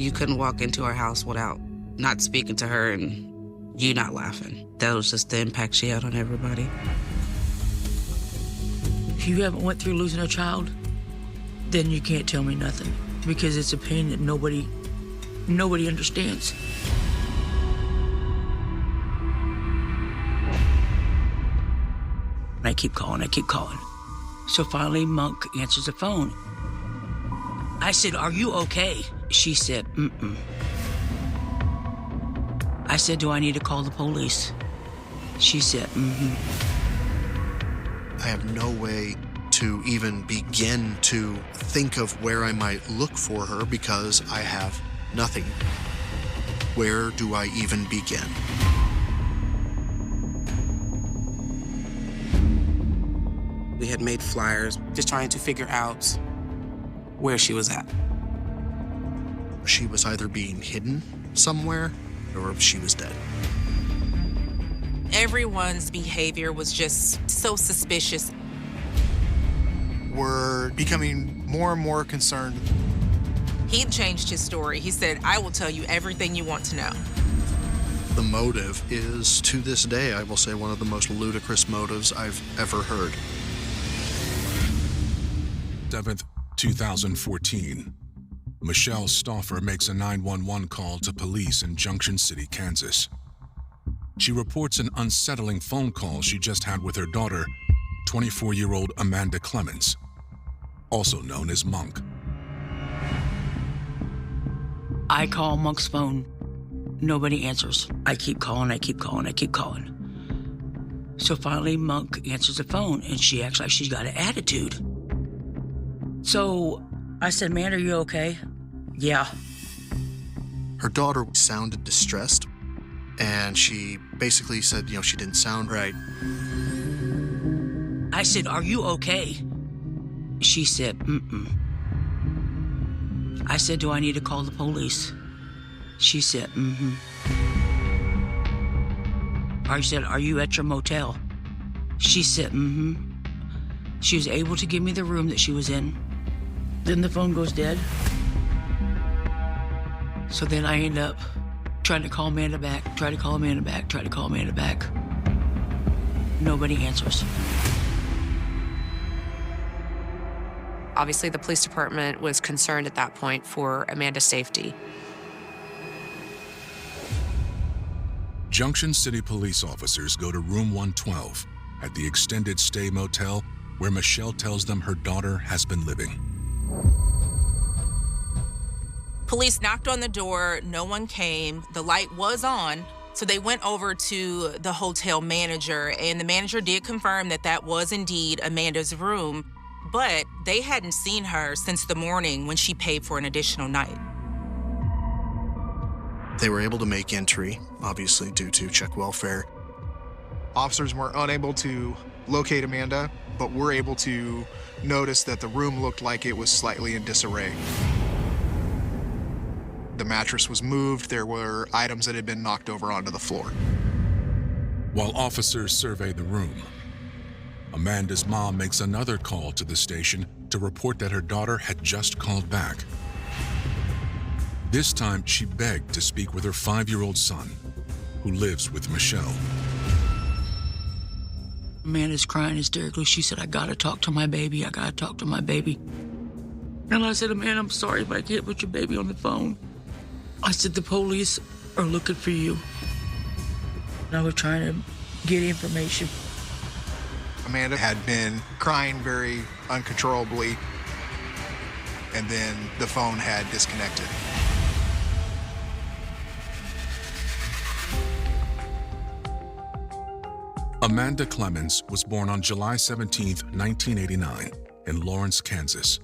You couldn't walk into her house without not speaking to her and you not laughing. That was just the impact she had on everybody. If you haven't went through losing a child, then you can't tell me nothing, because it's a pain that nobody understands. I keep calling. So finally, Monk answers the phone. I said, "Are you okay?" She said, "Mm-mm." I said, "Do I need to call the police?" She said, "Mm-hmm." I have no way to even begin to think of where I might look for her because I have nothing. Where do I even begin? We had made flyers just trying to figure out where she was at. She was either being hidden somewhere or she was dead. Everyone's behavior was just so suspicious. We're becoming more and more concerned. He changed his story. He said, "I will tell you everything you want to know." The motive is, to this day, I will say, one of the most ludicrous motives I've ever heard. 7th, 2014. Michelle Stauffer makes a 911 call to police in Junction City, Kansas. She reports an unsettling phone call she just had with her daughter, 24-year-old Amanda Clemens, also known as Monk. I call Monk's phone. Nobody answers. I keep calling. So finally, Monk answers the phone, and she acts like she's got an attitude. So I said, "Man, are you okay?" "Yeah." Her daughter sounded distressed, and she basically said, she didn't sound right. I said, "Are you okay?" She said, "Mm-mm." I said, "Do I need to call the police?" She said, "Mm-hmm." I said, "Are you at your motel?" She said, "Mm-hmm." She was able to give me the room that she was in. Then the phone goes dead. So then I end up trying to call Amanda back, Nobody answers. Obviously, the police department was concerned at that point for Amanda's safety. Junction City police officers go to room 112 at the extended stay motel where Michelle tells them her daughter has been living. Police knocked on the door, no one came, the light was on, so they went over to the hotel manager, and the manager did confirm that that was indeed Amanda's room, but they hadn't seen her since the morning when she paid for an additional night. They were able to make entry, obviously due to check welfare. Officers were unable to locate Amanda, but were able to notice that the room looked like it was slightly in disarray. The mattress was moved. There were items that had been knocked over onto the floor. While officers survey the room, Amanda's mom makes another call to the station to report that her daughter had just called back. This time, she begged to speak with her 5-year-old son, who lives with Michelle. Amanda's crying hysterically. She said, "I gotta talk to my baby. And I said, "Amanda, I'm sorry, but I can't put your baby on the phone." I said, "The police are looking for you." And I was trying to get information. Amanda had been crying very uncontrollably, and then the phone had disconnected. Amanda Clemens was born on July 17, 1989, in Lawrence, Kansas.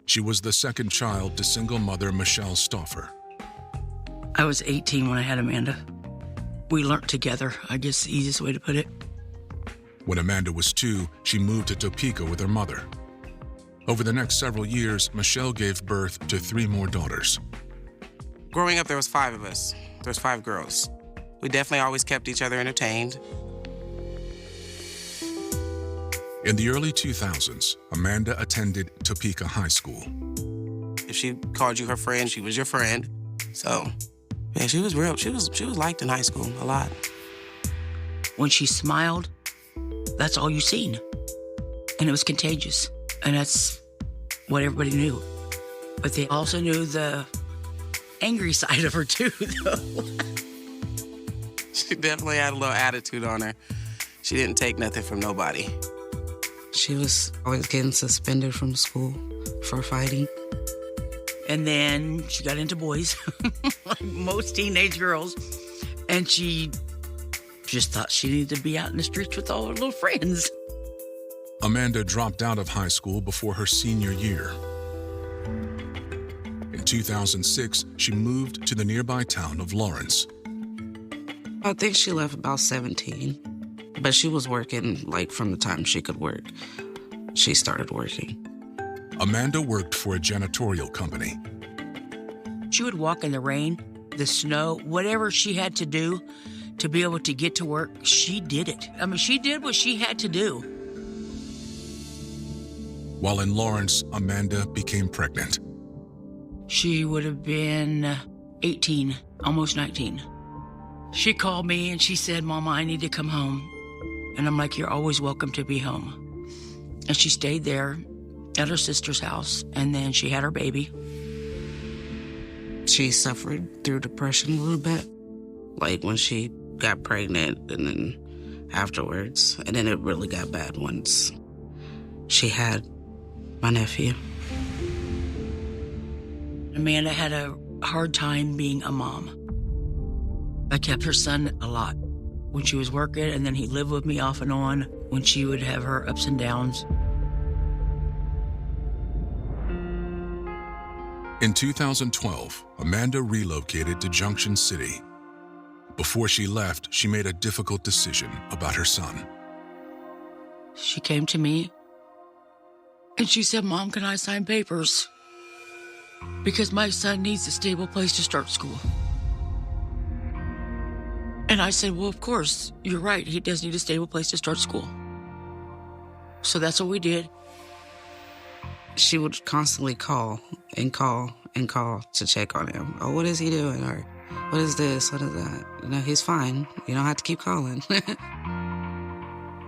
She was the second child to single mother Michelle Stauffer. I was 18 when I had Amanda. We learned together, I guess the easiest way to put it. When Amanda was 2, she moved to Topeka with her mother. Over the next several years, Michelle gave birth to 3 more daughters. Growing up, there was 5 of us. There was 5 girls. We definitely always kept each other entertained. In the early 2000s, Amanda attended Topeka High School. If she called you her friend, she was your friend. So, yeah, she was real. She was liked in high school a lot. When she smiled, that's all you seen. And it was contagious. And that's what everybody knew. But they also knew the angry side of her too, though. She definitely had a little attitude on her. She didn't take nothing from nobody. She was always getting suspended from school for fighting. And then she got into boys, like most teenage girls. And she just thought she needed to be out in the streets with all her little friends. Amanda dropped out of high school before her senior year. In 2006, she moved to the nearby town of Lawrence. I think she left about 17, but she was working like from the time she could work. She started working. Amanda worked for a janitorial company. She would walk in the rain, the snow, whatever she had to do to be able to get to work, she did it. I mean, she did what she had to do. While in Lawrence, Amanda became pregnant. She would have been 18, almost 19. She called me and she said, "Mama, I need to come home." And I'm like, "You're always welcome to be home." And she stayed there at her sister's house, and then she had her baby. She suffered through depression a little bit, like when she got pregnant and then afterwards. And then it really got bad once she had my nephew. Amanda had a hard time being a mom. I kept her son a lot when she was working, and then he lived with me off and on when she would have her ups and downs. In 2012, Amanda relocated to Junction City. Before she left, she made a difficult decision about her son. She came to me and she said, "Mom, can I sign papers? Because my son needs a stable place to start school." And I said, "Well, of course, you're right. He does need a stable place to start school." So that's what we did. She would constantly call and call and call to check on him. "Oh, what is he doing?" Or, "What is this? What is that?" You know, he's fine. You don't have to keep calling.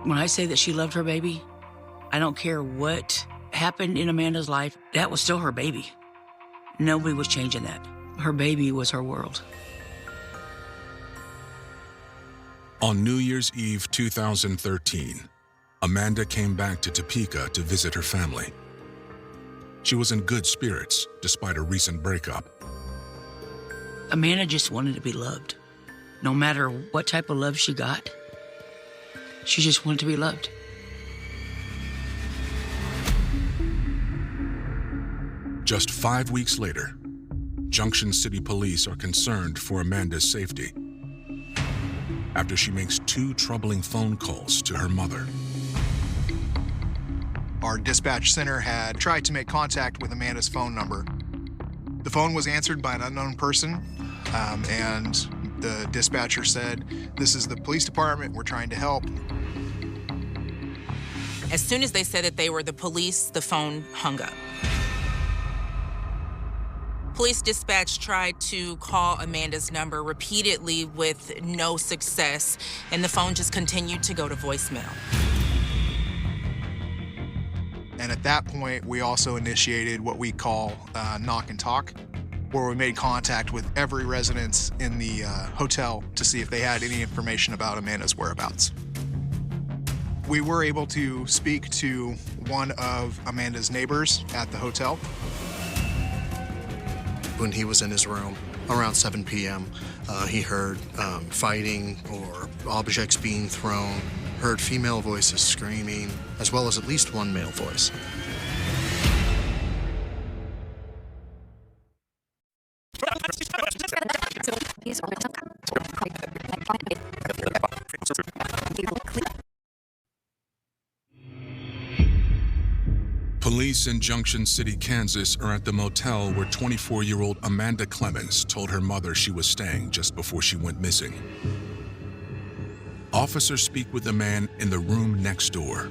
When I say that she loved her baby, I don't care what happened in Amanda's life. That was still her baby. Nobody was changing that. Her baby was her world. On New Year's Eve 2013, Amanda came back to Topeka to visit her family. She was in good spirits despite a recent breakup. Amanda just wanted to be loved. No matter what type of love she got, she just wanted to be loved. Just 5 weeks later, Junction City Police are concerned for Amanda's safety after she makes 2 troubling phone calls to her mother. Our dispatch center had tried to make contact with Amanda's phone number. The phone was answered by an unknown person, and the dispatcher said, "This is the police department, we're trying to help." As soon as they said that they were the police, the phone hung up. Police dispatch tried to call Amanda's number repeatedly with no success, and the phone just continued to go to voicemail. And at that point, we also initiated what we call knock and talk, where we made contact with every resident in the hotel to see if they had any information about Amanda's whereabouts. We were able to speak to one of Amanda's neighbors at the hotel. When he was in his room around 7 p.m., he heard fighting or objects being thrown, heard female voices screaming, as well as at least one male voice. Police in Junction City, Kansas are at the motel where 24-year-old Amanda Clemens told her mother she was staying just before she went missing. Officers speak with the man in the room next door.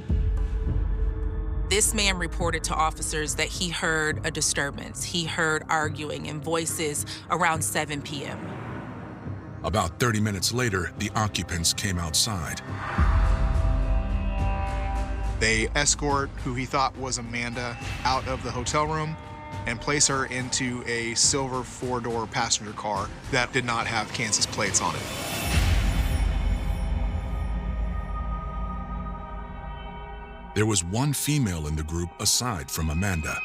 This man reported to officers that he heard a disturbance. He heard arguing and voices around 7 p.m. About 30 minutes later, the occupants came outside. They escort who he thought was Amanda out of the hotel room and place her into a silver 4-door passenger car that did not have Kansas plates on it. There was one female in the group aside from Amanda.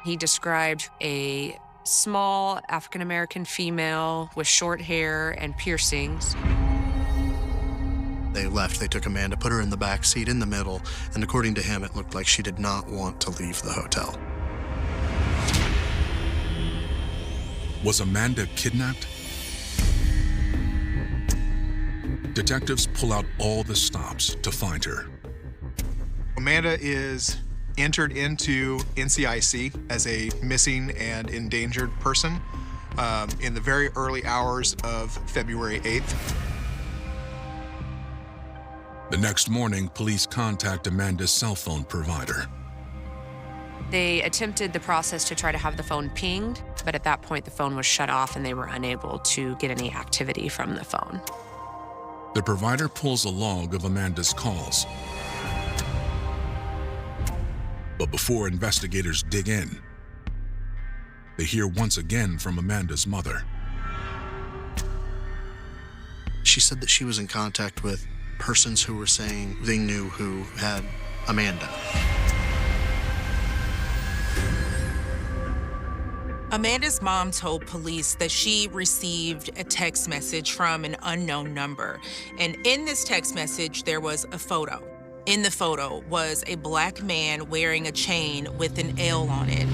He described a small African-American female with short hair and piercings. They left. They took Amanda, put her in the back seat in the middle, and according to him, it looked like she did not want to leave the hotel. Was Amanda kidnapped? Detectives pull out all the stops to find her. Amanda is entered into NCIC as a missing and endangered person in the very early hours of February 8th. The next morning, police contact Amanda's cell phone provider. They attempted the process to try to have the phone pinged, but at that point the phone was shut off and they were unable to get any activity from the phone. The provider pulls a log of Amanda's calls. But before investigators dig in, they hear once again from Amanda's mother. She said that she was in contact with persons who were saying they knew who had Amanda. Amanda's mom told police that she received a text message from an unknown number. And in this text message, there was a photo. In the photo was a black man wearing a chain with an L on it.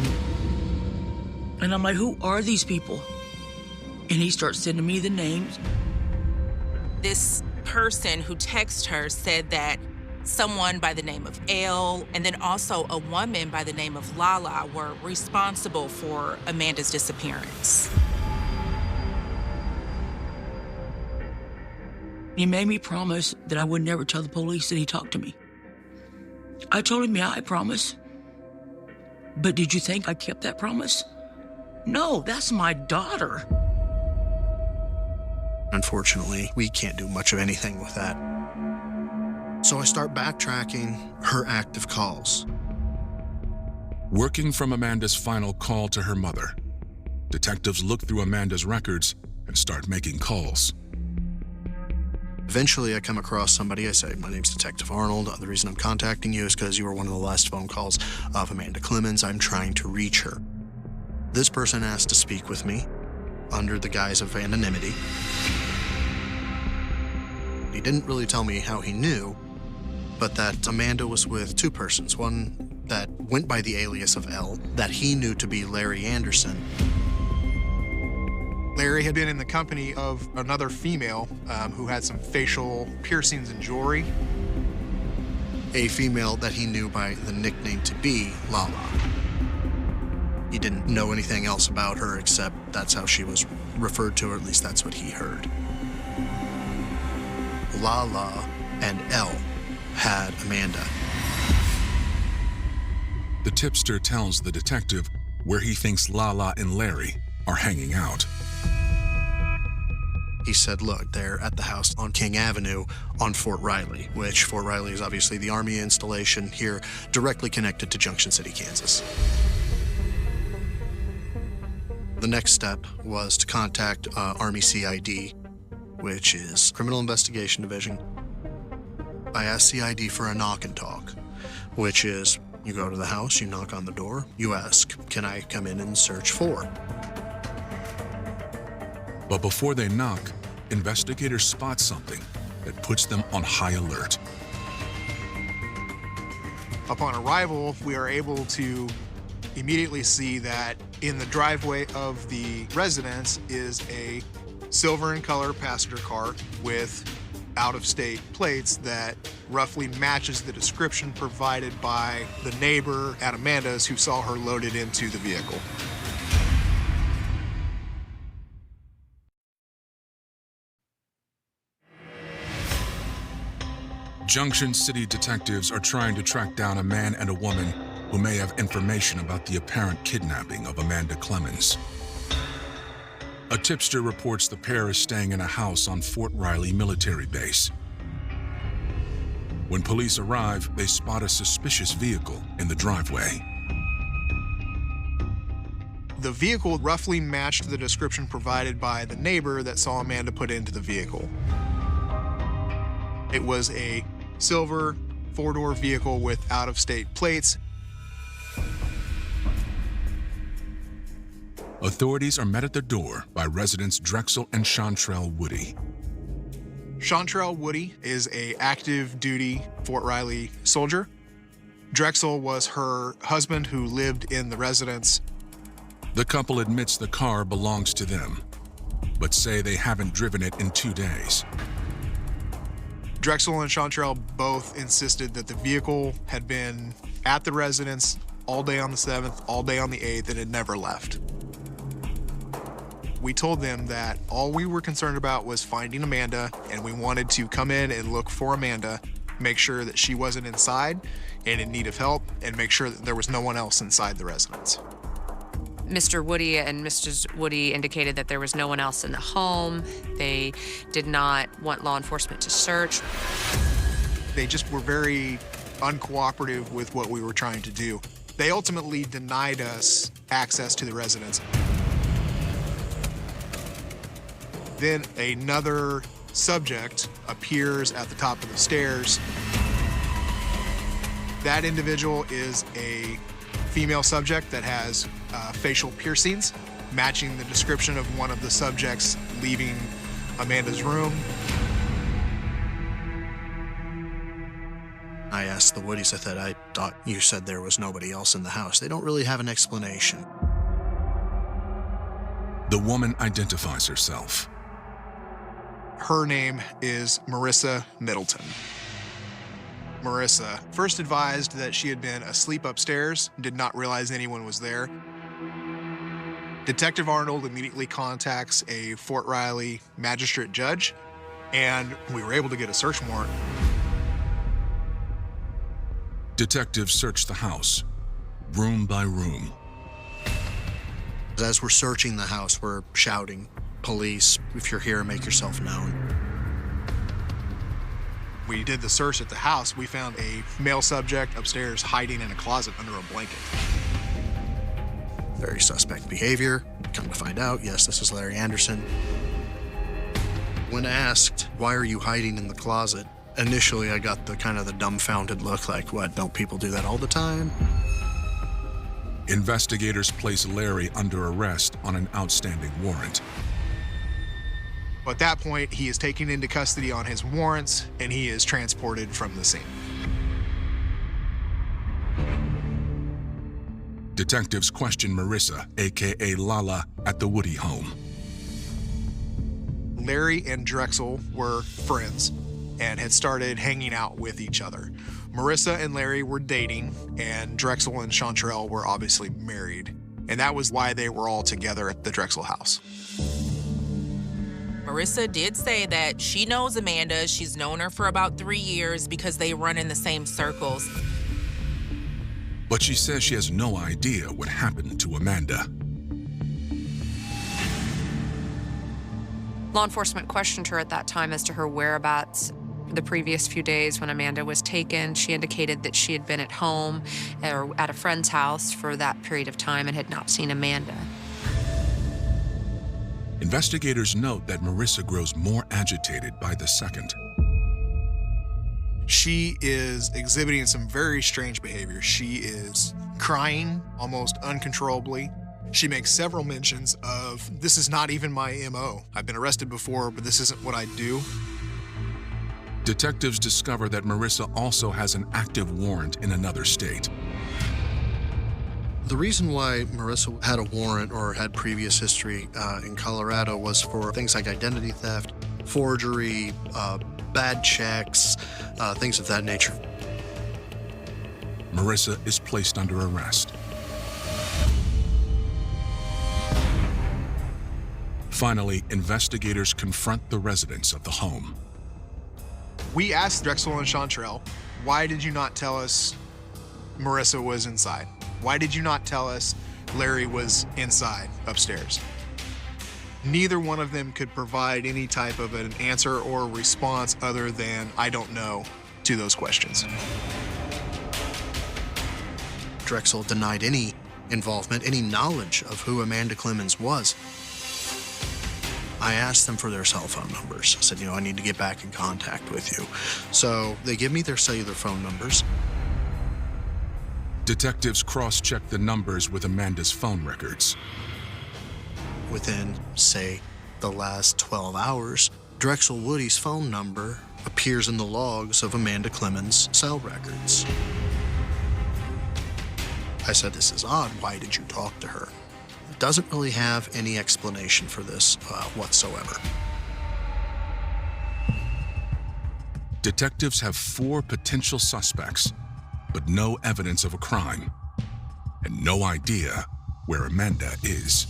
And I'm like, who are these people? And he starts sending me the names. This person who texted her said that someone by the name of L and then also a woman by the name of Lala were responsible for Amanda's disappearance. He made me promise that I would never tell the police that he talked to me. I told him, yeah, I promise. But did you think I kept that promise? No, that's my daughter. Unfortunately, we can't do much of anything with that. So I start backtracking her active calls. Working from Amanda's final call to her mother, detectives look through Amanda's records and start making calls. Eventually, I come across somebody. I say, my name's Detective Arnold. The reason I'm contacting you is because you were one of the last phone calls of Amanda Clemens. I'm trying to reach her. This person asked to speak with me under the guise of anonymity. He didn't really tell me how he knew, but that Amanda was with two persons, one that went by the alias of L, that he knew to be Larry Anderson. Larry had been in the company of another female who had some facial piercings and jewelry. A female that he knew by the nickname to be Lala. He didn't know anything else about her except that's how she was referred to, or at least that's what he heard. Lala and L had Amanda. The tipster tells the detective where he thinks Lala and Larry are hanging out. He said, look, they're at the house on King Avenue on Fort Riley, which Fort Riley is obviously the Army installation here directly connected to Junction City, Kansas. The next step was to contact Army CID, which is Criminal Investigation Division. I asked CID for a knock and talk, which is you go to the house, you knock on the door, you ask, can I come in and search for? But before they knock, investigators spot something that puts them on high alert. Upon arrival, we are able to immediately see that in the driveway of the residence is a silver in color passenger car with out-of-state plates that roughly matches the description provided by the neighbor at Amanda's who saw her loaded into the vehicle. Junction City detectives are trying to track down a man and a woman who may have information about the apparent kidnapping of Amanda Clemens. A tipster reports the pair is staying in a house on Fort Riley military base. When police arrive, they spot a suspicious vehicle in the driveway. The vehicle roughly matched the description provided by the neighbor that saw Amanda put into the vehicle. It was a silver four-door vehicle with out-of-state plates. Authorities are met at the door by residents Drexel and Chantrell Woody. Chantrell Woody is an active duty Fort Riley soldier. Drexel was her husband who lived in the residence. The couple admits the car belongs to them, but say they haven't driven it in 2 days. Drexel and Chantrell both insisted that the vehicle had been at the residence all day on the 7th, all day on the 8th, and had never left. We told them that all we were concerned about was finding Amanda, and we wanted to come in and look for Amanda, make sure that she wasn't inside and in need of help, and make sure that there was no one else inside the residence. Mr. Woody and Mrs. Woody indicated that there was no one else in the home. They did not want law enforcement to search. They just were very uncooperative with what we were trying to do. They ultimately denied us access to the residence. Then another subject appears at the top of the stairs. That individual is a female subject that has facial piercings, matching the description of one of the subjects leaving Amanda's room. I asked the Woodies, I thought you said there was nobody else in the house. They don't really have an explanation. The woman identifies herself. Her name is Marissa Middleton. Marissa first advised that she had been asleep upstairs, did not realize anyone was there. Detective Arnold immediately contacts a Fort Riley magistrate judge, and we were able to get a search warrant. Detectives search the house, room by room. As we're searching the house, we're shouting, "Police, if you're here, make yourself known." We did the search at the house. We found a male subject upstairs hiding in a closet under a blanket. Very suspect behavior. Come to find out, yes, this is Larry Anderson. When asked, why are you hiding in the closet? Initially, I got the kind of the dumbfounded look like, what, don't people do that all the time? Investigators place Larry under arrest on an outstanding warrant. At that point, he is taken into custody on his warrants, and he is transported from the scene. Detectives question Marissa, aka Lala, at the Woody home. Larry and Drexel were friends and had started hanging out with each other. Marissa and Larry were dating, and Drexel and Chantrell were obviously married. And that was why they were all together at the Drexel house. Marissa did say that she knows Amanda. She's known her for about 3 years because they run in the same circles. But she says she has no idea what happened to Amanda. Law enforcement questioned her at that time as to her whereabouts the previous few days when Amanda was taken. She indicated that she had been at home or at a friend's house for that period of time and had not seen Amanda. Investigators note that Marissa grows more agitated by the second. She is exhibiting some very strange behavior. She is crying almost uncontrollably. She makes several mentions of, this is not even my MO. I've been arrested before, but this isn't what I do. Detectives discover that Marissa also has an active warrant in another state. The reason why Marissa had a warrant or had previous history in Colorado was for things like identity theft, forgery, bad checks, things of that nature. Marissa is placed under arrest. Finally, investigators confront the residents of the home. We asked Drexel and Chantrell, why did you not tell us Marissa was inside? Why did you not tell us Larry was inside upstairs? Neither one of them could provide any type of an answer or response other than I don't know to those questions. Drexel denied any involvement, any knowledge of who Amanda Clemens was. I asked them for their cell phone numbers. I said, I need to get back in contact with you. So they give me their cellular phone numbers. Detectives cross-checked the numbers with Amanda's phone records. Within, say, the last 12 hours, Drexel Woody's phone number appears in the logs of Amanda Clemens' cell records. I said, this is odd. Why did you talk to her? Doesn't really have any explanation for this whatsoever. Detectives have 4 potential suspects, but no evidence of a crime, and no idea where Amanda is.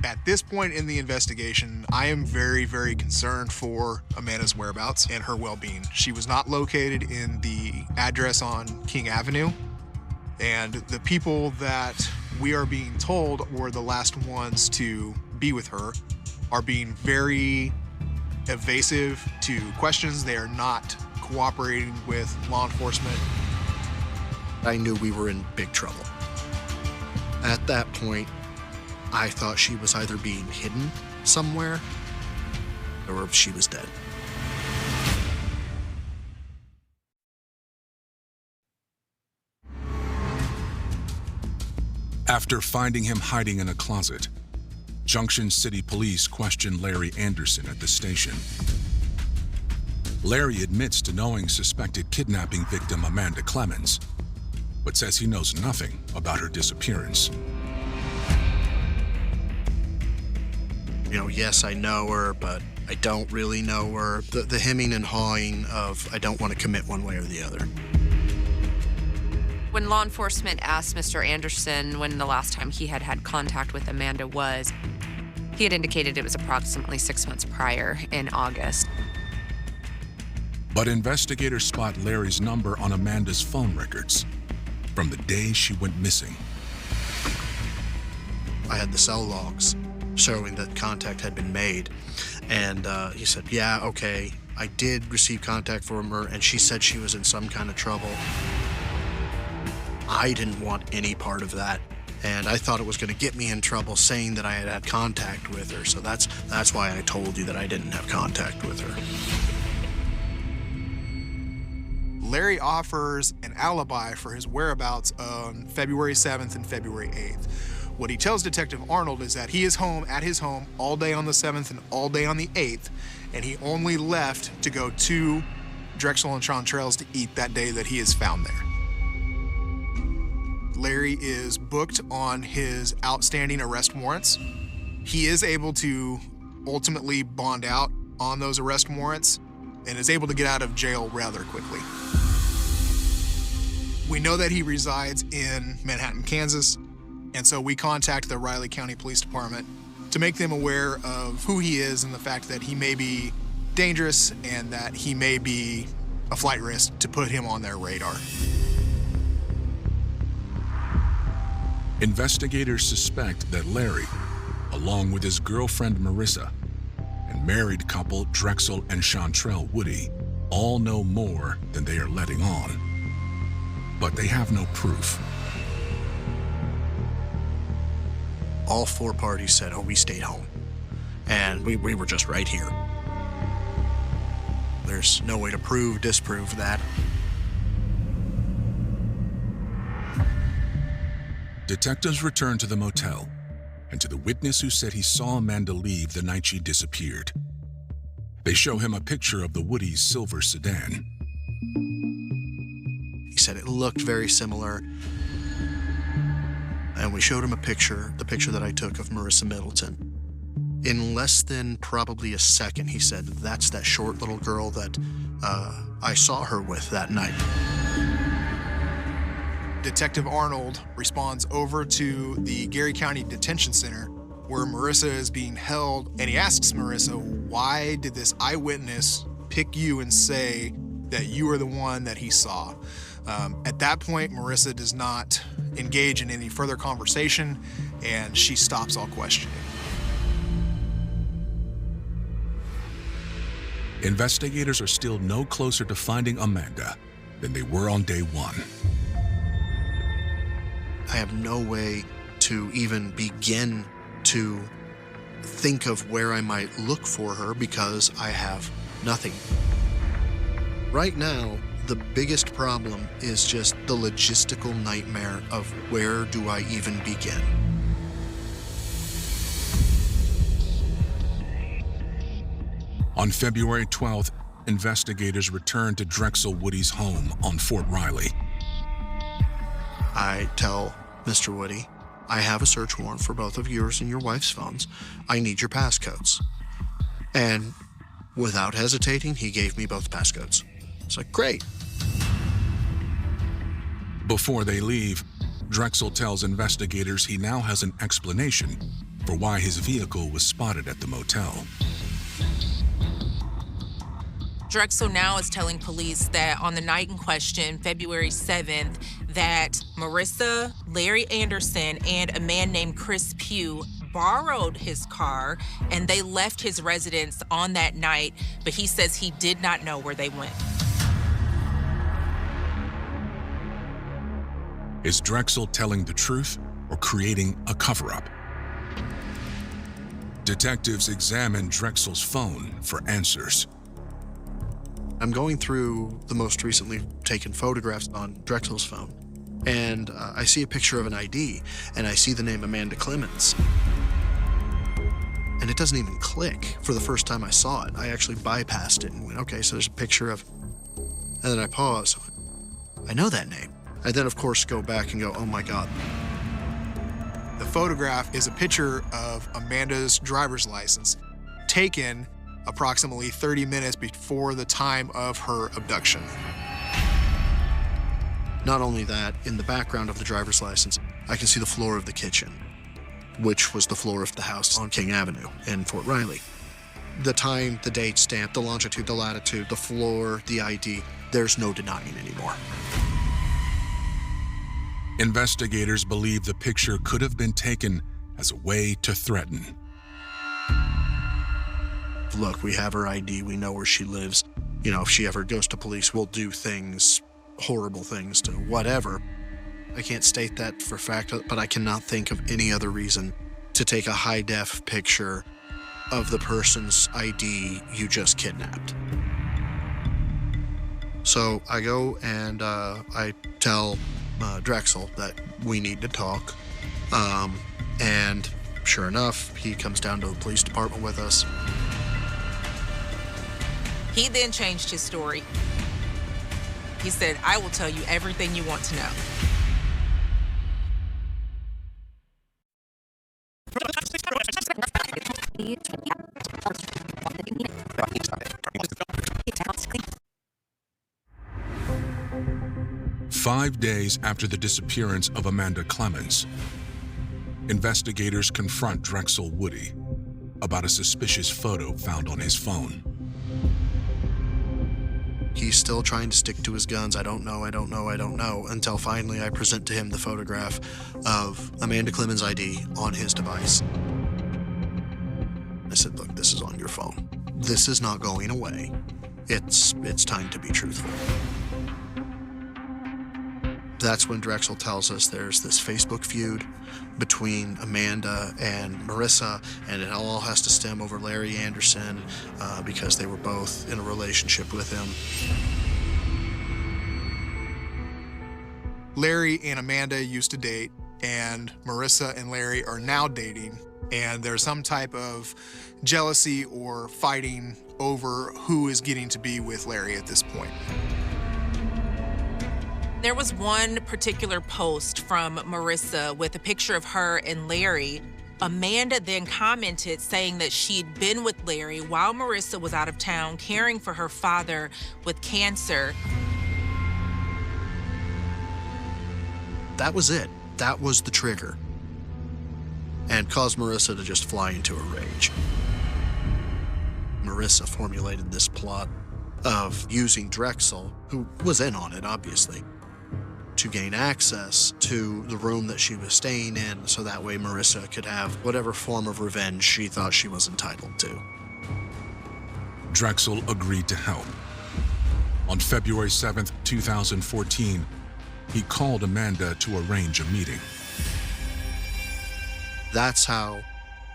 At this point in the investigation, I am very, very concerned for Amanda's whereabouts and her well-being. She was not located in the address on King Avenue, and the people that we are being told were the last ones to be with her are being very evasive to questions. They are not cooperating with law enforcement. I knew we were in big trouble. At that point, I thought she was either being hidden somewhere or she was dead. After finding him hiding in a closet, Junction City Police questioned Larry Anderson at the station. Larry admits to knowing suspected kidnapping victim Amanda Clemens, but says he knows nothing about her disappearance. Yes, I know her, but I don't really know her. The hemming and hawing of I don't want to commit one way or the other. When law enforcement asked Mr. Anderson when the last time he had had contact with Amanda was, he had indicated it was approximately 6 months prior, in August. But investigators spot Larry's number on Amanda's phone records from the day she went missing. I had the cell logs showing that contact had been made. And he said, yeah, okay, I did receive contact from her, and she said she was in some kind of trouble. I didn't want any part of that, and I thought it was going to get me in trouble saying that I had had contact with her, so that's why I told you that I didn't have contact with her. Larry offers an alibi for his whereabouts on February 7th and February 8th. What he tells Detective Arnold is that he is home at his home all day on the 7th and all day on the 8th, and he only left to go to Drexel and Chantrell's to eat that day that he is found there. Larry is booked on his outstanding arrest warrants. He is able to ultimately bond out on those arrest warrants and is able to get out of jail rather quickly. We know that he resides in Manhattan, Kansas, and so we contact the Riley County Police Department to make them aware of who he is and the fact that he may be dangerous and that he may be a flight risk to put him on their radar. Investigators suspect that Larry, along with his girlfriend Marissa, and married couple Drexel and Chantrell Woody, all know more than they are letting on. But they have no proof. All 4 parties said, oh, we stayed home. And we were just right here. There's no way to prove, disprove that. Detectives return to the motel and to the witness who said he saw Amanda leave the night she disappeared. They show him a picture of the Woody's silver sedan. He said it looked very similar. And we showed him a picture, the picture that I took of Marissa Middleton. In less than probably a second, he said, that's that short little girl that I saw her with that night. Detective Arnold responds over to the Gary County Detention Center where Marissa is being held, and he asks Marissa, why did this eyewitness pick you and say that you were the one that he saw? At that point, Marissa does not engage in any further conversation, and she stops all questioning. Investigators are still no closer to finding Amanda than they were on day one. I have no way to even begin to think of where I might look for her because I have nothing. Right now, the biggest problem is just the logistical nightmare of where do I even begin? On February 12th, investigators returned to Drexel Woody's home on Fort Riley. I tell Mr. Woody, I have a search warrant for both of yours and your wife's phones. I need your passcodes. And without hesitating, he gave me both passcodes. It's like, great. Before they leave, Drexel tells investigators he now has an explanation for why his vehicle was spotted at the motel. Drexel now is telling police that on the night in question, February 7th, that Marissa, Larry Anderson, and a man named Chris Pugh borrowed his car and they left his residence on that night, but he says he did not know where they went. Is Drexel telling the truth or creating a cover-up? Detectives examine Drexel's phone for answers. I'm going through the most recently taken photographs on Drexel's phone, and I see a picture of an ID, and I see the name Amanda Clemens. And it doesn't even click. For the first time I saw it, I actually bypassed it and went, okay, so there's a picture of, and then I pause. I know that name. I then, of course, go back and go, oh my God. The photograph is a picture of Amanda's driver's license taken approximately 30 minutes before the time of her abduction. Not only that, in the background of the driver's license, I can see the floor of the kitchen, which was the floor of the house on King Avenue in Fort Riley. The time, the date stamp, the longitude, the latitude, the floor, the ID, there's no denying anymore. Investigators believe the picture could have been taken as a way to threaten. Look, we have her ID, we know where she lives. You know, if she ever goes to police, we'll do things, horrible things to whatever. I can't state that for fact, but I cannot think of any other reason to take a high-def picture of the person's ID you just kidnapped. So I go and I tell Drexel that we need to talk. And sure enough, he comes down to the police department with us. He then changed his story. He said, I will tell you everything you want to know. Five days after the disappearance of Amanda Clemens, investigators confront Drexel Woody about a suspicious photo found on his phone. He's still trying to stick to his guns. I don't know, until finally I present to him the photograph of Amanda Clemens' ID on his device. I said, look, this is on your phone. This is not going away. It's time to be truthful. That's when Drexel tells us there's this Facebook feud between Amanda and Marissa, and it all has to stem over Larry Anderson because they were both in a relationship with him. Larry and Amanda used to date, and Marissa and Larry are now dating, and there's some type of jealousy or fighting over who is getting to be with Larry at this point. There was one particular post from Marissa with a picture of her and Larry. Amanda then commented saying that she'd been with Larry while Marissa was out of town caring for her father with cancer. That was it. That was the trigger. and caused Marissa to just fly into a rage. Marissa formulated this plot of using Drexel, who was in on it, obviously, to gain access to the room that she was staying in, so that way Marissa could have whatever form of revenge she thought she was entitled to. Drexel agreed to help. On February 7th, 2014, he called Amanda to arrange a meeting. That's how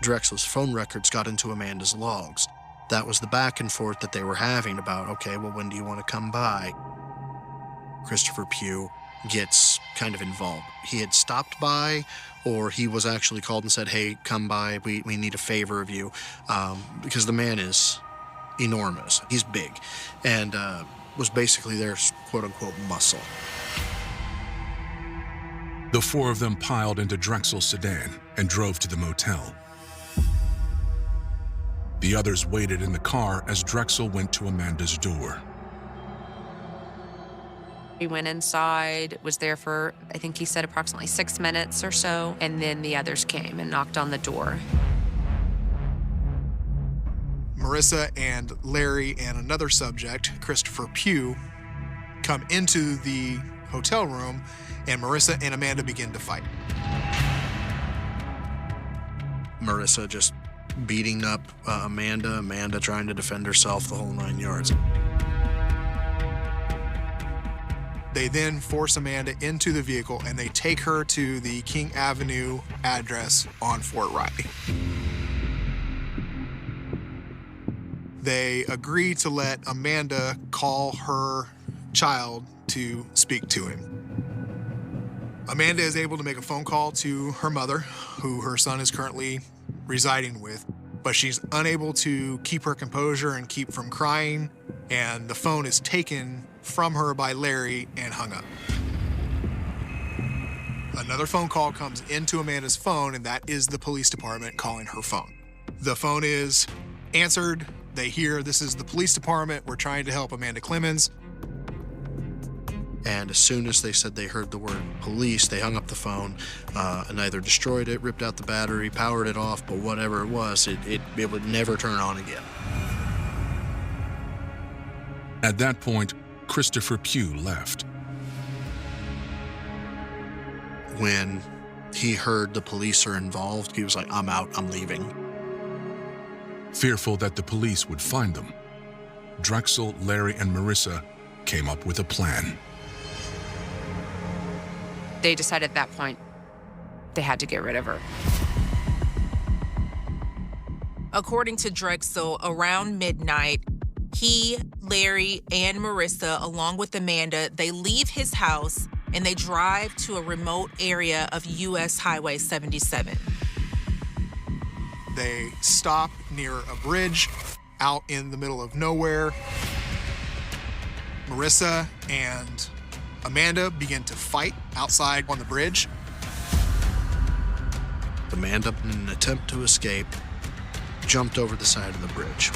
Drexel's phone records got into Amanda's logs. That was the back and forth that they were having about, okay, well, when do you want to come by? Christopher Pugh gets kind of involved. He had stopped by, or he was actually called and said, hey, come by, we need a favor of you, because the man is enormous. He's big, and was basically their quote-unquote muscle. The four of them piled into Drexel's sedan and drove to the motel. The others waited in the car as Drexel went to Amanda's door. We went inside, was there for, I think he said approximately 6 minutes or so, and then the others came and knocked on the door. Marissa and Larry and another subject, Christopher Pugh, come into the hotel room, and Marissa and Amanda begin to fight. Marissa just beating up Amanda trying to defend herself, the whole 9 yards. They then force Amanda into the vehicle, and they take her to the King Avenue address on Fort Riley. They agree to let Amanda call her child to speak to him. Amanda is able to make a phone call to her mother, who her son is currently residing with, but she's unable to keep her composure and keep from crying, and the phone is taken from her by Larry and hung up. Another phone call comes into Amanda's phone, and that is the police department calling her phone. The phone is answered. They hear, this is the police department. We're trying to help Amanda Clemens. And as soon as they said they heard the word police, they hung up the phone and either destroyed it, ripped out the battery, powered it off, but whatever it was, it would never turn on again. At that point, Christopher Pugh left. When he heard the police are involved, he was like, I'm out, I'm leaving. Fearful that the police would find them, Drexel, Larry, and Marissa came up with a plan. They decided at that point they had to get rid of her. According to Drexel, around midnight, he, Larry, and Marissa, along with Amanda, they leave his house and they drive to a remote area of US Highway 77. They stop near a bridge out in the middle of nowhere. Marissa and Amanda begin to fight outside on the bridge. Amanda, in an attempt to escape, jumped over the side of the bridge.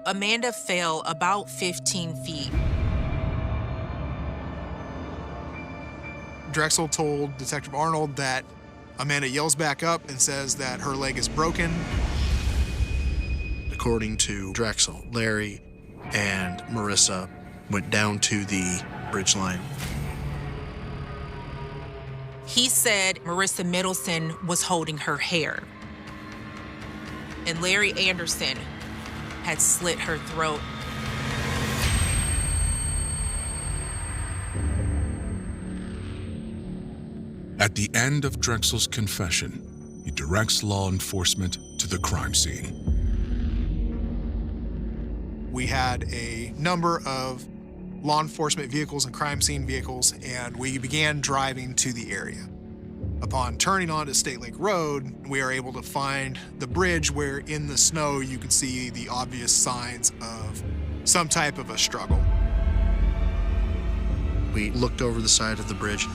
Amanda fell about 15 feet. Drexel told Detective Arnold that Amanda yells back up and says that her leg is broken. According to Drexel, Larry and Marissa went down to the bridge line. He said Marissa Middleton was holding her hair, and Larry Anderson had slit her throat. At the end of Drexel's confession, he directs law enforcement to the crime scene. We had a number of law enforcement vehicles and crime scene vehicles, and we began driving to the area. Upon turning onto State Lake Road, we are able to find the bridge where in the snow you can see the obvious signs of some type of a struggle. We looked over the side of the bridge,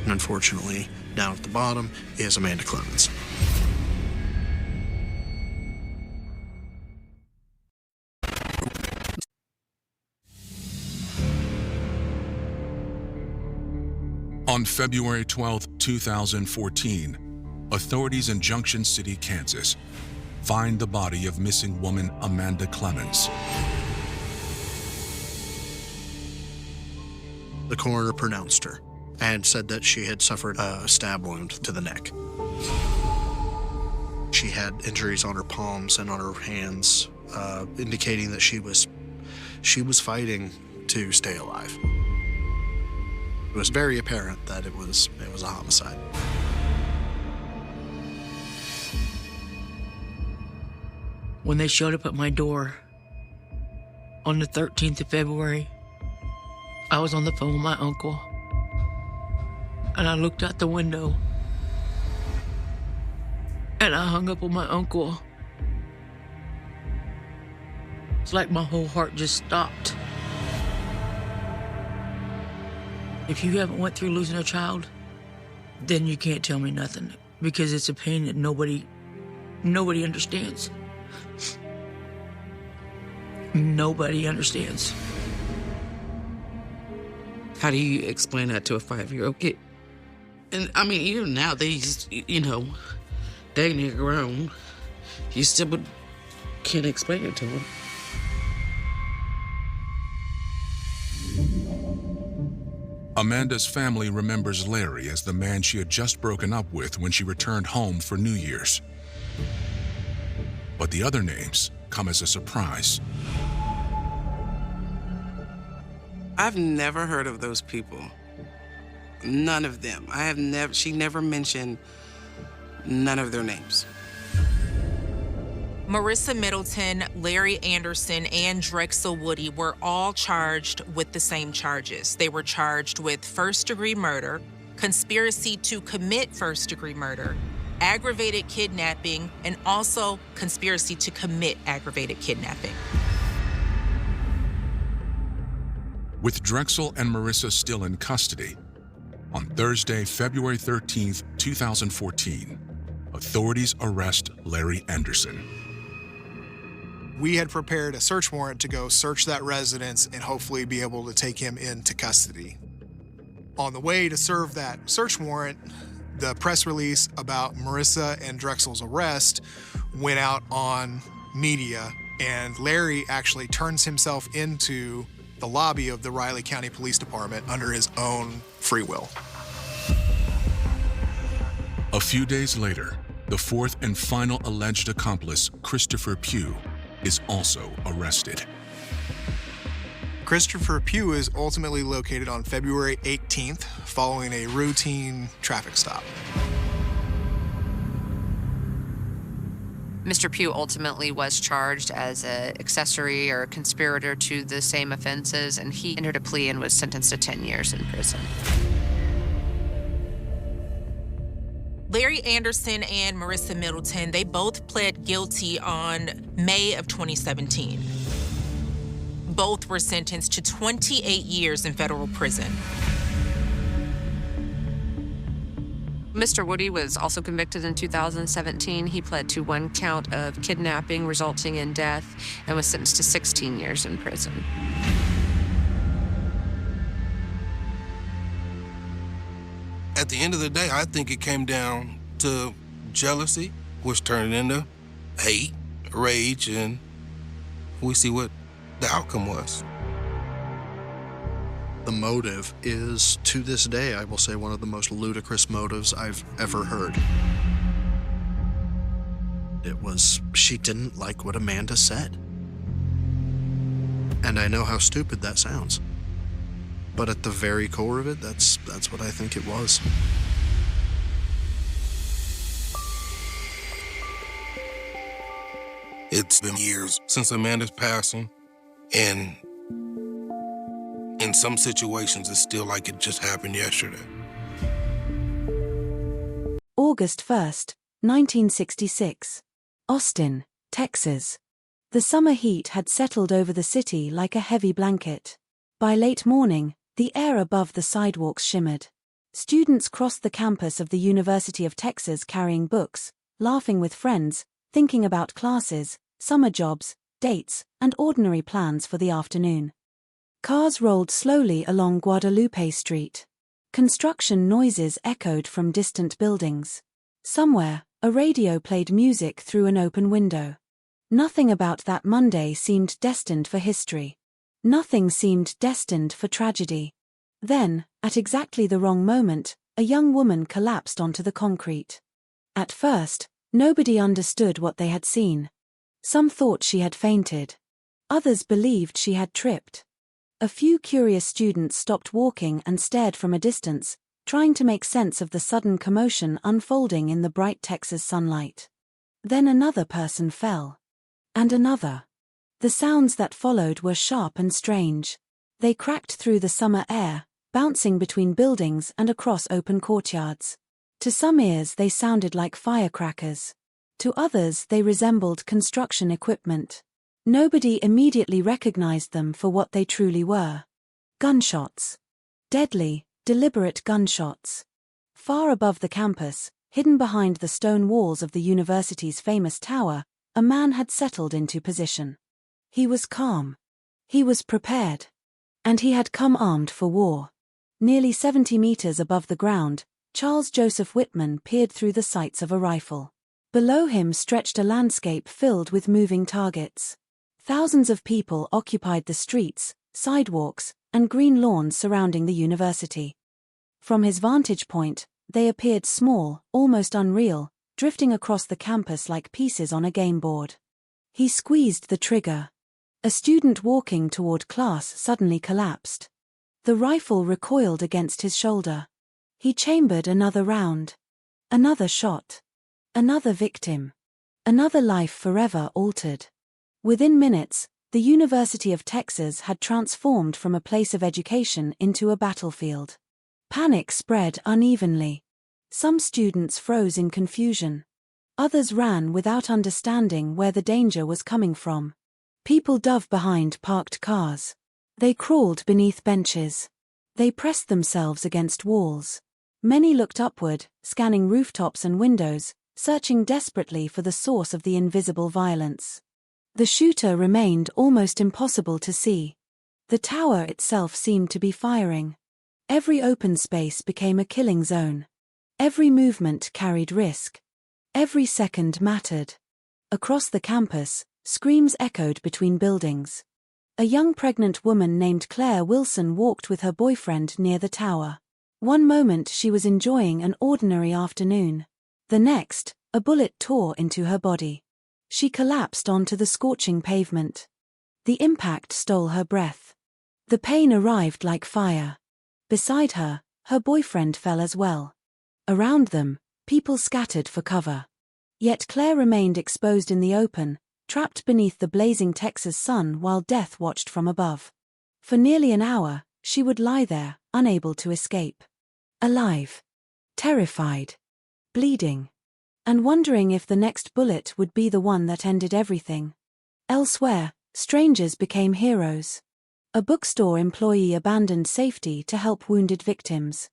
and unfortunately, down at the bottom is Amanda Clemens. On February 12, 2014, authorities in Junction City, Kansas, find the body of missing woman Amanda Clemens. The coroner pronounced her and said that she had suffered a stab wound to the neck. She had injuries on her palms and on her hands, indicating that she was fighting to stay alive. It was very apparent that it was a homicide. When they showed up at my door on the 13th of February, I was on the phone with my uncle, and I looked out the window, and I hung up on my uncle. It's like my whole heart just stopped. If you haven't went through losing a child, then you can't tell me nothing, because it's a pain that nobody understands. Nobody understands. How do you explain that to a 5-year-old kid? And I mean, even now, they's, dang near grown, you still can't explain it to them. Amanda's family remembers Larry as the man she had just broken up with when she returned home for New Year's. But the other names come as a surprise. I've never heard of those people. None of them. She never mentioned none of their names. Marissa Middleton, Larry Anderson, and Drexel Woody were all charged with the same charges. They were charged with first-degree murder, conspiracy to commit first-degree murder, aggravated kidnapping, and also conspiracy to commit aggravated kidnapping. With Drexel and Marissa still in custody, on Thursday, February 13th, 2014, authorities arrest Larry Anderson. We had prepared a search warrant to go search that residence and hopefully be able to take him into custody. On the way to serve that search warrant, the press release about Marissa and Drexel's arrest went out on media, and Larry actually turns himself into the lobby of the Riley County Police Department under his own free will. A few days later, the fourth and final alleged accomplice, Christopher Pugh, is also arrested. Christopher Pugh is ultimately located on February 18th following a routine traffic stop. Mr. Pugh ultimately was charged as an accessory or a conspirator to the same offenses, and he entered a plea and was sentenced to 10 years in prison. Larry Anderson and Marissa Middleton, they both pled guilty on May of 2017. Both were sentenced to 28 years in federal prison. Mr. Woody was also convicted in 2017. He pled to 1 count of kidnapping resulting in death and was sentenced to 16 years in prison. At the end of the day, I think it came down to jealousy, which turned into hate, rage, and we see what the outcome was. The motive is, to this day, I will say, one of the most ludicrous motives I've ever heard. It was, she didn't like what Amanda said. And I know how stupid that sounds. But at the very core of it, that's what I think it was. It's been years since Amanda's passing, and in some situations, it's still like it just happened yesterday. August 1st, 1966. Austin, Texas. The summer heat had settled over the city like a heavy blanket. By late morning, the air above the sidewalks shimmered. Students crossed the campus of the University of Texas carrying books, laughing with friends, thinking about classes, summer jobs, dates, and ordinary plans for the afternoon. Cars rolled slowly along Guadalupe Street. Construction noises echoed from distant buildings. Somewhere, a radio played music through an open window. Nothing about that Monday seemed destined for history. Nothing seemed destined for tragedy. Then, at exactly the wrong moment, a young woman collapsed onto the concrete. At first, nobody understood what they had seen. Some thought she had fainted. Others believed she had tripped. A few curious students stopped walking and stared from a distance, trying to make sense of the sudden commotion unfolding in the bright Texas sunlight. Then another person fell. And another. The sounds that followed were sharp and strange. They cracked through the summer air, bouncing between buildings and across open courtyards. To some ears they sounded like firecrackers. To others they resembled construction equipment. Nobody immediately recognized them for what they truly were. Gunshots. Deadly, deliberate gunshots. Far above the campus, hidden behind the stone walls of the university's famous tower, a man had settled into position. He was calm. He was prepared. And he had come armed for war. Nearly 70 meters above the ground, Charles Joseph Whitman peered through the sights of a rifle. Below him stretched a landscape filled with moving targets. Thousands of people occupied the streets, sidewalks, and green lawns surrounding the university. From his vantage point, they appeared small, almost unreal, drifting across the campus like pieces on a game board. He squeezed the trigger. A student walking toward class suddenly collapsed. The rifle recoiled against his shoulder. He chambered another round. Another shot. Another victim. Another life forever altered. Within minutes, the University of Texas had transformed from a place of education into a battlefield. Panic spread unevenly. Some students froze in confusion. Others ran without understanding where the danger was coming from. People dove behind parked cars. They crawled beneath benches. They pressed themselves against walls. Many looked upward, scanning rooftops and windows, searching desperately for the source of the invisible violence. The shooter remained almost impossible to see. The tower itself seemed to be firing. Every open space became a killing zone. Every movement carried risk. Every second mattered. Across the campus, screams echoed between buildings. A young pregnant woman named Claire Wilson walked with her boyfriend near the tower. One moment she was enjoying an ordinary afternoon. The next, a bullet tore into her body. She collapsed onto the scorching pavement. The impact stole her breath. The pain arrived like fire. Beside her, her boyfriend fell as well. Around them, people scattered for cover. Yet Claire remained exposed in the open, trapped beneath the blazing Texas sun while death watched from above. For nearly an hour, she would lie there, unable to escape. Alive. Terrified. Bleeding. And wondering if the next bullet would be the one that ended everything. Elsewhere, strangers became heroes. A bookstore employee abandoned safety to help wounded victims.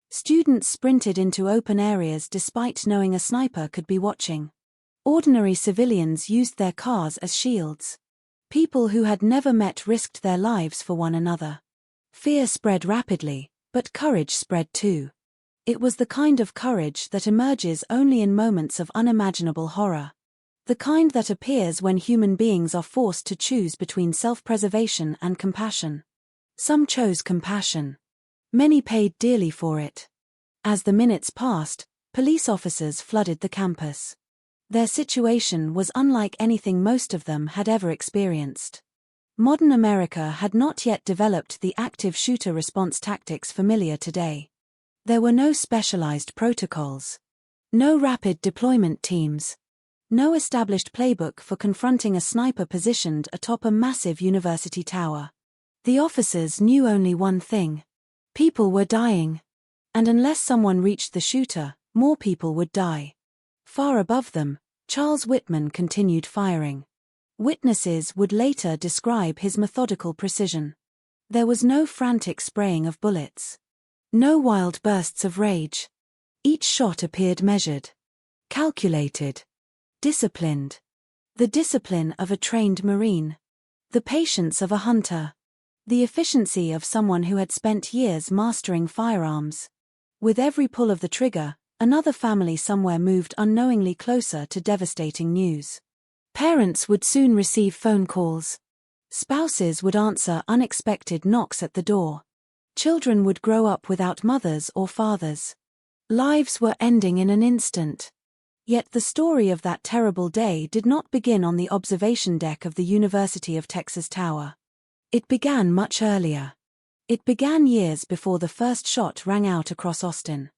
Students sprinted into open areas despite knowing a sniper could be watching. Ordinary civilians used their cars as shields. People who had never met risked their lives for one another. Fear spread rapidly, but courage spread too. It was the kind of courage that emerges only in moments of unimaginable horror. The kind that appears when human beings are forced to choose between self-preservation and compassion. Some chose compassion. Many paid dearly for it. As the minutes passed, police officers flooded the campus. Their situation was unlike anything most of them had ever experienced. Modern America had not yet developed the active shooter response tactics familiar today. There were no specialized protocols. No rapid deployment teams. No established playbook for confronting a sniper positioned atop a massive university tower. The officers knew only one thing. People were dying. And unless someone reached the shooter, more people would die. Far above them, Charles Whitman continued firing. Witnesses would later describe his methodical precision. There was no frantic spraying of bullets. No wild bursts of rage. Each shot appeared measured. Calculated. Disciplined. The discipline of a trained Marine. The patience of a hunter. The efficiency of someone who had spent years mastering firearms. With every pull of the trigger, another family somewhere moved unknowingly closer to devastating news. Parents would soon receive phone calls. Spouses would answer unexpected knocks at the door. Children would grow up without mothers or fathers. Lives were ending in an instant. Yet the story of that terrible day did not begin on the observation deck of the University of Texas Tower. It began much earlier. It began years before the first shot rang out across Austin.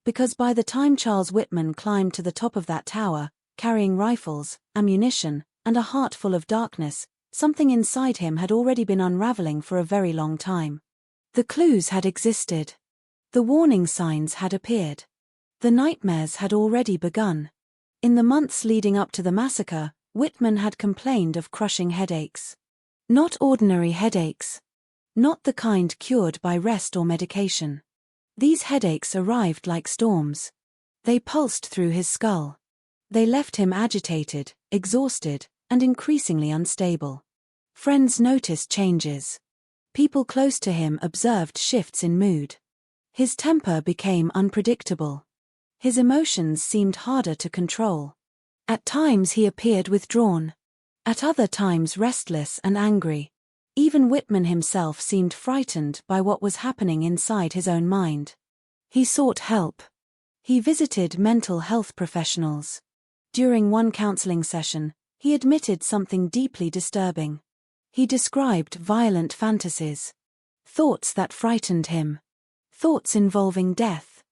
Because by the time Charles Whitman climbed to the top of that tower, carrying rifles, ammunition, and a heart full of darkness, something inside him had already been unraveling for a very long time. The clues had existed. The warning signs had appeared. The nightmares had already begun. In the months leading up to the massacre, Whitman had complained of crushing headaches. Not ordinary headaches. Not the kind cured by rest or medication. These headaches arrived like storms. They pulsed through his skull. They left him agitated, exhausted, and increasingly unstable. Friends noticed changes. People close to him observed shifts in mood. His temper became unpredictable. His emotions seemed harder to control. At times he appeared withdrawn. At other times restless and angry. Even Whitman himself seemed frightened by what was happening inside his own mind. He sought help. He visited mental health professionals. During one counseling session, he admitted something deeply disturbing. He described violent fantasies. Thoughts that frightened him. Thoughts involving death.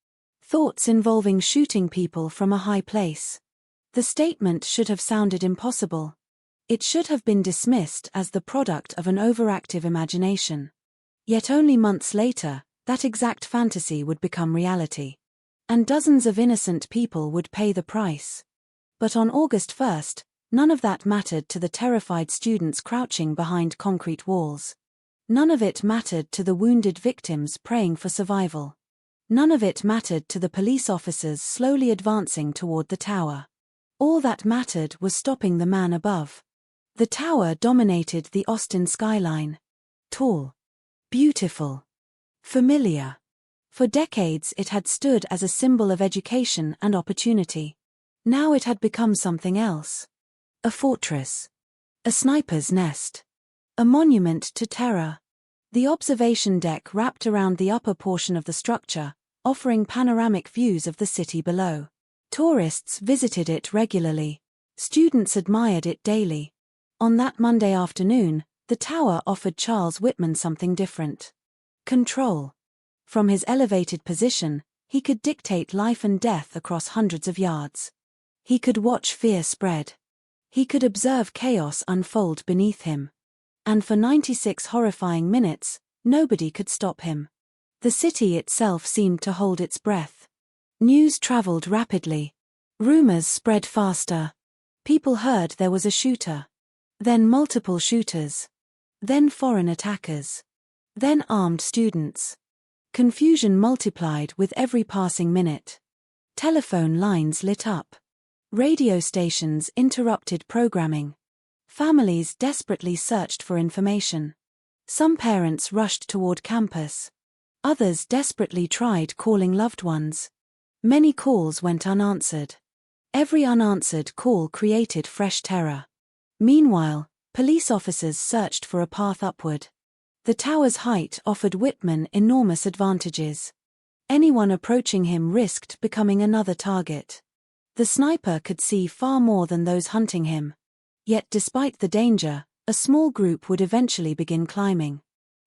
Thoughts involving shooting people from a high place. The statement should have sounded impossible. It should have been dismissed as the product of an overactive imagination. Yet only months later, that exact fantasy would become reality. And dozens of innocent people would pay the price. But on August 1st, none of that mattered to the terrified students crouching behind concrete walls. None of it mattered to the wounded victims praying for survival. None of it mattered to the police officers slowly advancing toward the tower. All that mattered was stopping the man above. The tower dominated the Austin skyline. Tall. Beautiful. Familiar. For decades it had stood as a symbol of education and opportunity. Now it had become something else. A fortress. A sniper's nest. A monument to terror. The observation deck wrapped around the upper portion of the structure, offering panoramic views of the city below. Tourists visited it regularly. Students admired it daily. On that Monday afternoon, the tower offered Charles Whitman something different. Control. From his elevated position, he could dictate life and death across hundreds of yards. He could watch fear spread. He could observe chaos unfold beneath him. And for 96 horrifying minutes, nobody could stop him. The city itself seemed to hold its breath. News traveled rapidly. Rumors spread faster. People heard there was a shooter. Then multiple shooters. Then foreign attackers. Then armed students. Confusion multiplied with every passing minute. Telephone lines lit up. Radio stations interrupted programming. Families desperately searched for information. Some parents rushed toward campus. Others desperately tried calling loved ones. Many calls went unanswered. Every unanswered call created fresh terror. Meanwhile, police officers searched for a path upward. The tower's height offered Whitman enormous advantages. Anyone approaching him risked becoming another target. The sniper could see far more than those hunting him. Yet despite the danger, a small group would eventually begin climbing.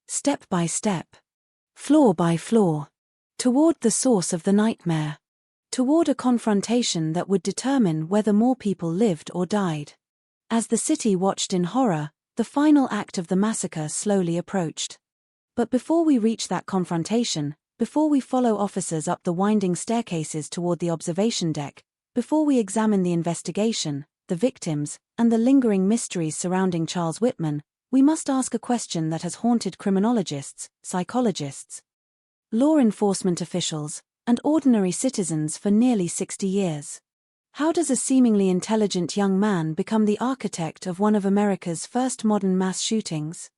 Step by step. Floor by floor. Toward the source of the nightmare. Toward a confrontation that would determine whether more people lived or died. As the city watched in horror, the final act of the massacre slowly approached. But before we reach that confrontation, before we follow officers up the winding staircases toward the observation deck, before we examine the investigation, the victims, and the lingering mysteries surrounding Charles Whitman, we must ask a question that has haunted criminologists, psychologists, law enforcement officials, and ordinary citizens for nearly 60 years. How does a seemingly intelligent young man become the architect of one of America's first modern mass shootings?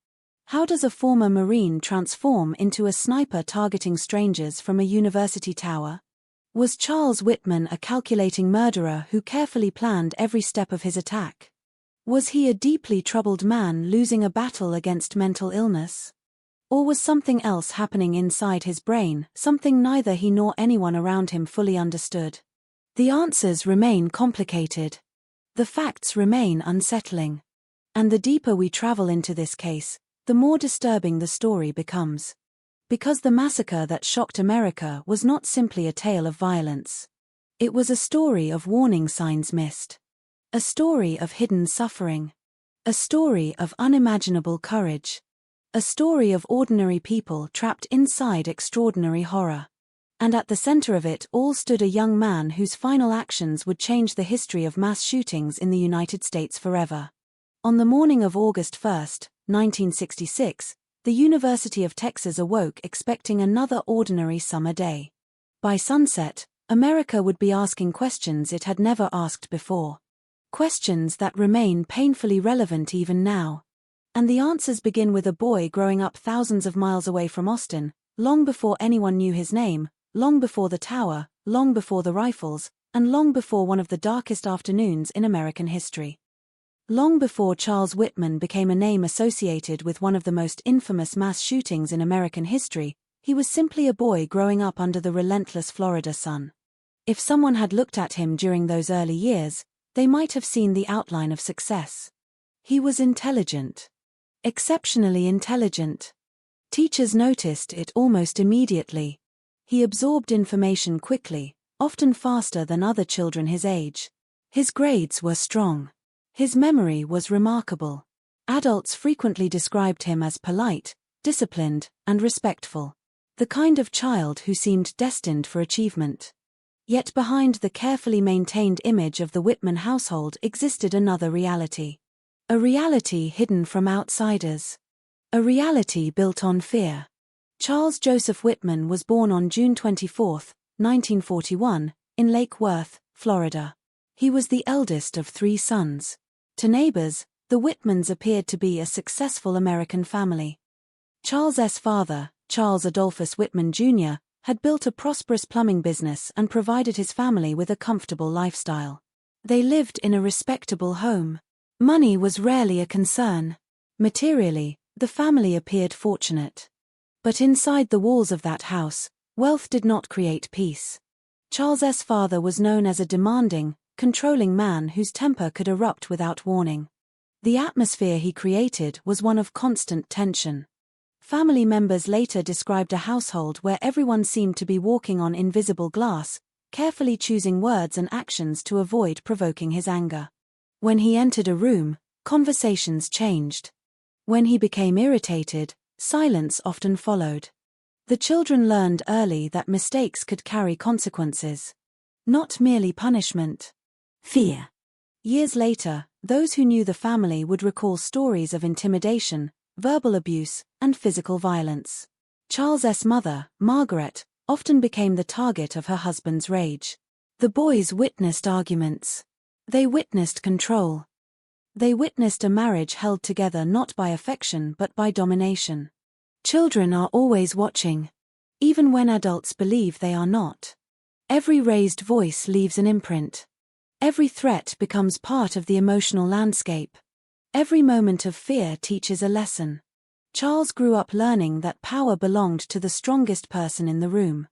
How does a former Marine transform into a sniper targeting strangers from a university tower? Was Charles Whitman a calculating murderer who carefully planned every step of his attack? Was he a deeply troubled man losing a battle against mental illness? Or was something else happening inside his brain, something neither he nor anyone around him fully understood? The answers remain complicated. The facts remain unsettling. And the deeper we travel into this case, the more disturbing the story becomes. Because the massacre that shocked America was not simply a tale of violence. It was a story of warning signs missed. A story of hidden suffering. A story of unimaginable courage. A story of ordinary people trapped inside extraordinary horror. And at the center of it all stood a young man whose final actions would change the history of mass shootings in the United States forever. On the morning of August 1, 1966, the University of Texas awoke expecting another ordinary summer day. By sunset, America would be asking questions it had never asked before. Questions that remain painfully relevant even now. And the answers begin with a boy growing up thousands of miles away from Austin, long before anyone knew his name, long before the tower, long before the rifles, and long before one of the darkest afternoons in American history. Long before Charles Whitman became a name associated with one of the most infamous mass shootings in American history, he was simply a boy growing up under the relentless Florida sun. If someone had looked at him during those early years, they might have seen the outline of success. He was intelligent. Exceptionally intelligent. Teachers noticed it almost immediately. He absorbed information quickly, often faster than other children his age. His grades were strong. His memory was remarkable. Adults frequently described him as polite, disciplined, and respectful. The kind of child who seemed destined for achievement. Yet behind the carefully maintained image of the Whitman household existed another reality. A reality hidden from outsiders. A reality built on fear. Charles Joseph Whitman was born on June 24, 1941, in Lake Worth, Florida. He was the eldest of 3 sons. To neighbors, the Whitmans appeared to be a successful American family. Charles' father, Charles Adolphus Whitman Jr., had built a prosperous plumbing business and provided his family with a comfortable lifestyle. They lived in a respectable home. Money was rarely a concern. Materially, the family appeared fortunate. But inside the walls of that house, wealth did not create peace. Charles' father was known as a demanding, controlling man whose temper could erupt without warning. The atmosphere he created was one of constant tension. Family members later described a household where everyone seemed to be walking on invisible glass, carefully choosing words and actions to avoid provoking his anger. When he entered a room, conversations changed. When he became irritated, silence often followed. The children learned early that mistakes could carry consequences. Not merely punishment. Fear. Years later, those who knew the family would recall stories of intimidation, verbal abuse, and physical violence. Charles' mother, Margaret, often became the target of her husband's rage. The boys witnessed arguments. They witnessed control. They witnessed a marriage held together not by affection but by domination. Children are always watching, even when adults believe they are not. Every raised voice leaves an imprint. Every threat becomes part of the emotional landscape. Every moment of fear teaches a lesson. Charles grew up learning that power belonged to the strongest person in the room.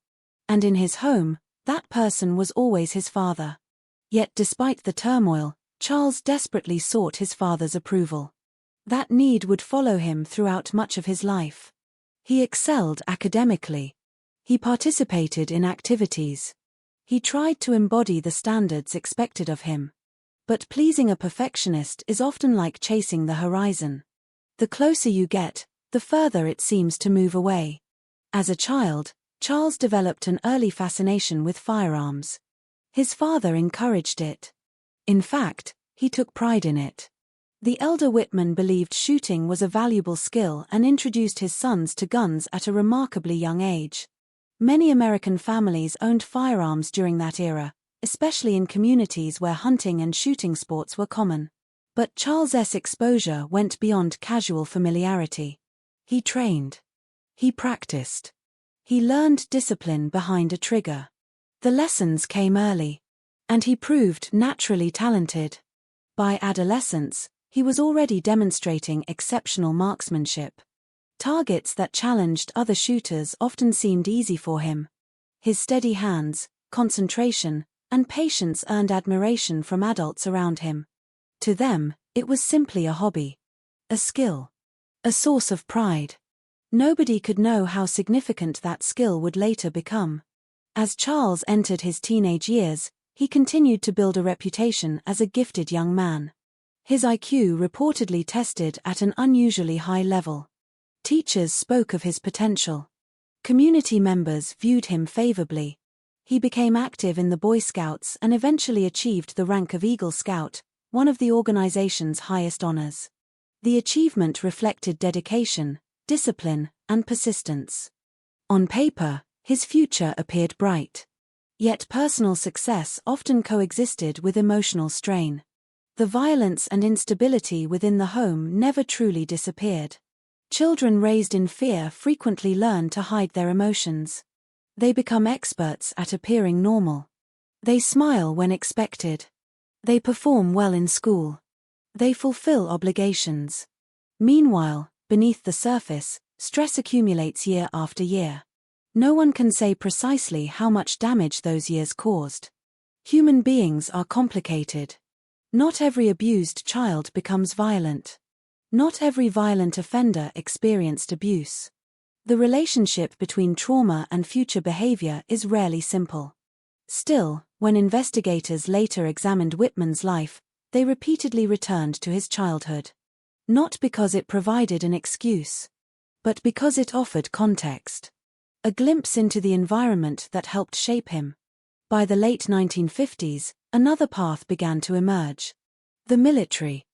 And in his home, that person was always his father. Yet despite the turmoil, Charles desperately sought his father's approval. That need would follow him throughout much of his life. He excelled academically. He participated in activities. He tried to embody the standards expected of him. But pleasing a perfectionist is often like chasing the horizon. The closer you get, the further it seems to move away. As a child, Charles developed an early fascination with firearms. His father encouraged it. In fact, he took pride in it. The elder Whitman believed shooting was a valuable skill and introduced his sons to guns at a remarkably young age. Many American families owned firearms during that era, especially in communities where hunting and shooting sports were common. But Charles' exposure went beyond casual familiarity. He trained. He practiced. He learned discipline behind a trigger. The lessons came early. And he proved naturally talented. By adolescence, he was already demonstrating exceptional marksmanship. Targets that challenged other shooters often seemed easy for him. His steady hands, concentration, and patience earned admiration from adults around him. To them, it was simply a hobby. A skill. A source of pride. Nobody could know how significant that skill would later become. As Charles entered his teenage years, he continued to build a reputation as a gifted young man. His IQ reportedly tested at an unusually high level. Teachers spoke of his potential. Community members viewed him favorably. He became active in the Boy Scouts and eventually achieved the rank of Eagle Scout, one of the organization's highest honors. The achievement reflected dedication, discipline, and persistence. On paper, his future appeared bright. Yet personal success often coexisted with emotional strain. The violence and instability within the home never truly disappeared. Children raised in fear frequently learn to hide their emotions. They become experts at appearing normal. They smile when expected. They perform well in school. They fulfill obligations. Meanwhile, beneath the surface, stress accumulates year after year. No one can say precisely how much damage those years caused. Human beings are complicated. Not every abused child becomes violent. Not every violent offender experienced abuse. The relationship between trauma and future behavior is rarely simple. Still, when investigators later examined Whitman's life, they repeatedly returned to his childhood. Not because it provided an excuse, but because it offered context. A glimpse into the environment that helped shape him. By the late 1950s, another path began to emerge. The military.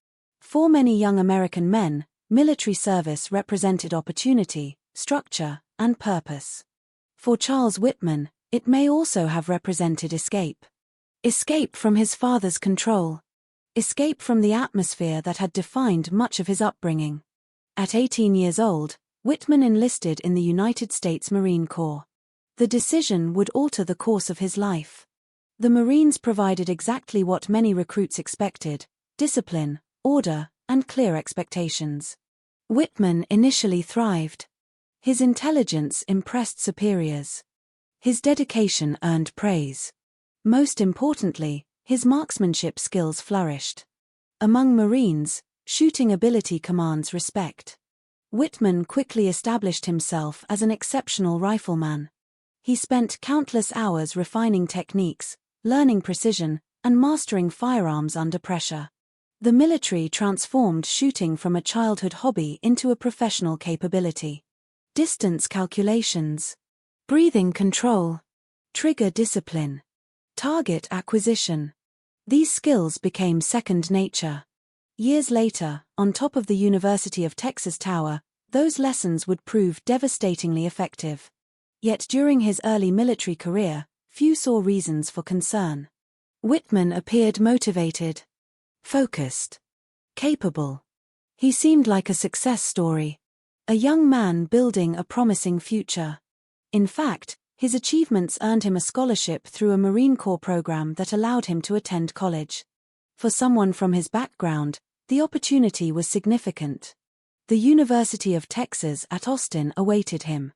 For many young American men, military service represented opportunity, structure, and purpose. For Charles Whitman, it may also have represented escape. Escape from his father's control. Escape from the atmosphere that had defined much of his upbringing. At 18 years old, Whitman enlisted in the United States Marine Corps. The decision would alter the course of his life. The Marines provided exactly what many recruits expected: discipline, order, and clear expectations. Whitman initially thrived. His intelligence impressed superiors. His dedication earned praise. Most importantly, his marksmanship skills flourished. Among Marines, shooting ability commands respect. Whitman quickly established himself as an exceptional rifleman. He spent countless hours refining techniques, learning precision, and mastering firearms under pressure. The military transformed shooting from a childhood hobby into a professional capability. Distance calculations, breathing control, trigger discipline, target acquisition. These skills became second nature. Years later, on top of the University of Texas Tower, those lessons would prove devastatingly effective. Yet during his early military career, few saw reasons for concern. Whitman appeared motivated, focused, capable. He seemed like a success story. A young man building a promising future. In fact, his achievements earned him a scholarship through a Marine Corps program that allowed him to attend college. For someone from his background, the opportunity was significant. The University of Texas at Austin awaited him.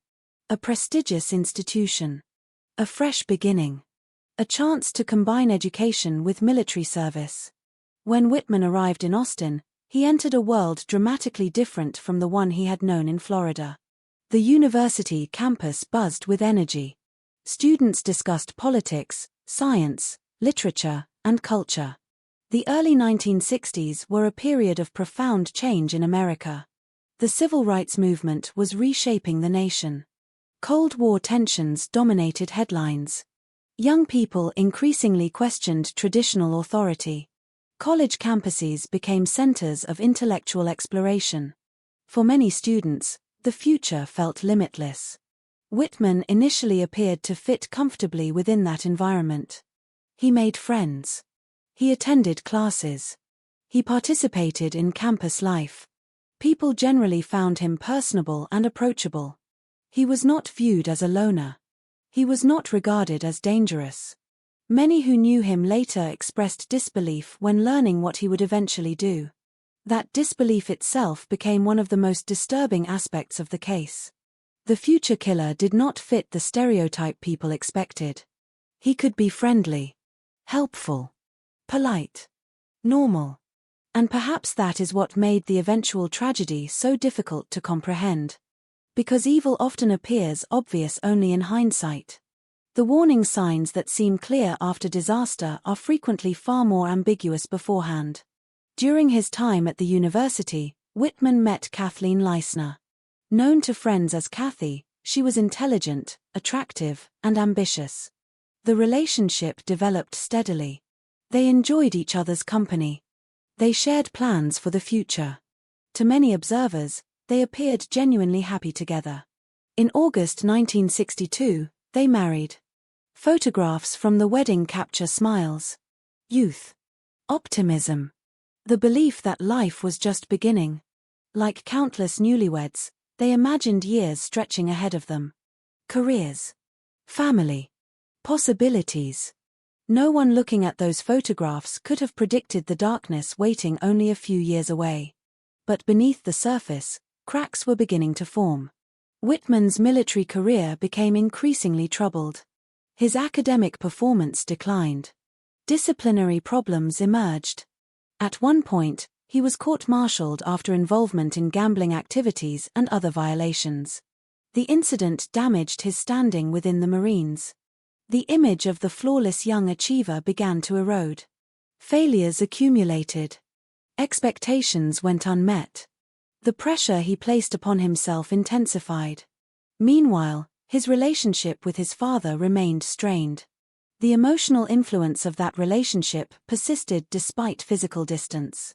A prestigious institution. A fresh beginning. A chance to combine education with military service. When Whitman arrived in Austin, he entered a world dramatically different from the one he had known in Florida. The university campus buzzed with energy. Students discussed politics, science, literature, and culture. The early 1960s were a period of profound change in America. The civil rights movement was reshaping the nation. Cold War tensions dominated headlines. Young people increasingly questioned traditional authority. College campuses became centers of intellectual exploration. For many students, the future felt limitless. Whitman initially appeared to fit comfortably within that environment. He made friends. He attended classes. He participated in campus life. People generally found him personable and approachable. He was not viewed as a loner. He was not regarded as dangerous. Many who knew him later expressed disbelief when learning what he would eventually do. That disbelief itself became one of the most disturbing aspects of the case. The future killer did not fit the stereotype people expected. He could be friendly, helpful, polite, normal. And perhaps that is what made the eventual tragedy so difficult to comprehend. Because evil often appears obvious only in hindsight. The warning signs that seem clear after disaster are frequently far more ambiguous beforehand. During his time at the university, Whitman met Kathleen Leisner. Known to friends as Kathy, she was intelligent, attractive, and ambitious. The relationship developed steadily. They enjoyed each other's company. They shared plans for the future. To many observers, they appeared genuinely happy together. In August 1962, they married. Photographs from the wedding capture smiles, youth, optimism, the belief that life was just beginning. Like countless newlyweds, they imagined years stretching ahead of them. Careers, family, possibilities. No one looking at those photographs could have predicted the darkness waiting only a few years away. But beneath the surface, cracks were beginning to form. Whitman's military career became increasingly troubled. His academic performance declined. Disciplinary problems emerged. At one point, he was court-martialed after involvement in gambling activities and other violations. The incident damaged his standing within the Marines. The image of the flawless young achiever began to erode. Failures accumulated. Expectations went unmet. The pressure he placed upon himself intensified. Meanwhile, his relationship with his father remained strained. The emotional influence of that relationship persisted despite physical distance.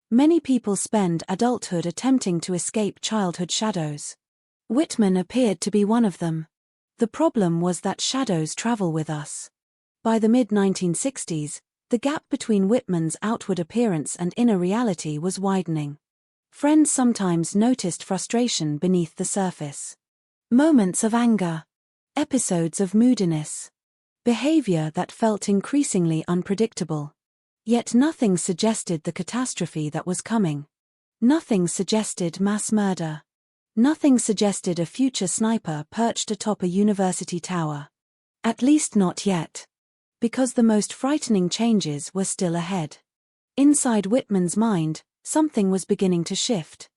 Many people spend adulthood attempting to escape childhood shadows. Whitman appeared to be one of them. The problem was that shadows travel with us. By the mid-1960s, the gap between Whitman's outward appearance and inner reality was widening. Friends sometimes noticed frustration beneath the surface. Moments of anger. Episodes of moodiness. Behavior that felt increasingly unpredictable. Yet nothing suggested the catastrophe that was coming. Nothing suggested mass murder. Nothing suggested a future sniper perched atop a university tower. At least not yet. Because the most frightening changes were still ahead. Inside Whitman's mind, something was beginning to shift.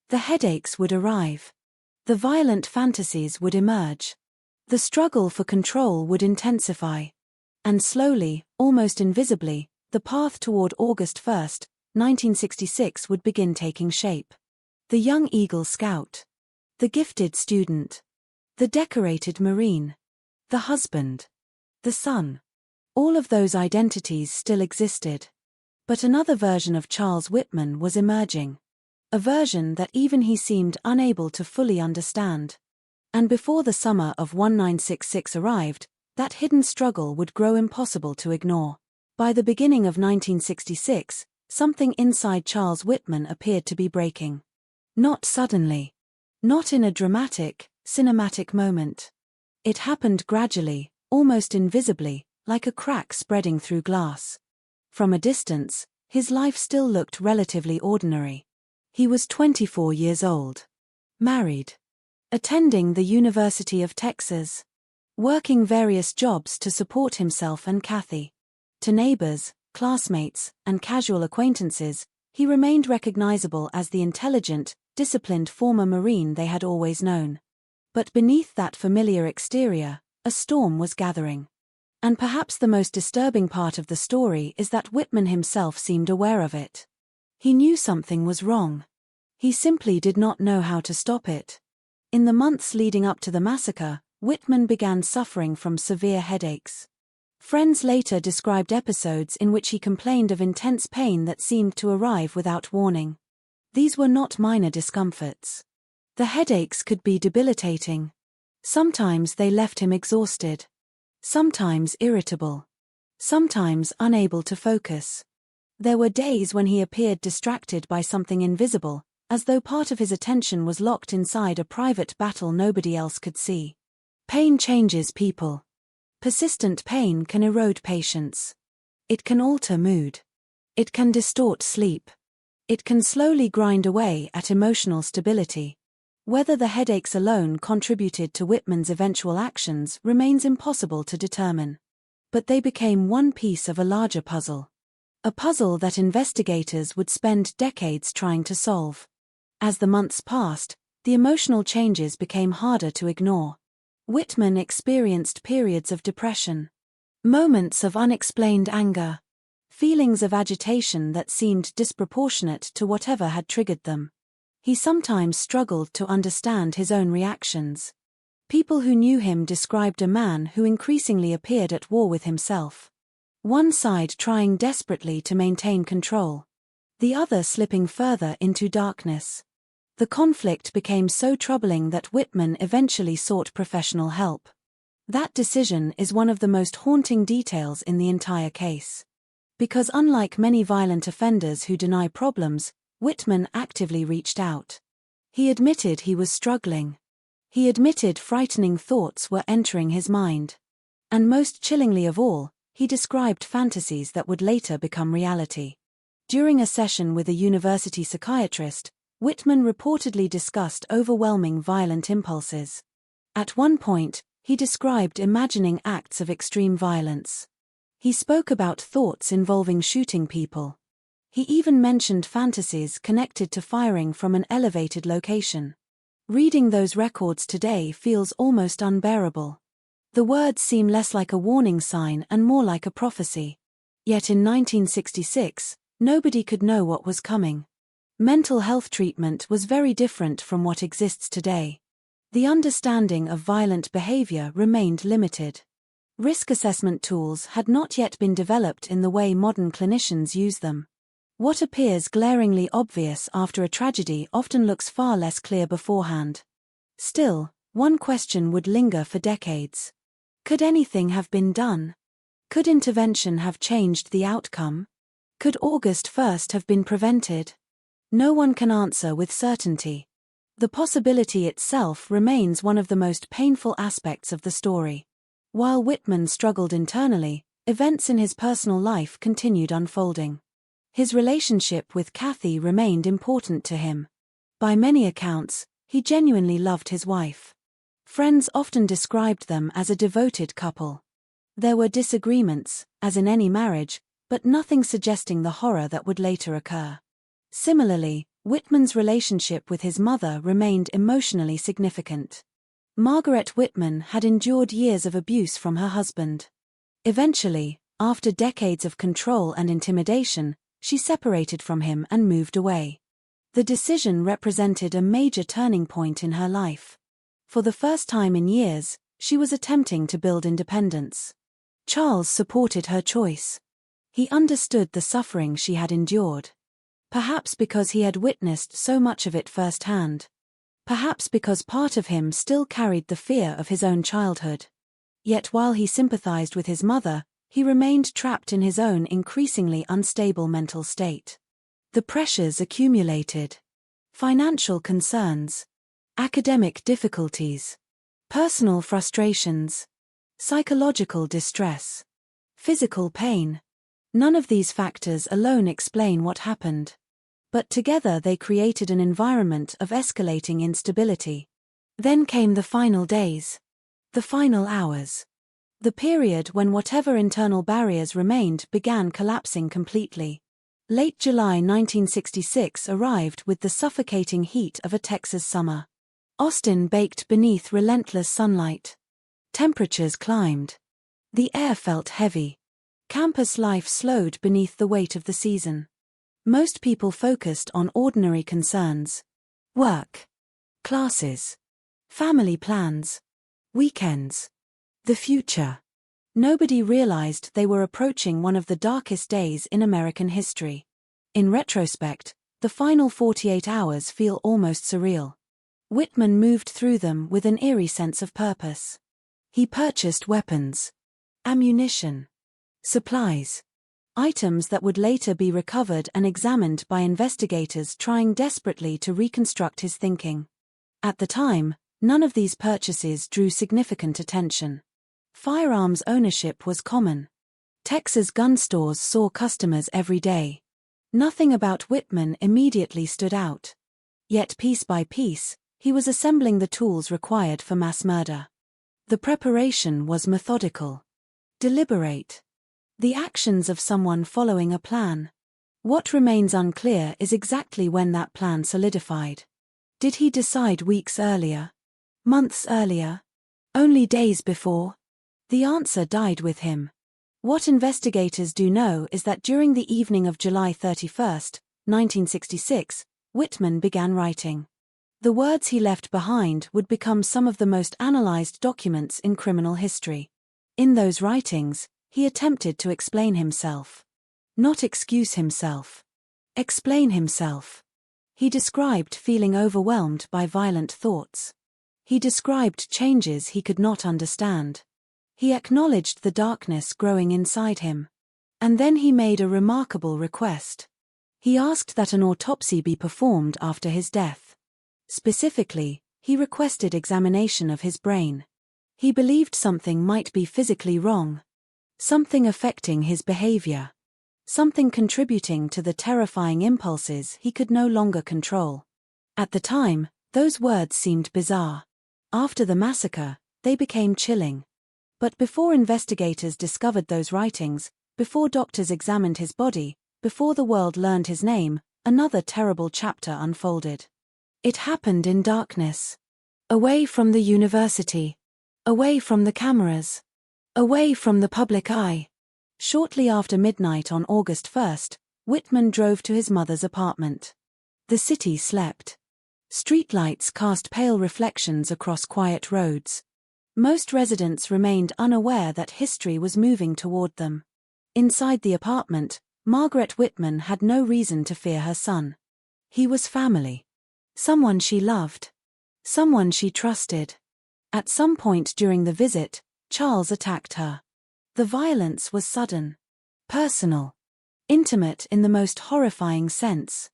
The headaches would arrive. The violent fantasies would emerge. The struggle for control would intensify. And slowly, almost invisibly, the path toward August 1, 1966 would begin taking shape. The young Eagle Scout. The gifted student. The decorated Marine. The husband. The son. All of those identities still existed. But another version of Charles Whitman was emerging. A version that even he seemed unable to fully understand. And before the summer of 1966 arrived, that hidden struggle would grow impossible to ignore. By the beginning of 1966, something inside Charles Whitman appeared to be breaking. Not suddenly. Not in a dramatic, cinematic moment. It happened gradually, almost invisibly, like a crack spreading through glass. From a distance, his life still looked relatively ordinary. He was 24 years old. Married. Attending the University of Texas. Working various jobs to support himself and Kathy. To neighbors, classmates, and casual acquaintances, he remained recognizable as the intelligent, disciplined former Marine they had always known. But beneath that familiar exterior, a storm was gathering. And perhaps the most disturbing part of the story is that Whitman himself seemed aware of it. He knew something was wrong. He simply did not know how to stop it. In the months leading up to the massacre, Whitman began suffering from severe headaches. Friends later described episodes in which he complained of intense pain that seemed to arrive without warning. These were not minor discomforts. The headaches could be debilitating. Sometimes they left him exhausted. Sometimes irritable. Sometimes unable to focus. There were days when he appeared distracted by something invisible, as though part of his attention was locked inside a private battle nobody else could see. Pain changes people. Persistent pain can erode patience. It can alter mood. It can distort sleep. It can slowly grind away at emotional stability. Whether the headaches alone contributed to Whitman's eventual actions remains impossible to determine. But they became one piece of a larger puzzle. A puzzle that investigators would spend decades trying to solve. As the months passed, the emotional changes became harder to ignore. Whitman experienced periods of depression, moments of unexplained anger, feelings of agitation that seemed disproportionate to whatever had triggered them. He sometimes struggled to understand his own reactions. People who knew him described a man who increasingly appeared at war with himself. One side trying desperately to maintain control, the other slipping further into darkness. The conflict became so troubling that Whitman eventually sought professional help. That decision is one of the most haunting details in the entire case. Because unlike many violent offenders who deny problems, Whitman actively reached out. He admitted he was struggling. He admitted frightening thoughts were entering his mind. And most chillingly of all, he described fantasies that would later become reality. During a session with a university psychiatrist, Whitman reportedly discussed overwhelming violent impulses. At one point, he described imagining acts of extreme violence. He spoke about thoughts involving shooting people. He even mentioned fantasies connected to firing from an elevated location. Reading those records today feels almost unbearable. The words seem less like a warning sign and more like a prophecy. Yet in 1966, nobody could know what was coming. Mental health treatment was very different from what exists today. The understanding of violent behavior remained limited. Risk assessment tools had not yet been developed in the way modern clinicians use them. What appears glaringly obvious after a tragedy often looks far less clear beforehand. Still, one question would linger for decades. Could anything have been done? Could intervention have changed the outcome? Could August 1st have been prevented? No one can answer with certainty. The possibility itself remains one of the most painful aspects of the story. While Whitman struggled internally, events in his personal life continued unfolding. His relationship with Kathy remained important to him. By many accounts, he genuinely loved his wife. Friends often described them as a devoted couple. There were disagreements, as in any marriage, but nothing suggesting the horror that would later occur. Similarly, Whitman's relationship with his mother remained emotionally significant. Margaret Whitman had endured years of abuse from her husband. Eventually, after decades of control and intimidation, she separated from him and moved away. The decision represented a major turning point in her life. For the first time in years, she was attempting to build independence. Charles supported her choice. He understood the suffering she had endured. Perhaps because he had witnessed so much of it firsthand. Perhaps because part of him still carried the fear of his own childhood. Yet while he sympathized with his mother, he remained trapped in his own increasingly unstable mental state. The pressures accumulated. Financial concerns, academic difficulties, personal frustrations, psychological distress, physical pain. None of these factors alone explain what happened. But together they created an environment of escalating instability. Then came the final days. The final hours. The period when whatever internal barriers remained began collapsing completely. Late July 1966 arrived with the suffocating heat of a Texas summer. Austin baked beneath relentless sunlight. Temperatures climbed. The air felt heavy. Campus life slowed beneath the weight of the season. Most people focused on ordinary concerns. Work. Classes. Family plans. Weekends. The future. Nobody realized they were approaching one of the darkest days in American history. In retrospect, the final 48 hours feel almost surreal. Whitman moved through them with an eerie sense of purpose. He purchased weapons, ammunition, supplies. items that would later be recovered and examined by investigators trying desperately to reconstruct his thinking. At the time, none of these purchases drew significant attention. Firearms ownership was common. Texas gun stores saw customers every day. Nothing about Whitman immediately stood out. Yet piece by piece, he was assembling the tools required for mass murder. The preparation was methodical, deliberate. The actions of someone following a plan. What remains unclear is exactly when that plan solidified. Did he decide weeks earlier? Months earlier? Only days before? The answer died with him. What investigators do know is that during the evening of July 31, 1966, Whitman began writing. The words he left behind would become some of the most analyzed documents in criminal history. In those writings, he attempted to explain himself. Not excuse himself. Explain himself. He described feeling overwhelmed by violent thoughts. He described changes he could not understand. He acknowledged the darkness growing inside him. And then he made a remarkable request. He asked that an autopsy be performed after his death. Specifically, he requested examination of his brain. He believed something might be physically wrong. Something affecting his behavior. Something contributing to the terrifying impulses he could no longer control. At the time, those words seemed bizarre. After the massacre, they became chilling. But before investigators discovered those writings, before doctors examined his body, before the world learned his name, another terrible chapter unfolded. It happened in darkness. Away from the university. Away from the cameras. Away from the public eye. Shortly after midnight on August 1st, Whitman drove to his mother's apartment. The city slept. Streetlights cast pale reflections across quiet roads. Most residents remained unaware that history was moving toward them. Inside the apartment, Margaret Whitman had no reason to fear her son. He was family. Someone she loved. Someone she trusted. At some point during the visit, Charles attacked her. The violence was sudden. Personal. Intimate in the most horrifying sense.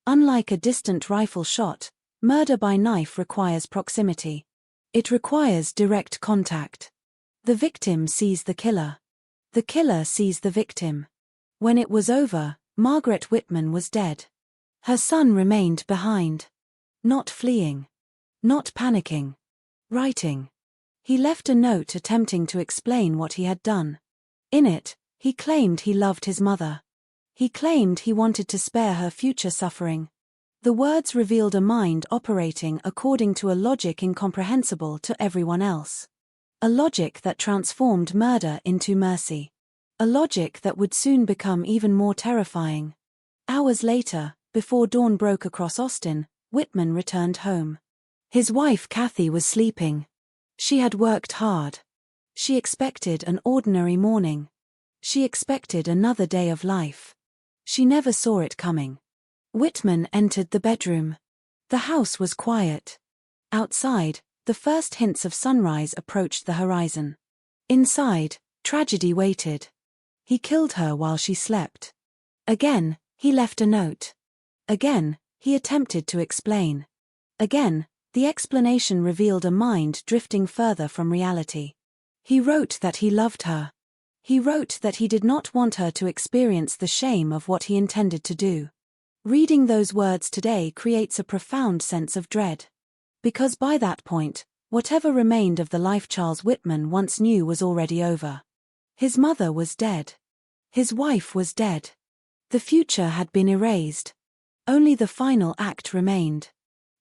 Unlike a distant rifle shot, murder by knife requires proximity. It requires direct contact. The victim sees the killer. The killer sees the victim. When it was over, Margaret Whitman was dead. Her son remained behind. Not fleeing. Not panicking. Writing. He left a note attempting to explain what he had done. In it, he claimed he loved his mother. He claimed he wanted to spare her future suffering. The words revealed a mind operating according to a logic incomprehensible to everyone else. A logic that transformed murder into mercy. A logic that would soon become even more terrifying. Hours later, before dawn broke across Austin, Whitman returned home. His wife Kathy was sleeping. She had worked hard. She expected an ordinary morning. She expected another day of life. She never saw it coming. Whitman entered the bedroom. The house was quiet. Outside, the first hints of sunrise approached the horizon. Inside, tragedy waited. He killed her while she slept. Again, he left a note. Again, he attempted to explain. Again, the explanation revealed a mind drifting further from reality. He wrote that he loved her. He wrote that he did not want her to experience the shame of what he intended to do. Reading those words today creates a profound sense of dread. Because by that point, whatever remained of the life Charles Whitman once knew was already over. His mother was dead. His wife was dead. The future had been erased. Only the final act remained.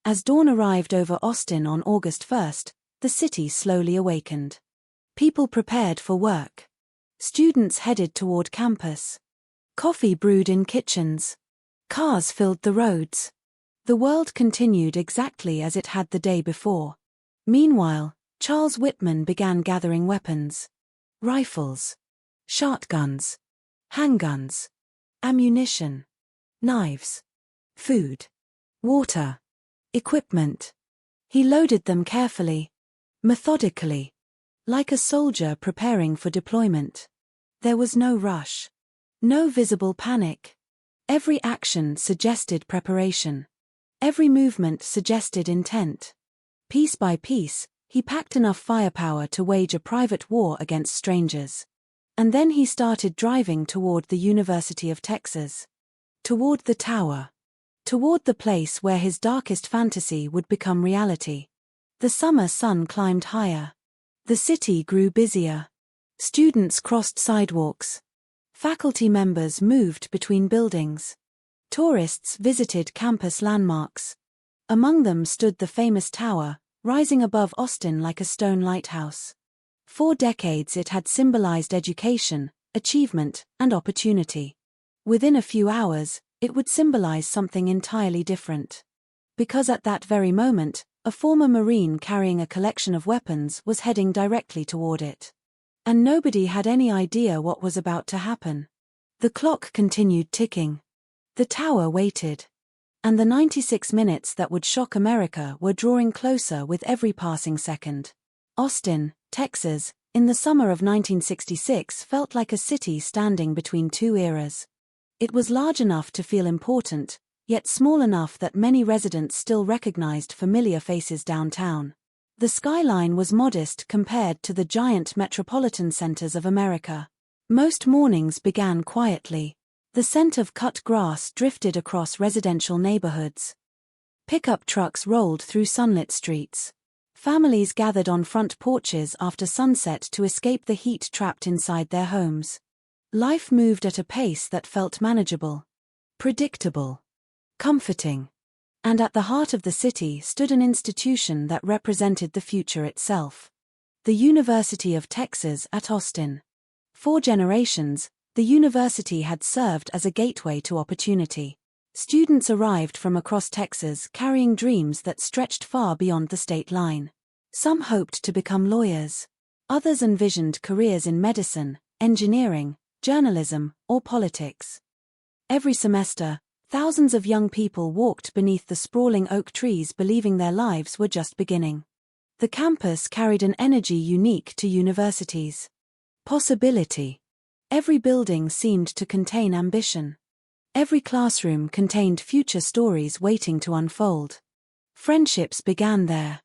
As dawn arrived over Austin on August 1st, the city slowly awakened. People prepared for work. Students headed toward campus. Coffee brewed in kitchens. Cars filled the roads. The world continued exactly as it had the day before. Meanwhile, Charles Whitman began gathering weapons. Rifles. Shotguns. Handguns. Ammunition. Knives. Food. Water. Equipment. He loaded them carefully. Methodically. Like a soldier preparing for deployment. There was no rush. No visible panic. Every action suggested preparation. Every movement suggested intent. Piece by piece, he packed enough firepower to wage a private war against strangers. And then he started driving toward the University of Texas. Toward the tower. Toward the place where his darkest fantasy would become reality. The summer sun climbed higher. The city grew busier. Students crossed sidewalks. Faculty members moved between buildings. Tourists visited campus landmarks. Among them stood the famous tower, rising above Austin like a stone lighthouse. For decades it had symbolized education, achievement, and opportunity. Within a few hours, it would symbolize something entirely different. Because at that very moment, a former Marine carrying a collection of weapons was heading directly toward it. And nobody had any idea what was about to happen. The clock continued ticking. The tower waited. And the 96 minutes that would shock America were drawing closer with every passing second. Austin, Texas, in the summer of 1966 felt like a city standing between two eras. It was large enough to feel important, yet small enough that many residents still recognized familiar faces downtown. The skyline was modest compared to the giant metropolitan centers of America. Most mornings began quietly. The scent of cut grass drifted across residential neighborhoods. Pickup trucks rolled through sunlit streets. Families gathered on front porches after sunset to escape the heat trapped inside their homes. Life moved at a pace that felt manageable, predictable, comforting. And at the heart of the city stood an institution that represented the future itself. The University of Texas at Austin. For generations, the university had served as a gateway to opportunity. Students arrived from across Texas carrying dreams that stretched far beyond the state line. Some hoped to become lawyers. Others envisioned careers in medicine, engineering, journalism, or politics. Every semester, thousands of young people walked beneath the sprawling oak trees believing their lives were just beginning. The campus carried an energy unique to universities. Possibility. Every building seemed to contain ambition. Every classroom contained future stories waiting to unfold. Friendships began there.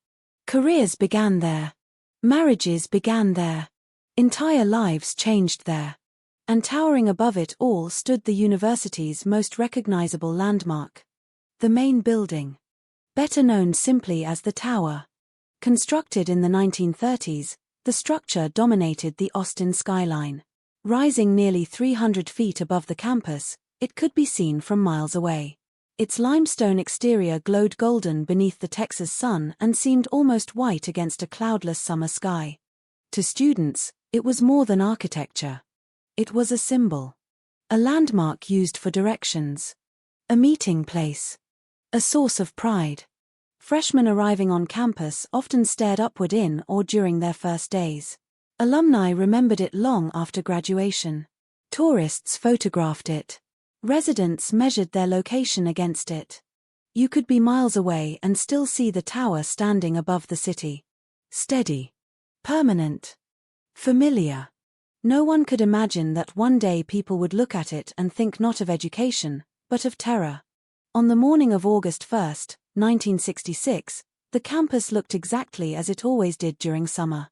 Careers began there. Marriages began there. Entire lives changed there. And towering above it all stood the university's most recognizable landmark. The main building. Better known simply as the Tower. Constructed in the 1930s, the structure dominated the Austin skyline. Rising nearly 300 feet above the campus, it could be seen from miles away. Its limestone exterior glowed golden beneath the Texas sun and seemed almost white against a cloudless summer sky. To students, it was more than architecture. It was a symbol. A landmark used for directions. A meeting place. A source of pride. Freshmen arriving on campus often stared upward in or during their first days. Alumni remembered it long after graduation. Tourists photographed it. Residents measured their location against it. You could be miles away and still see the tower standing above the city. Steady. Permanent. Familiar. No one could imagine that one day people would look at it and think not of education, but of terror. On the morning of August 1, 1966, the campus looked exactly as it always did during summer.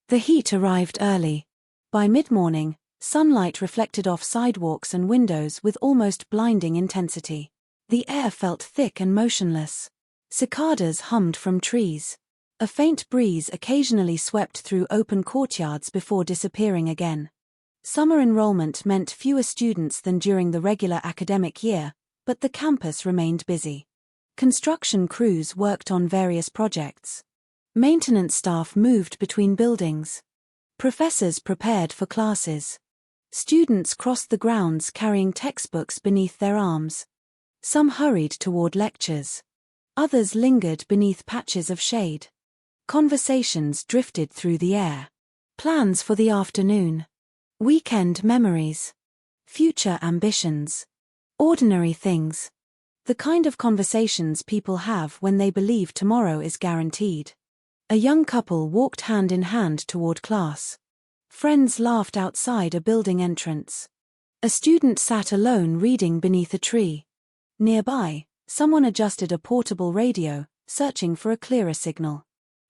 The heat arrived early. By mid-morning, sunlight reflected off sidewalks and windows with almost blinding intensity. The air felt thick and motionless. Cicadas hummed from trees. A faint breeze occasionally swept through open courtyards before disappearing again. Summer enrollment meant fewer students than during the regular academic year, but the campus remained busy. Construction crews worked on various projects. Maintenance staff moved between buildings. Professors prepared for classes. Students crossed the grounds carrying textbooks beneath their arms. Some hurried toward lectures. Others lingered beneath patches of shade. Conversations drifted through the air. Plans for the afternoon. Weekend memories. Future ambitions. Ordinary things. The kind of conversations people have when they believe tomorrow is guaranteed. A young couple walked hand in hand toward class. Friends laughed outside a building entrance. A student sat alone reading beneath a tree. Nearby, someone adjusted a portable radio, searching for a clearer signal.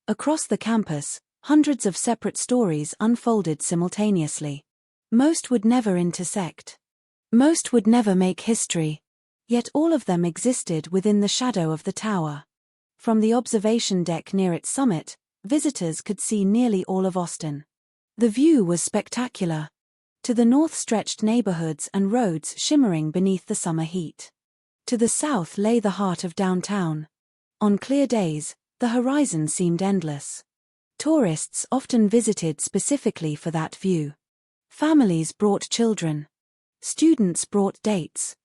Across the campus, hundreds of separate stories unfolded simultaneously. Most would never intersect. Most would never make history. Yet all of them existed within the shadow of the tower. From the observation deck near its summit, visitors could see nearly all of Austin. The view was spectacular. To the north stretched neighborhoods and roads shimmering beneath the summer heat. To the south lay the heart of downtown. On clear days, the horizon seemed endless. Tourists often visited specifically for that view. Families brought children. Students brought dates.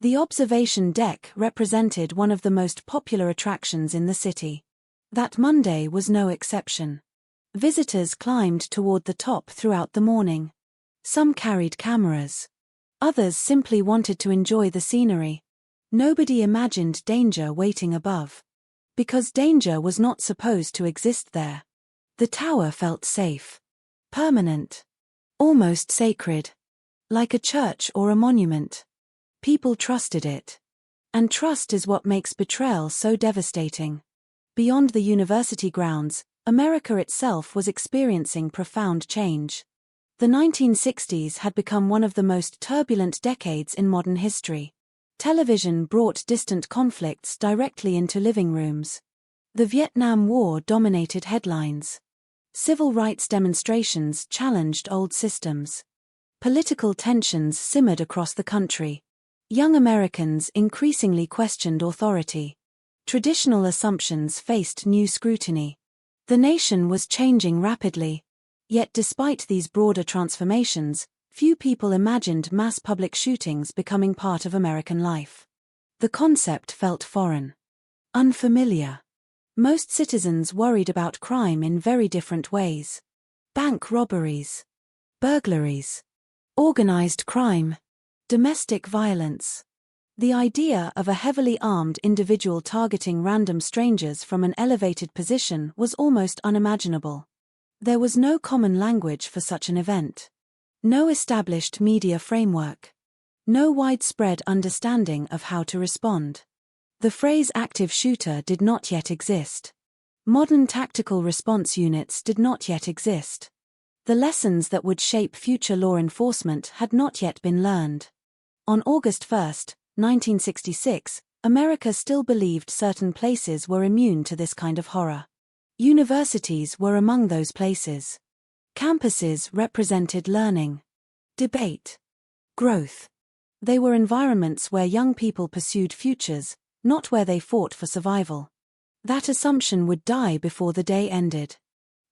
The observation deck represented one of the most popular attractions in the city. That Monday was no exception. Visitors climbed toward the top throughout the morning. Some carried cameras. Others simply wanted to enjoy the scenery. Nobody imagined danger waiting above. Because danger was not supposed to exist there. The tower felt safe. Permanent. Almost sacred. Like a church or a monument. People trusted it. And trust is what makes betrayal so devastating. Beyond the university grounds, America itself was experiencing profound change. The 1960s had become one of the most turbulent decades in modern history. Television brought distant conflicts directly into living rooms. The Vietnam War dominated headlines. Civil rights demonstrations challenged old systems. Political tensions simmered across the country. Young Americans increasingly questioned authority. Traditional assumptions faced new scrutiny. The nation was changing rapidly. Yet despite these broader transformations, few people imagined mass public shootings becoming part of American life. The concept felt foreign. Unfamiliar. Most citizens worried about crime in very different ways. Bank robberies. Burglaries. Organized crime. Domestic violence. The idea of a heavily armed individual targeting random strangers from an elevated position was almost unimaginable. There was no common language for such an event. No established media framework. No widespread understanding of how to respond. The phrase active shooter did not yet exist. Modern tactical response units did not yet exist. The lessons that would shape future law enforcement had not yet been learned. On August 1, 1966, America still believed certain places were immune to this kind of horror. Universities were among those places. Campuses represented learning, debate, growth. They were environments where young people pursued futures, not where they fought for survival. That assumption would die before the day ended.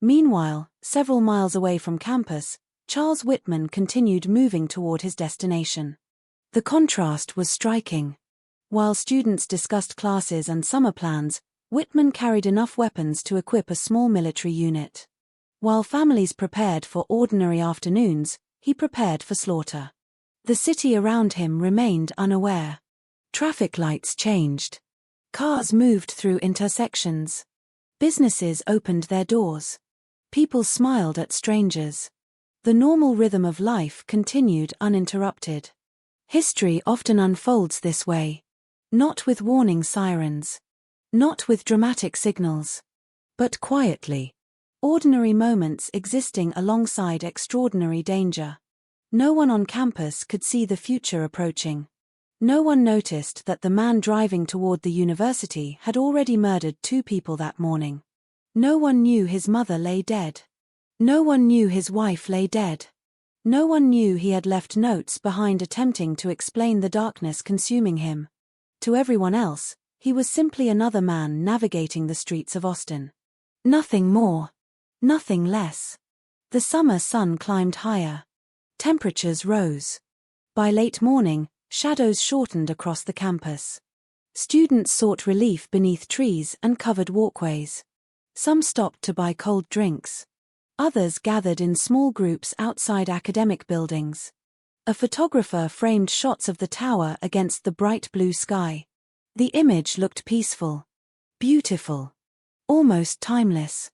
Meanwhile, several miles away from campus, Charles Whitman continued moving toward his destination. The contrast was striking. While students discussed classes and summer plans, Whitman carried enough weapons to equip a small military unit. While families prepared for ordinary afternoons, he prepared for slaughter. The city around him remained unaware. Traffic lights changed. Cars moved through intersections. Businesses opened their doors. People smiled at strangers. The normal rhythm of life continued uninterrupted. History often unfolds this way. Not with warning sirens. Not with dramatic signals. But quietly. Ordinary moments existing alongside extraordinary danger. No one on campus could see the future approaching. No one noticed that the man driving toward the university had already murdered 2 people that morning. No one knew his mother lay dead. No one knew his wife lay dead. No one knew he had left notes behind attempting to explain the darkness consuming him. To everyone else, he was simply another man navigating the streets of Austin. Nothing more. Nothing less. The summer sun climbed higher. Temperatures rose. By late morning, shadows shortened across the campus. Students sought relief beneath trees and covered walkways. Some stopped to buy cold drinks. Others gathered in small groups outside academic buildings. A photographer framed shots of the tower against the bright blue sky. The image looked peaceful. Beautiful. Almost timeless.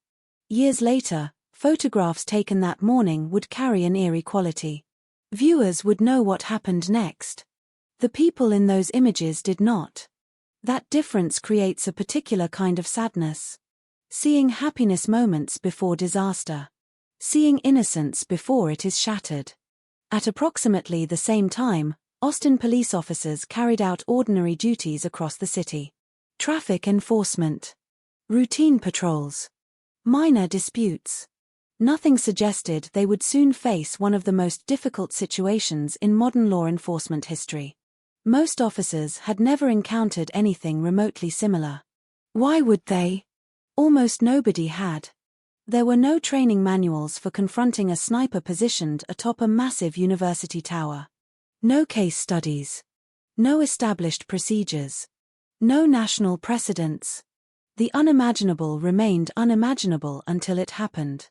Years later, photographs taken that morning would carry an eerie quality. Viewers would know what happened next. The people in those images did not. That difference creates a particular kind of sadness. Seeing happiness moments before disaster. Seeing innocence before it is shattered. At approximately the same time, Austin police officers carried out ordinary duties across the city. Traffic enforcement. Routine patrols. Minor disputes. Nothing suggested they would soon face one of the most difficult situations in modern law enforcement history. Most officers had never encountered anything remotely similar. Why would they? Almost nobody had. There were no training manuals for confronting a sniper positioned atop a massive university tower. No case studies. No established procedures. No national precedents. The unimaginable remained unimaginable until it happened.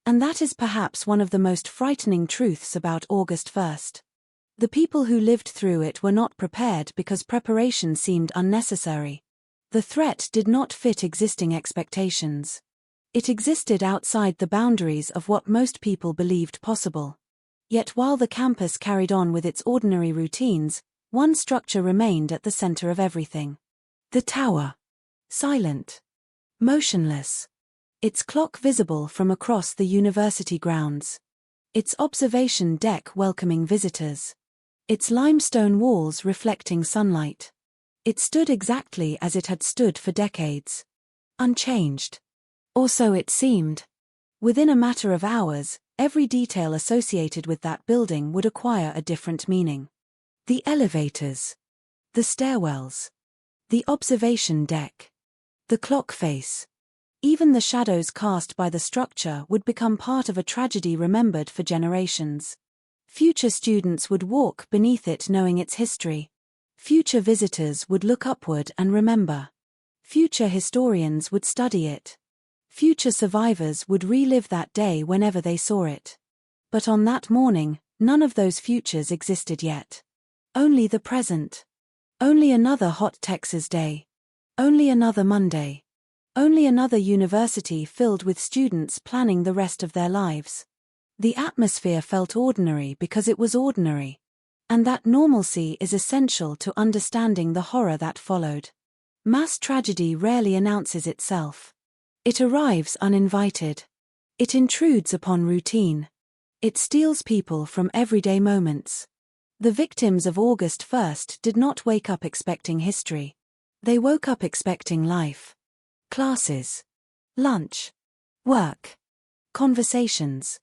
And that is perhaps one of the most frightening truths about August 1st. The people who lived through it were not prepared because preparation seemed unnecessary. The threat did not fit existing expectations. It existed outside the boundaries of what most people believed possible. Yet while the campus carried on with its ordinary routines, one structure remained at the center of everything. The tower. Silent. Motionless. Its clock visible from across the university grounds. Its observation deck welcoming visitors. Its limestone walls reflecting sunlight. It stood exactly as it had stood for decades. Unchanged. Or so it seemed. Within a matter of hours, every detail associated with that building would acquire a different meaning. The elevators. The stairwells. The observation deck. The clock face. Even the shadows cast by the structure would become part of a tragedy remembered for generations. Future students would walk beneath it knowing its history. Future visitors would look upward and remember. Future historians would study it. Future survivors would relive that day whenever they saw it. But on that morning, none of those futures existed yet. Only the present. Only another hot Texas day. Only another Monday. Only another university filled with students planning the rest of their lives. The atmosphere felt ordinary because it was ordinary. And that normalcy is essential to understanding the horror that followed. Mass tragedy rarely announces itself. It arrives uninvited. It intrudes upon routine. It steals people from everyday moments. The victims of August 1st did not wake up expecting history. They woke up expecting life. Classes. Lunch. Work. Conversations.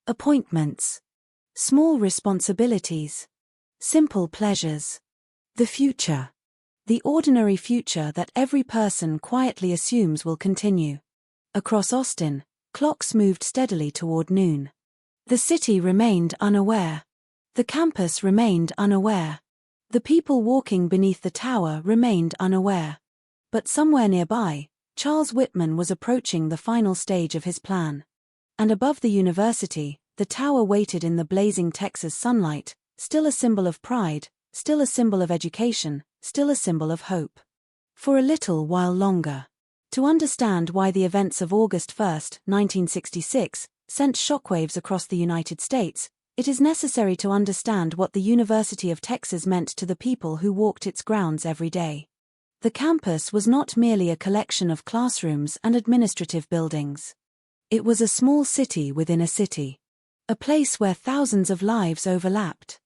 Appointments. Small responsibilities. Simple pleasures. The future. The ordinary future that every person quietly assumes will continue. Across Austin, clocks moved steadily toward noon. The city remained unaware. The campus remained unaware. The people walking beneath the tower remained unaware. But somewhere nearby, Charles Whitman was approaching the final stage of his plan. And above the university, the tower waited in the blazing Texas sunlight, still a symbol of pride, still a symbol of education, still a symbol of hope. For a little while longer. To understand why the events of August 1, 1966, sent shockwaves across the United States, it is necessary to understand what the University of Texas meant to the people who walked its grounds every day. The campus was not merely a collection of classrooms and administrative buildings. It was a small city within a city. A place where thousands of lives overlapped.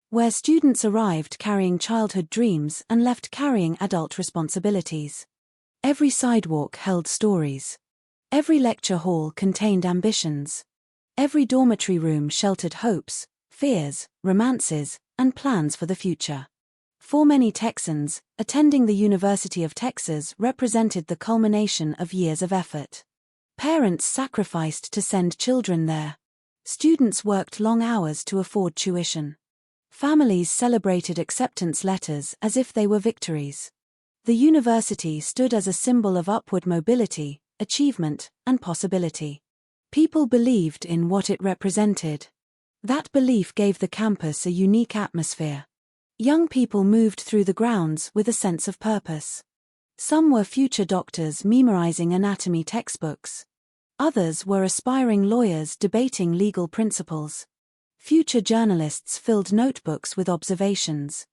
Where students arrived carrying childhood dreams and left carrying adult responsibilities. Every sidewalk held stories. Every lecture hall contained ambitions. Every dormitory room sheltered hopes, fears, romances, and plans for the future. For many Texans, attending the University of Texas represented the culmination of years of effort. Parents sacrificed to send children there. Students worked long hours to afford tuition. Families celebrated acceptance letters as if they were victories. The university stood as a symbol of upward mobility, achievement, and possibility. People believed in what it represented. That belief gave the campus a unique atmosphere. Young people moved through the grounds with a sense of purpose. Some were future doctors memorizing anatomy textbooks. Others were aspiring lawyers debating legal principles. Future journalists filled notebooks with observations.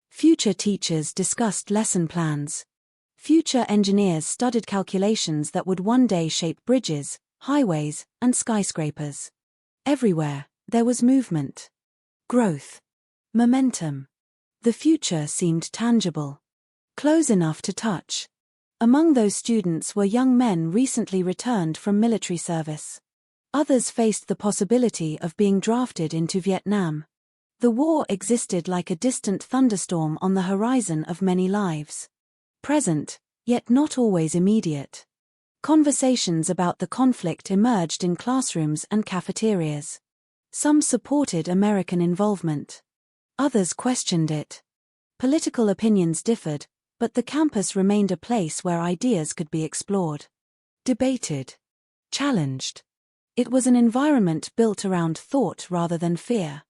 Future teachers discussed lesson plans. Future engineers studied calculations that would one day shape bridges, highways, and skyscrapers. Everywhere, there was movement. Growth. Momentum. The future seemed tangible. Close enough to touch. Among those students were young men recently returned from military service. Others faced the possibility of being drafted into Vietnam. The war existed like a distant thunderstorm on the horizon of many lives. Present, yet not always immediate. Conversations about the conflict emerged in classrooms and cafeterias. Some supported American involvement. Others questioned it. Political opinions differed, but the campus remained a place where ideas could be explored. Debated. Challenged. It was an environment built around thought rather than fear.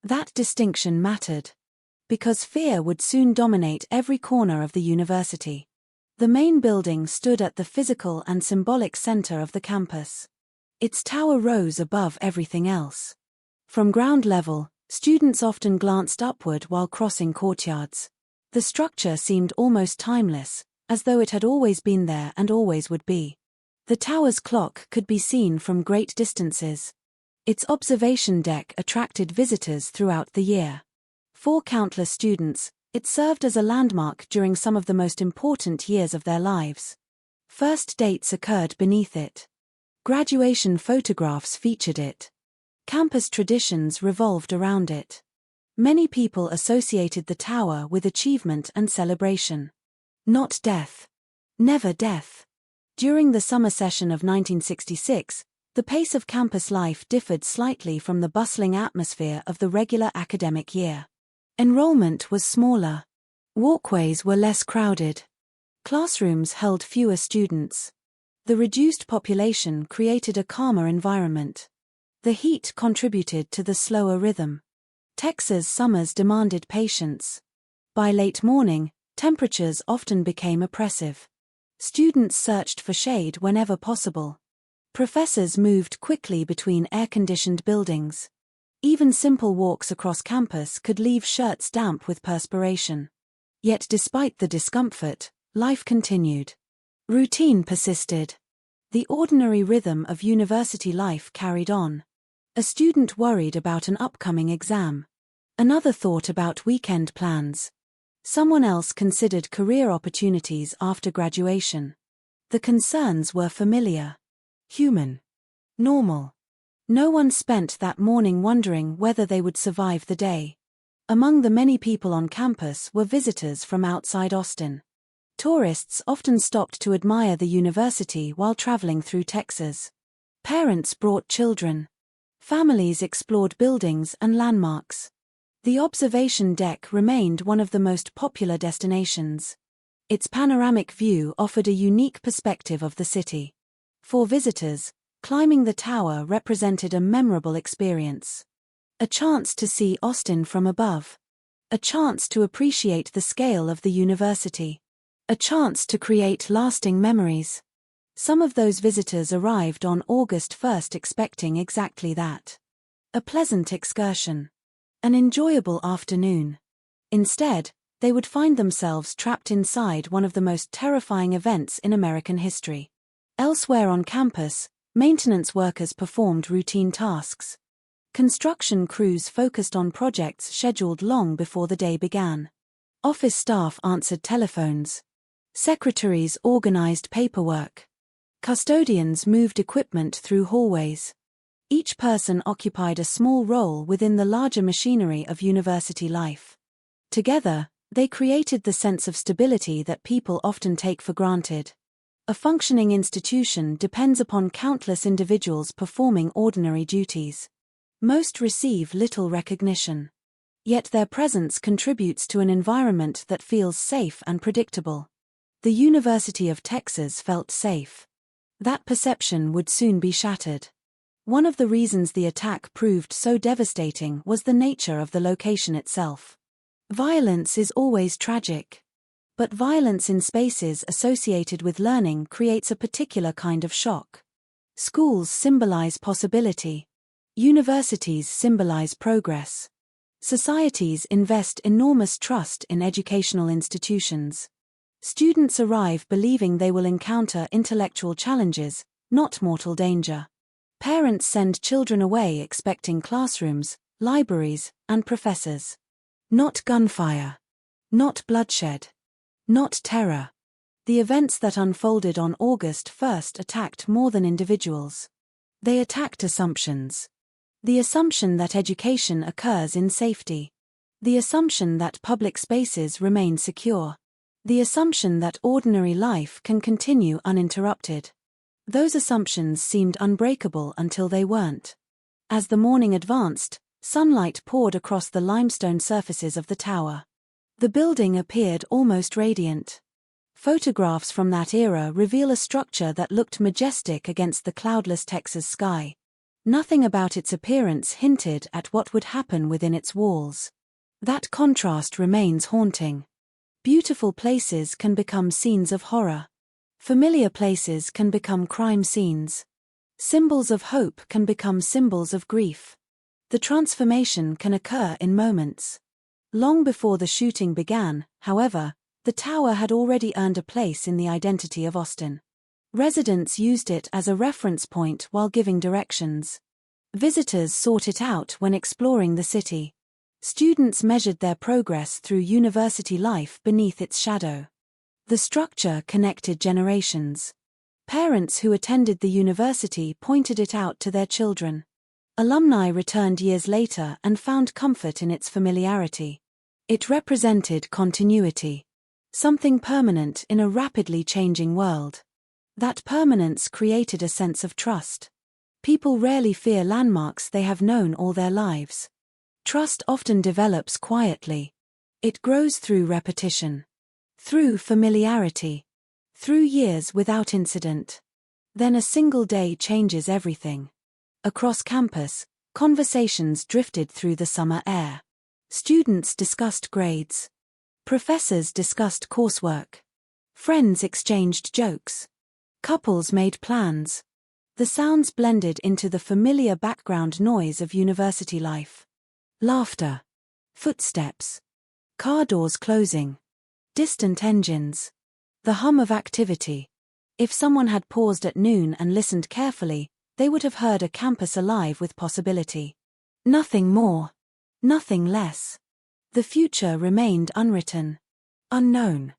That distinction mattered. Because fear would soon dominate every corner of the university. The main building stood at the physical and symbolic center of the campus. Its tower rose above everything else. From ground level, students often glanced upward while crossing courtyards. The structure seemed almost timeless, as though it had always been there and always would be. The tower's clock could be seen from great distances. Its observation deck attracted visitors throughout the year. For countless students, it served as a landmark during some of the most important years of their lives. First dates occurred beneath it. Graduation photographs featured it. Campus traditions revolved around it. Many people associated the tower with achievement and celebration. Not death. Never death. During the summer session of 1966, the pace of campus life differed slightly from the bustling atmosphere of the regular academic year. Enrollment was smaller. Walkways were less crowded. Classrooms held fewer students. The reduced population created a calmer environment. The heat contributed to the slower rhythm. Texas summers demanded patience. By late morning, temperatures often became oppressive. Students searched for shade whenever possible. Professors moved quickly between air-conditioned buildings. Even simple walks across campus could leave shirts damp with perspiration. Yet despite the discomfort, life continued. Routine persisted. The ordinary rhythm of university life carried on. A student worried about an upcoming exam. Another thought about weekend plans. Someone else considered career opportunities after graduation. The concerns were familiar. Human. Normal. No one spent that morning wondering whether they would survive the day. Among the many people on campus were visitors from outside Austin. Tourists often stopped to admire the university while traveling through Texas. Parents brought children. Families explored buildings and landmarks. The observation deck remained one of the most popular destinations. Its panoramic view offered a unique perspective of the city. For visitors, climbing the tower represented a memorable experience. A chance to see Austin from above. A chance to appreciate the scale of the university. A chance to create lasting memories. Some of those visitors arrived on August 1st expecting exactly that. A pleasant excursion. An enjoyable afternoon. Instead, they would find themselves trapped inside one of the most terrifying events in American history. Elsewhere on campus, maintenance workers performed routine tasks. Construction crews focused on projects scheduled long before the day began. Office staff answered telephones. Secretaries organized paperwork. Custodians moved equipment through hallways. Each person occupied a small role within the larger machinery of university life. Together, they created the sense of stability that people often take for granted. A functioning institution depends upon countless individuals performing ordinary duties. Most receive little recognition. Yet their presence contributes to an environment that feels safe and predictable. The University of Texas felt safe. That perception would soon be shattered. One of the reasons the attack proved so devastating was the nature of the location itself. Violence is always tragic. But violence in spaces associated with learning creates a particular kind of shock. Schools symbolize possibility. Universities symbolize progress. Societies invest enormous trust in educational institutions. Students arrive believing they will encounter intellectual challenges, not mortal danger. Parents send children away expecting classrooms, libraries, and professors. Not gunfire. Not bloodshed. Not terror. The events that unfolded on August 1st attacked more than individuals. They attacked assumptions. The assumption that education occurs in safety. The assumption that public spaces remain secure. The assumption that ordinary life can continue uninterrupted. Those assumptions seemed unbreakable until they weren't. As the morning advanced, sunlight poured across the limestone surfaces of the tower. The building appeared almost radiant. Photographs from that era reveal a structure that looked majestic against the cloudless Texas sky. Nothing about its appearance hinted at what would happen within its walls. That contrast remains haunting. Beautiful places can become scenes of horror. Familiar places can become crime scenes. Symbols of hope can become symbols of grief. The transformation can occur in moments. Long before the shooting began, however, the tower had already earned a place in the identity of Austin. Residents used it as a reference point while giving directions. Visitors sought it out when exploring the city. Students measured their progress through university life beneath its shadow. The structure connected generations. Parents who attended the university pointed it out to their children. Alumni returned years later and found comfort in its familiarity. It represented continuity. Something permanent in a rapidly changing world. That permanence created a sense of trust. People rarely fear landmarks they have known all their lives. Trust often develops quietly. It grows through repetition. Through familiarity. Through years without incident. Then a single day changes everything. Across campus, conversations drifted through the summer air. Students discussed grades. Professors discussed coursework. Friends exchanged jokes. Couples made plans. The sounds blended into the familiar background noise of university life. Laughter. Footsteps. Car doors closing. Distant engines. The hum of activity. If someone had paused at noon and listened carefully, they would have heard a campus alive with possibility. Nothing more. Nothing less. The future remained unwritten. Unknown.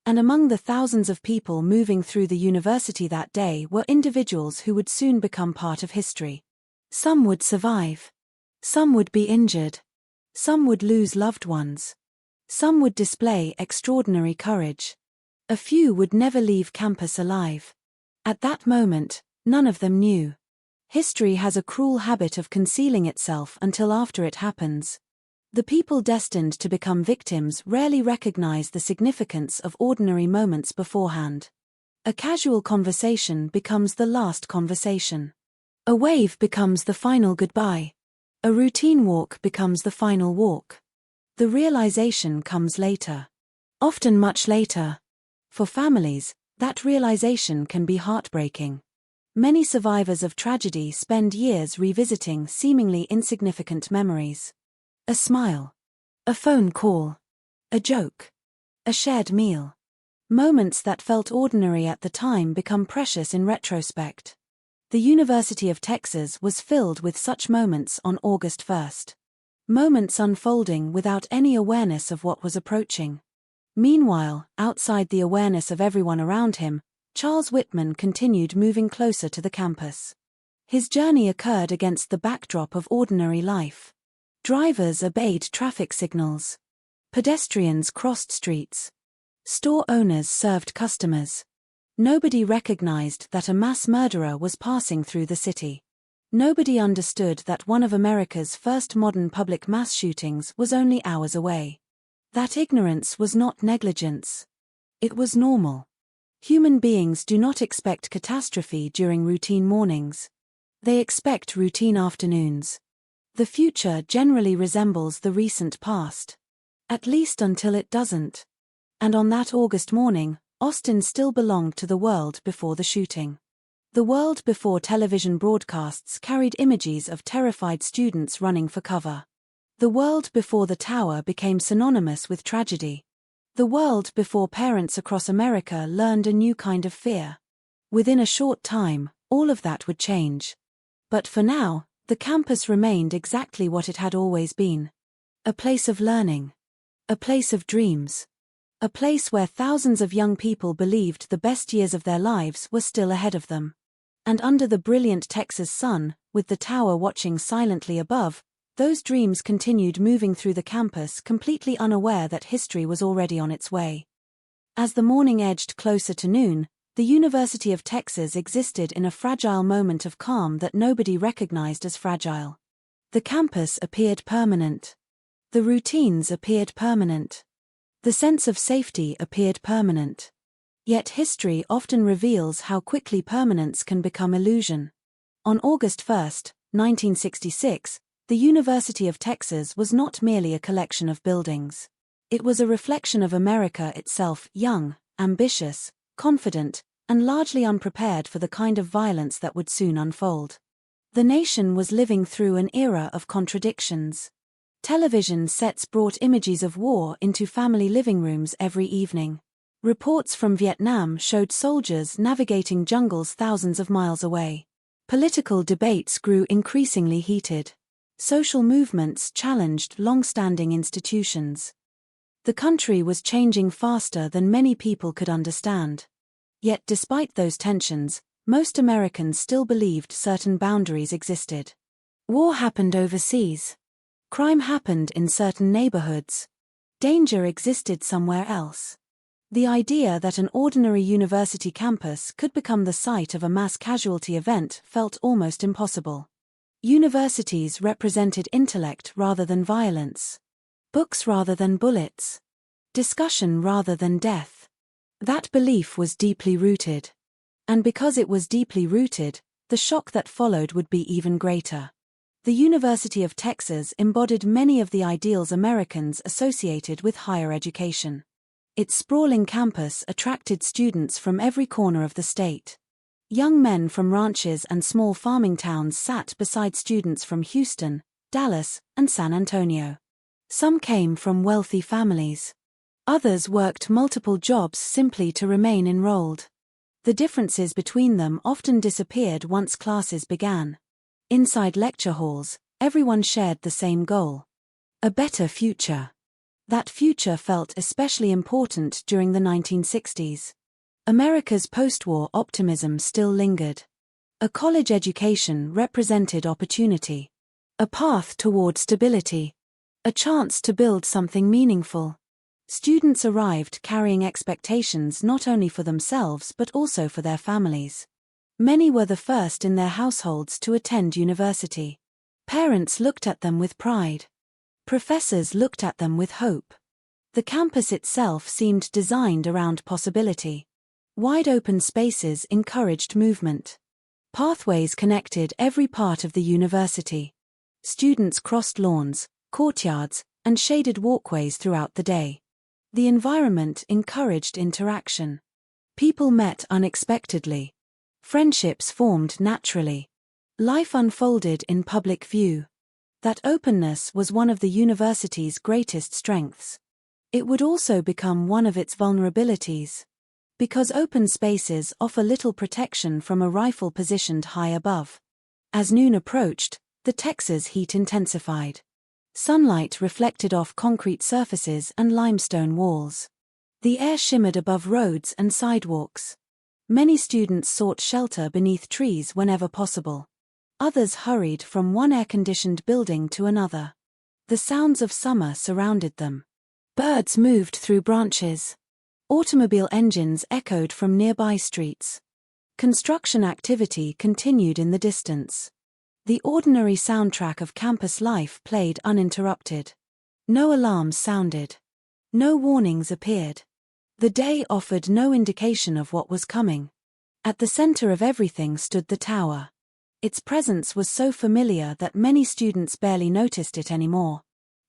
And among the thousands of people moving through the university that day were individuals who would soon become part of history. Some would survive. Some would be injured. Some would lose loved ones. Some would display extraordinary courage. A few would never leave campus alive. At that moment, none of them knew. History has a cruel habit of concealing itself until after it happens. The people destined to become victims rarely recognize the significance of ordinary moments beforehand. A casual conversation becomes the last conversation. A wave becomes the final goodbye. A routine walk becomes the final walk. The realization comes later. Often much later. For families, that realization can be heartbreaking. Many survivors of tragedy spend years revisiting seemingly insignificant memories. A smile. A phone call. A joke. A shared meal. Moments that felt ordinary at the time become precious in retrospect. The University of Texas was filled with such moments on August 1st. Moments unfolding without any awareness of what was approaching. Meanwhile, outside the awareness of everyone around him, Charles Whitman continued moving closer to the campus. His journey occurred against the backdrop of ordinary life. Drivers obeyed traffic signals. Pedestrians crossed streets. Store owners served customers. Nobody recognized that a mass murderer was passing through the city. Nobody understood that one of America's first modern public mass shootings was only hours away. That ignorance was not negligence. It was normal. Human beings do not expect catastrophe during routine mornings. They expect routine afternoons. The future generally resembles the recent past. At least until it doesn't. And on that August morning, Austin still belonged to the world before the shooting. The world before television broadcasts carried images of terrified students running for cover. The world before the tower became synonymous with tragedy. The world before parents across America learned a new kind of fear. Within a short time, all of that would change. But for now, the campus remained exactly what it had always been. A place of learning. A place of dreams. A place where thousands of young people believed the best years of their lives were still ahead of them. And under the brilliant Texas sun, with the tower watching silently above, those dreams continued moving through the campus, completely unaware that history was already on its way. As the morning edged closer to noon, the University of Texas existed in a fragile moment of calm that nobody recognized as fragile. The campus appeared permanent. The routines appeared permanent. The sense of safety appeared permanent. Yet history often reveals how quickly permanence can become illusion. On August 1, 1966, the University of Texas was not merely a collection of buildings. It was a reflection of America itself, young, ambitious, confident, and largely unprepared for the kind of violence that would soon unfold. The nation was living through an era of contradictions. Television sets brought images of war into family living rooms every evening. Reports from Vietnam showed soldiers navigating jungles thousands of miles away. Political debates grew increasingly heated. Social movements challenged long-standing institutions. The country was changing faster than many people could understand. Yet despite those tensions, most Americans still believed certain boundaries existed. War happened overseas. Crime happened in certain neighborhoods. Danger existed somewhere else. The idea that an ordinary university campus could become the site of a mass casualty event felt almost impossible. Universities represented intellect rather than violence. Books rather than bullets. Discussion rather than death. That belief was deeply rooted. And because it was deeply rooted, the shock that followed would be even greater. The University of Texas embodied many of the ideals Americans associated with higher education. Its sprawling campus attracted students from every corner of the state. Young men from ranches and small farming towns sat beside students from Houston, Dallas, and San Antonio. Some came from wealthy families. Others worked multiple jobs simply to remain enrolled. The differences between them often disappeared once classes began. Inside lecture halls, everyone shared the same goal: a better future. That future felt especially important during the 1960s. America's post-war optimism still lingered. A college education represented opportunity. A path toward stability. A chance to build something meaningful. Students arrived carrying expectations not only for themselves but also for their families. Many were the first in their households to attend university. Parents looked at them with pride. Professors looked at them with hope. The campus itself seemed designed around possibility. Wide-open spaces encouraged movement. Pathways connected every part of the university. Students crossed lawns, courtyards, and shaded walkways throughout the day. The environment encouraged interaction. People met unexpectedly. Friendships formed naturally. Life unfolded in public view. That openness was one of the university's greatest strengths. It would also become one of its vulnerabilities. Because open spaces offer little protection from a rifle positioned high above. As noon approached, the Texas heat intensified. Sunlight reflected off concrete surfaces and limestone walls. The air shimmered above roads and sidewalks. Many students sought shelter beneath trees whenever possible. Others hurried from one air-conditioned building to another. The sounds of summer surrounded them. Birds moved through branches. Automobile engines echoed from nearby streets. Construction activity continued in the distance. The ordinary soundtrack of campus life played uninterrupted. No alarms sounded. No warnings appeared. The day offered no indication of what was coming. At the center of everything stood the tower. Its presence was so familiar that many students barely noticed it anymore.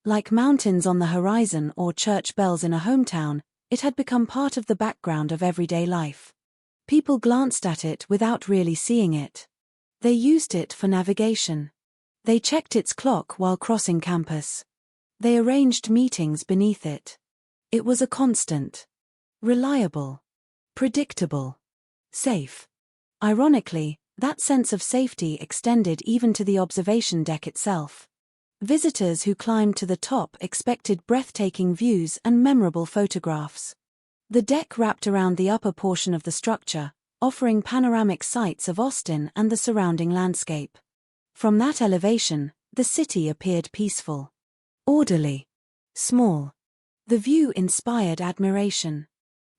Like mountains on the horizon or church bells in a hometown, it had become part of the background of everyday life. People glanced at it without really seeing it. They used it for navigation. They checked its clock while crossing campus. They arranged meetings beneath it. It was a constant. Reliable. Predictable. Safe. Ironically, that sense of safety extended even to the observation deck itself. Visitors who climbed to the top expected breathtaking views and memorable photographs. The deck wrapped around the upper portion of the structure, offering panoramic sights of Austin and the surrounding landscape. From that elevation, the city appeared peaceful. Orderly. Small. The view inspired admiration.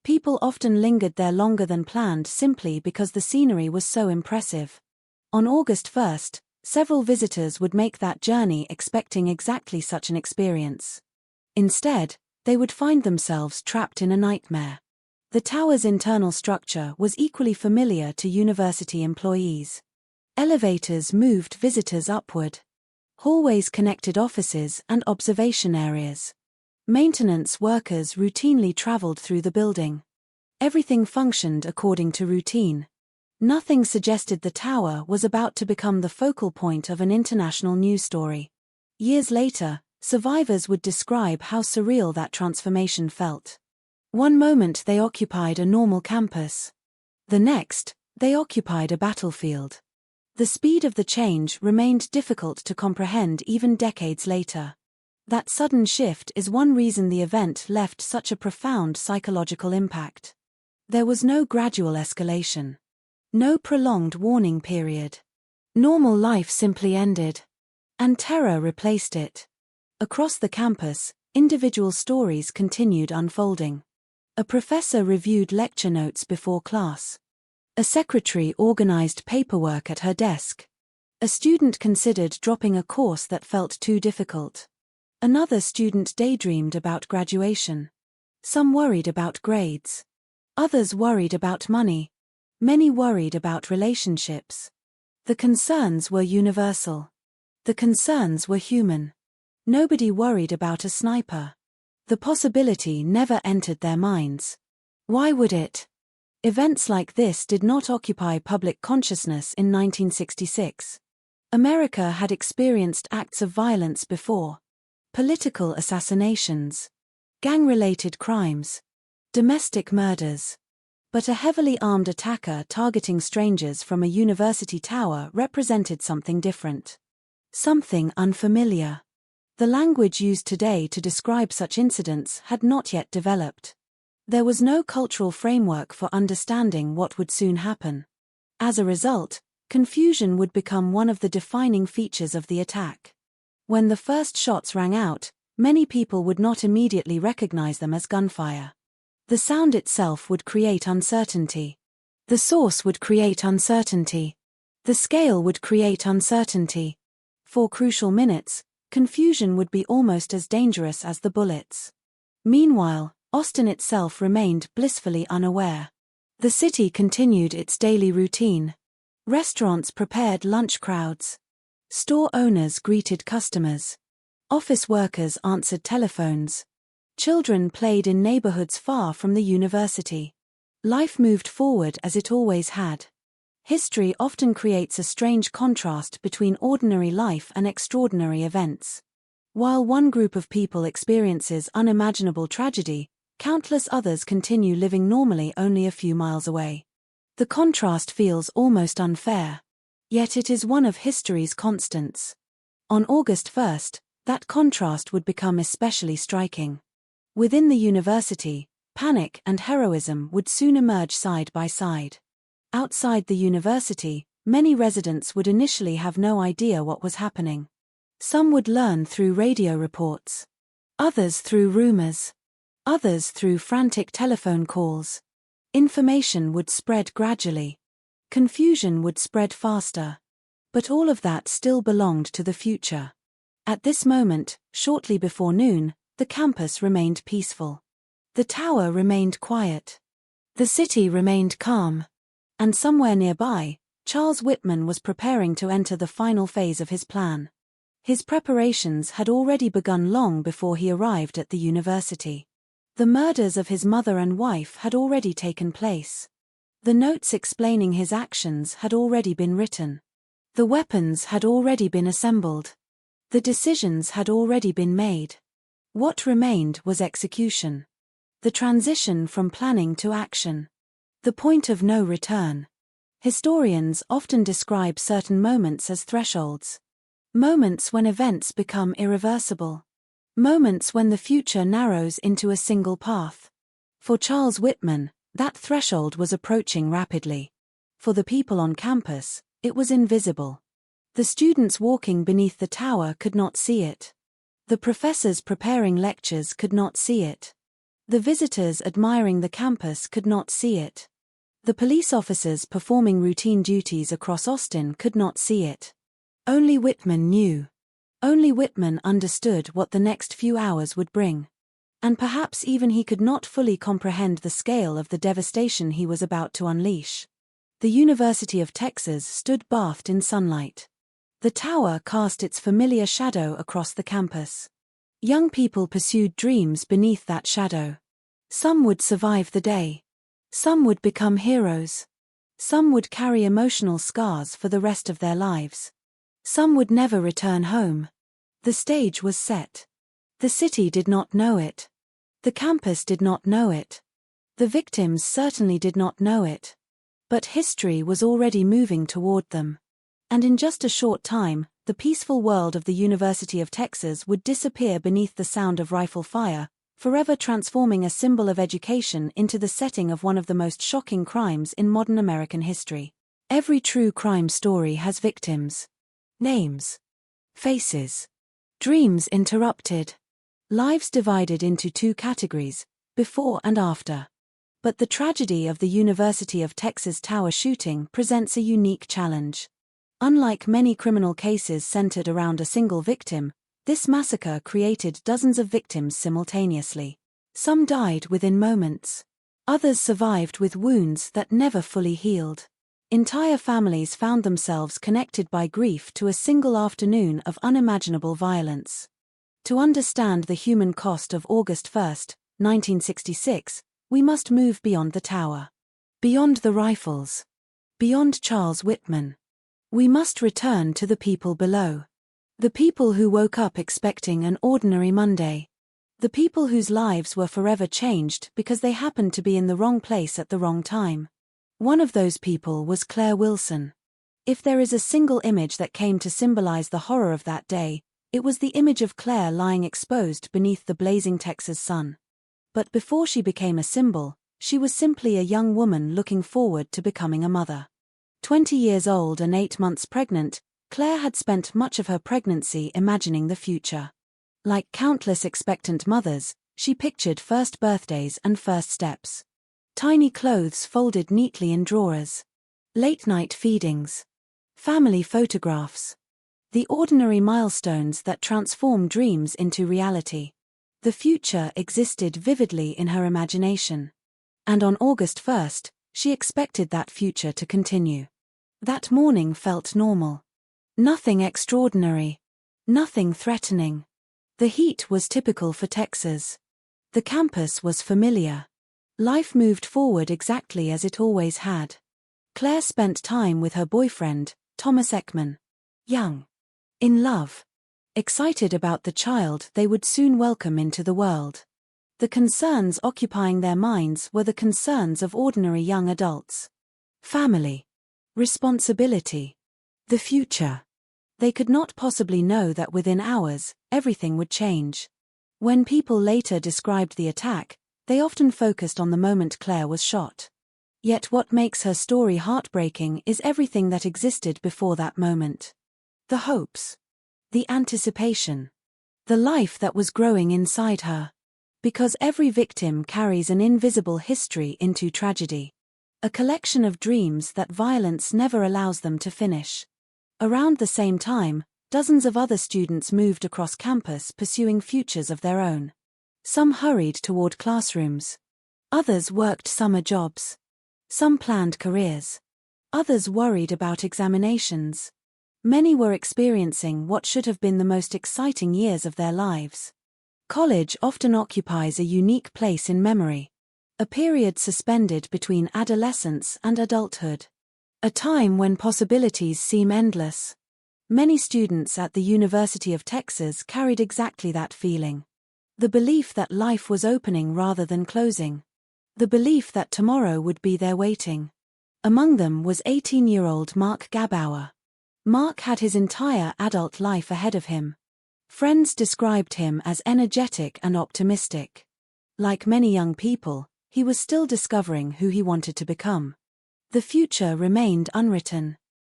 People often lingered there longer than planned simply because the scenery was so impressive. On August 1st, several visitors would make that journey expecting exactly such an experience. Instead, they would find themselves trapped in a nightmare. The tower's internal structure was equally familiar to university employees. Elevators moved visitors upward. Hallways connected offices and observation areas. Maintenance workers routinely traveled through the building. Everything functioned according to routine. Nothing suggested the tower was about to become the focal point of an international news story. Years later, survivors would describe how surreal that transformation felt. One moment they occupied a normal campus. The next, they occupied a battlefield. The speed of the change remained difficult to comprehend even decades later. That sudden shift is one reason the event left such a profound psychological impact. There was no gradual escalation. No prolonged warning period. Normal life simply ended. And terror replaced it. Across the campus, individual stories continued unfolding. A professor reviewed lecture notes before class. A secretary organized paperwork at her desk. A student considered dropping a course that felt too difficult. Another student daydreamed about graduation. Some worried about grades. Others worried about money. Many worried about relationships. The concerns were universal. The concerns were human. Nobody worried about a sniper. The possibility never entered their minds. Why would it? Events like this did not occupy public consciousness in 1966. America had experienced acts of violence before. Political assassinations. Gang-related crimes. Domestic murders. But a heavily armed attacker targeting strangers from a university tower represented something different. Something unfamiliar. The language used today to describe such incidents had not yet developed. There was no cultural framework for understanding what would soon happen. As a result, confusion would become one of the defining features of the attack. When the first shots rang out, many people would not immediately recognize them as gunfire. The sound itself would create uncertainty. The source would create uncertainty. The scale would create uncertainty. For crucial minutes, confusion would be almost as dangerous as the bullets. Meanwhile, Austin itself remained blissfully unaware. The city continued its daily routine. Restaurants prepared lunch crowds. Store owners greeted customers. Office workers answered telephones. Children played in neighborhoods far from the university. Life moved forward as it always had. History often creates a strange contrast between ordinary life and extraordinary events. While one group of people experiences unimaginable tragedy, countless others continue living normally only a few miles away. The contrast feels almost unfair. Yet it is one of history's constants. On August 1st, that contrast would become especially striking. Within the university, panic and heroism would soon emerge side by side. Outside the university, many residents would initially have no idea what was happening. Some would learn through radio reports. Others through rumors. Others through frantic telephone calls. Information would spread gradually. Confusion would spread faster. But all of that still belonged to the future. At this moment, shortly before noon, the campus remained peaceful. The tower remained quiet. The city remained calm. And somewhere nearby, Charles Whitman was preparing to enter the final phase of his plan. His preparations had already begun long before he arrived at the university. The murders of his mother and wife had already taken place. The notes explaining his actions had already been written. The weapons had already been assembled. The decisions had already been made. What remained was execution. The transition from planning to action. The point of no return. Historians often describe certain moments as thresholds. Moments when events become irreversible. Moments when the future narrows into a single path. For Charles Whitman, that threshold was approaching rapidly. For the people on campus, it was invisible. The students walking beneath the tower could not see it. The professors preparing lectures could not see it. The visitors admiring the campus could not see it. The police officers performing routine duties across Austin could not see it. Only Whitman knew. Only Whitman understood what the next few hours would bring. And perhaps even he could not fully comprehend the scale of the devastation he was about to unleash. The University of Texas stood bathed in sunlight. The tower cast its familiar shadow across the campus. Young people pursued dreams beneath that shadow. Some would survive the day. Some would become heroes. Some would carry emotional scars for the rest of their lives. Some would never return home. The stage was set. The city did not know it. The campus did not know it. The victims certainly did not know it. But history was already moving toward them. And in just a short time, the peaceful world of the University of Texas would disappear beneath the sound of rifle fire, forever transforming a symbol of education into the setting of one of the most shocking crimes in modern American history. Every true crime story has victims. Names. Faces. Dreams interrupted. Lives divided into two categories, before and after. But the tragedy of the University of Texas Tower shooting presents a unique challenge. Unlike many criminal cases centered around a single victim, this massacre created dozens of victims simultaneously. Some died within moments. Others survived with wounds that never fully healed. Entire families found themselves connected by grief to a single afternoon of unimaginable violence. To understand the human cost of August 1, 1966, we must move beyond the tower. Beyond the rifles. Beyond Charles Whitman. We must return to the people below. The people who woke up expecting an ordinary Monday. The people whose lives were forever changed because they happened to be in the wrong place at the wrong time. One of those people was Claire Wilson. If there is a single image that came to symbolize the horror of that day, it was the image of Claire lying exposed beneath the blazing Texas sun. But before she became a symbol, she was simply a young woman looking forward to becoming a mother. 20 years old and 8 months pregnant, Claire had spent much of her pregnancy imagining the future. Like countless expectant mothers, she pictured first birthdays and first steps. Tiny clothes folded neatly in drawers. Late-night feedings. Family photographs. The ordinary milestones that transform dreams into reality. The future existed vividly in her imagination. And on August 1st, she expected that future to continue. That morning felt normal. Nothing extraordinary. Nothing threatening. The heat was typical for Texas. The campus was familiar. Life moved forward exactly as it always had. Claire spent time with her boyfriend, Thomas Ekman. Young. In love. Excited about the child they would soon welcome into the world. The concerns occupying their minds were the concerns of ordinary young adults. Family. Responsibility. The future. They could not possibly know that within hours, everything would change. When people later described the attack, they often focused on the moment Claire was shot. Yet what makes her story heartbreaking is everything that existed before that moment. The hopes. The anticipation. The life that was growing inside her. Because every victim carries an invisible history into tragedy. A collection of dreams that violence never allows them to finish. Around the same time, dozens of other students moved across campus pursuing futures of their own. Some hurried toward classrooms. Others worked summer jobs. Some planned careers. Others worried about examinations. Many were experiencing what should have been the most exciting years of their lives. College often occupies a unique place in memory. A period suspended between adolescence and adulthood. A time when possibilities seem endless. Many students at the University of Texas carried exactly that feeling. The belief that life was opening rather than closing. The belief that tomorrow would be there waiting. Among them was 18-year-old Mark Gabauer. Mark had his entire adult life ahead of him. Friends described him as energetic and optimistic. Like many young people, he was still discovering who he wanted to become. The future remained unwritten.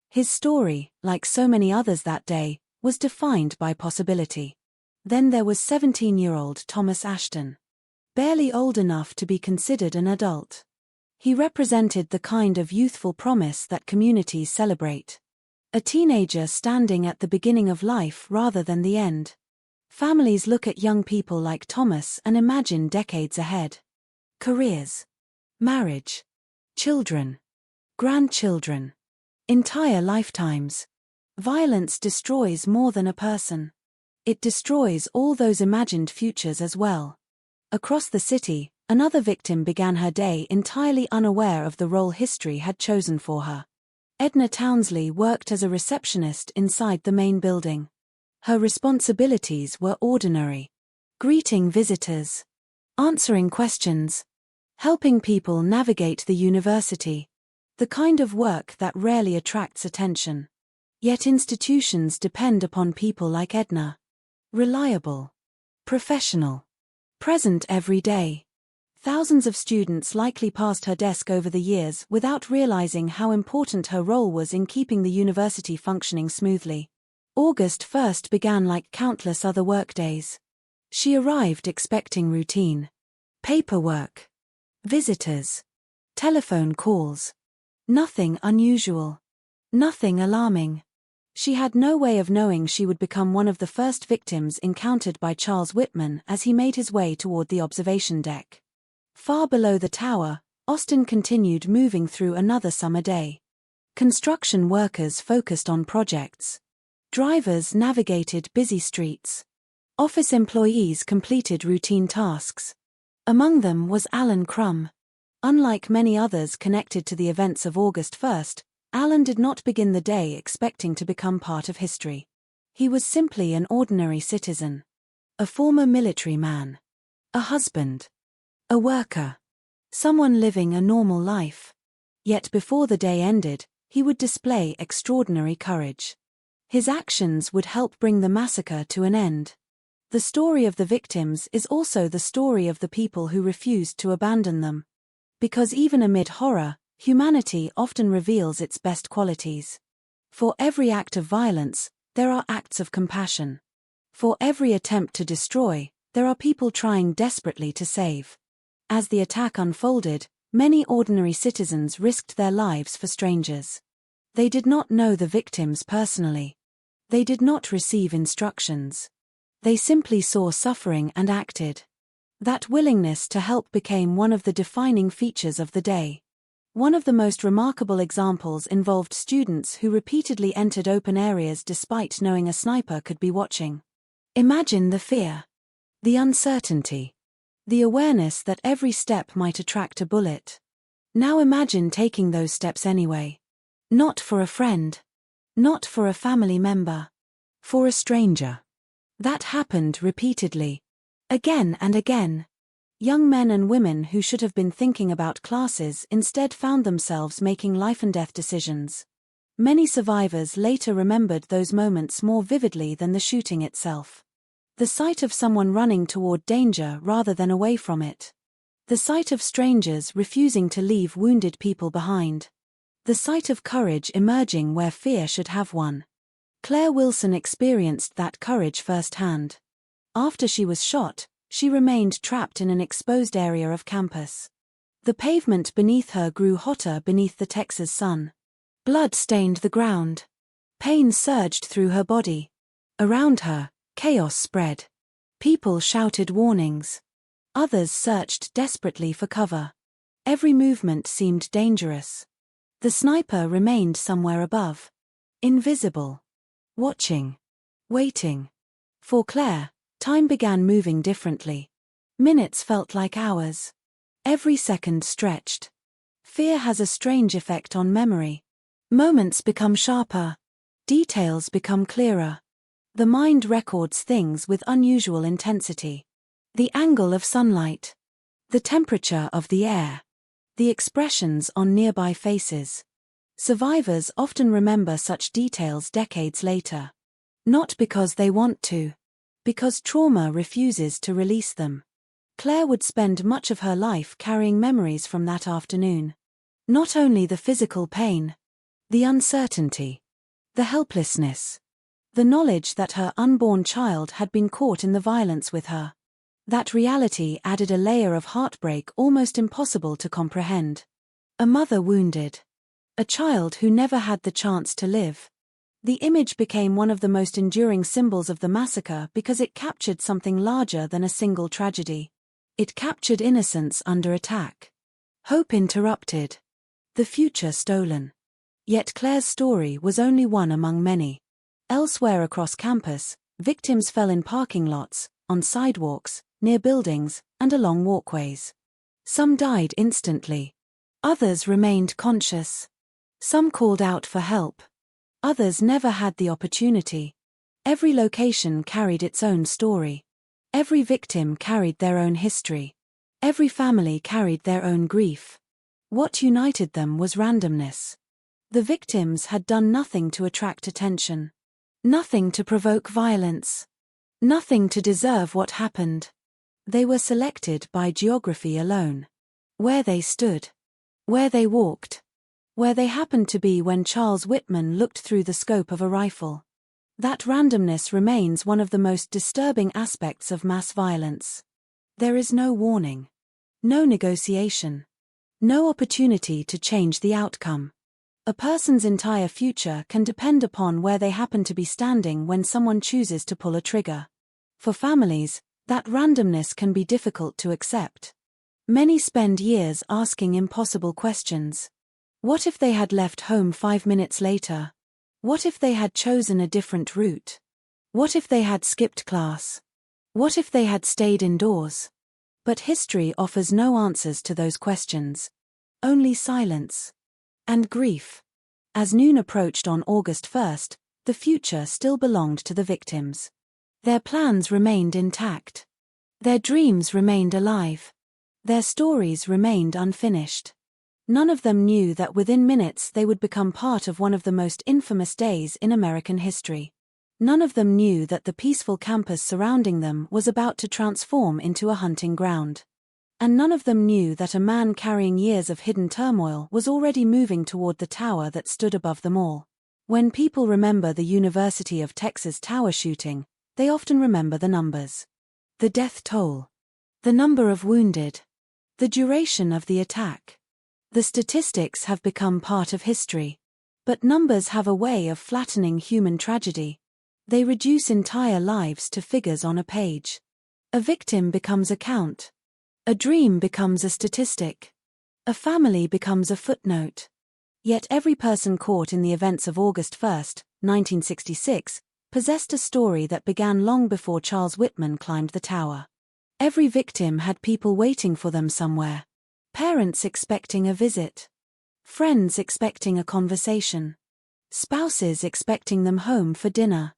His story, like so many others that day, was defined by possibility. Then there was 17-year-old Thomas Ashton. Barely old enough to be considered an adult. He represented the kind of youthful promise that communities celebrate. A teenager standing at the beginning of life rather than the end. Families look at young people like Thomas and imagine decades ahead. Careers. Marriage. Children. Grandchildren. Entire lifetimes. Violence destroys more than a person. It destroys all those imagined futures as well. Across the city, another victim began her day entirely unaware of the role history had chosen for her. Edna Townsley worked as a receptionist inside the main building. Her responsibilities were ordinary. Greeting visitors. Answering questions. Helping people navigate the university. The kind of work that rarely attracts attention. Yet institutions depend upon people like Edna. Reliable. Professional. Present every day. Thousands of students likely passed her desk over the years without realizing how important her role was in keeping the university functioning smoothly. August 1st began like countless other workdays. She arrived expecting routine. Paperwork. Visitors. Telephone calls. Nothing unusual. Nothing alarming. She had no way of knowing she would become one of the first victims encountered by Charles Whitman as he made his way toward the observation deck. Far below the tower, Austin continued moving through another summer day. Construction workers focused on projects. Drivers navigated busy streets. Office employees completed routine tasks. Among them was Alan Crum. Unlike many others connected to the events of August 1st, Alan did not begin the day expecting to become part of history. He was simply an ordinary citizen. A former military man. A husband. A worker. Someone living a normal life. Yet before the day ended, he would display extraordinary courage. His actions would help bring the massacre to an end. The story of the victims is also the story of the people who refused to abandon them. Because even amid horror, humanity often reveals its best qualities. For every act of violence, there are acts of compassion. For every attempt to destroy, there are people trying desperately to save. As the attack unfolded, many ordinary citizens risked their lives for strangers. They did not know the victims personally. They did not receive instructions. They simply saw suffering and acted. That willingness to help became one of the defining features of the day. One of the most remarkable examples involved students who repeatedly entered open areas despite knowing a sniper could be watching. Imagine the fear. The uncertainty. The awareness that every step might attract a bullet. Now imagine taking those steps anyway. Not for a friend. Not for a family member. For a stranger. That happened repeatedly. Again and again. Young men and women who should have been thinking about classes instead found themselves making life-and-death decisions. Many survivors later remembered those moments more vividly than the shooting itself. The sight of someone running toward danger rather than away from it. The sight of strangers refusing to leave wounded people behind. The sight of courage emerging where fear should have one. Claire Wilson experienced that courage firsthand. After she was shot, she remained trapped in an exposed area of campus. The pavement beneath her grew hotter beneath the Texas sun. Blood stained the ground. Pain surged through her body. Around her, chaos spread. People shouted warnings. Others searched desperately for cover. Every movement seemed dangerous. The sniper remained somewhere above. Invisible. Watching. Waiting. For Claire, time began moving differently. Minutes felt like hours. Every second stretched. Fear has a strange effect on memory. Moments become sharper. Details become clearer. The mind records things with unusual intensity. The angle of sunlight. The temperature of the air. The expressions on nearby faces. Survivors often remember such details decades later. Not because they want to. Because trauma refuses to release them. Claire would spend much of her life carrying memories from that afternoon. Not only the physical pain, the uncertainty, the helplessness, the knowledge that her unborn child had been caught in the violence with her. That reality added a layer of heartbreak almost impossible to comprehend. A mother wounded. A child who never had the chance to live. The image became one of the most enduring symbols of the massacre because it captured something larger than a single tragedy. It captured innocence under attack. Hope interrupted. The future stolen. Yet Claire's story was only one among many. Elsewhere across campus, victims fell in parking lots, on sidewalks, near buildings, and along walkways. Some died instantly. Others remained conscious. Some called out for help. Others never had the opportunity. Every location carried its own story. Every victim carried their own history. Every family carried their own grief. What united them was randomness. The victims had done nothing to attract attention. Nothing to provoke violence. Nothing to deserve what happened. They were selected by geography alone. Where they stood. Where they walked. Where they happened to be when Charles Whitman looked through the scope of a rifle. That randomness remains one of the most disturbing aspects of mass violence. There is no warning. No negotiation. No opportunity to change the outcome. A person's entire future can depend upon where they happen to be standing when someone chooses to pull a trigger. For families, that randomness can be difficult to accept. Many spend years asking impossible questions. What if they had left home 5 minutes later? What if they had chosen a different route? What if they had skipped class? What if they had stayed indoors? But history offers no answers to those questions. Only silence. And grief. As noon approached on August 1st, the future still belonged to the victims. Their plans remained intact. Their dreams remained alive. Their stories remained unfinished. None of them knew that within minutes they would become part of one of the most infamous days in American history. None of them knew that the peaceful campus surrounding them was about to transform into a hunting ground. And none of them knew that a man carrying years of hidden turmoil was already moving toward the tower that stood above them all. When people remember the University of Texas tower shooting, they often remember the numbers. The death toll. The number of wounded. The duration of the attack. The statistics have become part of history. But numbers have a way of flattening human tragedy. They reduce entire lives to figures on a page. A victim becomes a count. A dream becomes a statistic. A family becomes a footnote. Yet every person caught in the events of August 1st, 1966, possessed a story that began long before Charles Whitman climbed the tower. Every victim had people waiting for them somewhere. Parents expecting a visit. Friends expecting a conversation. Spouses expecting them home for dinner.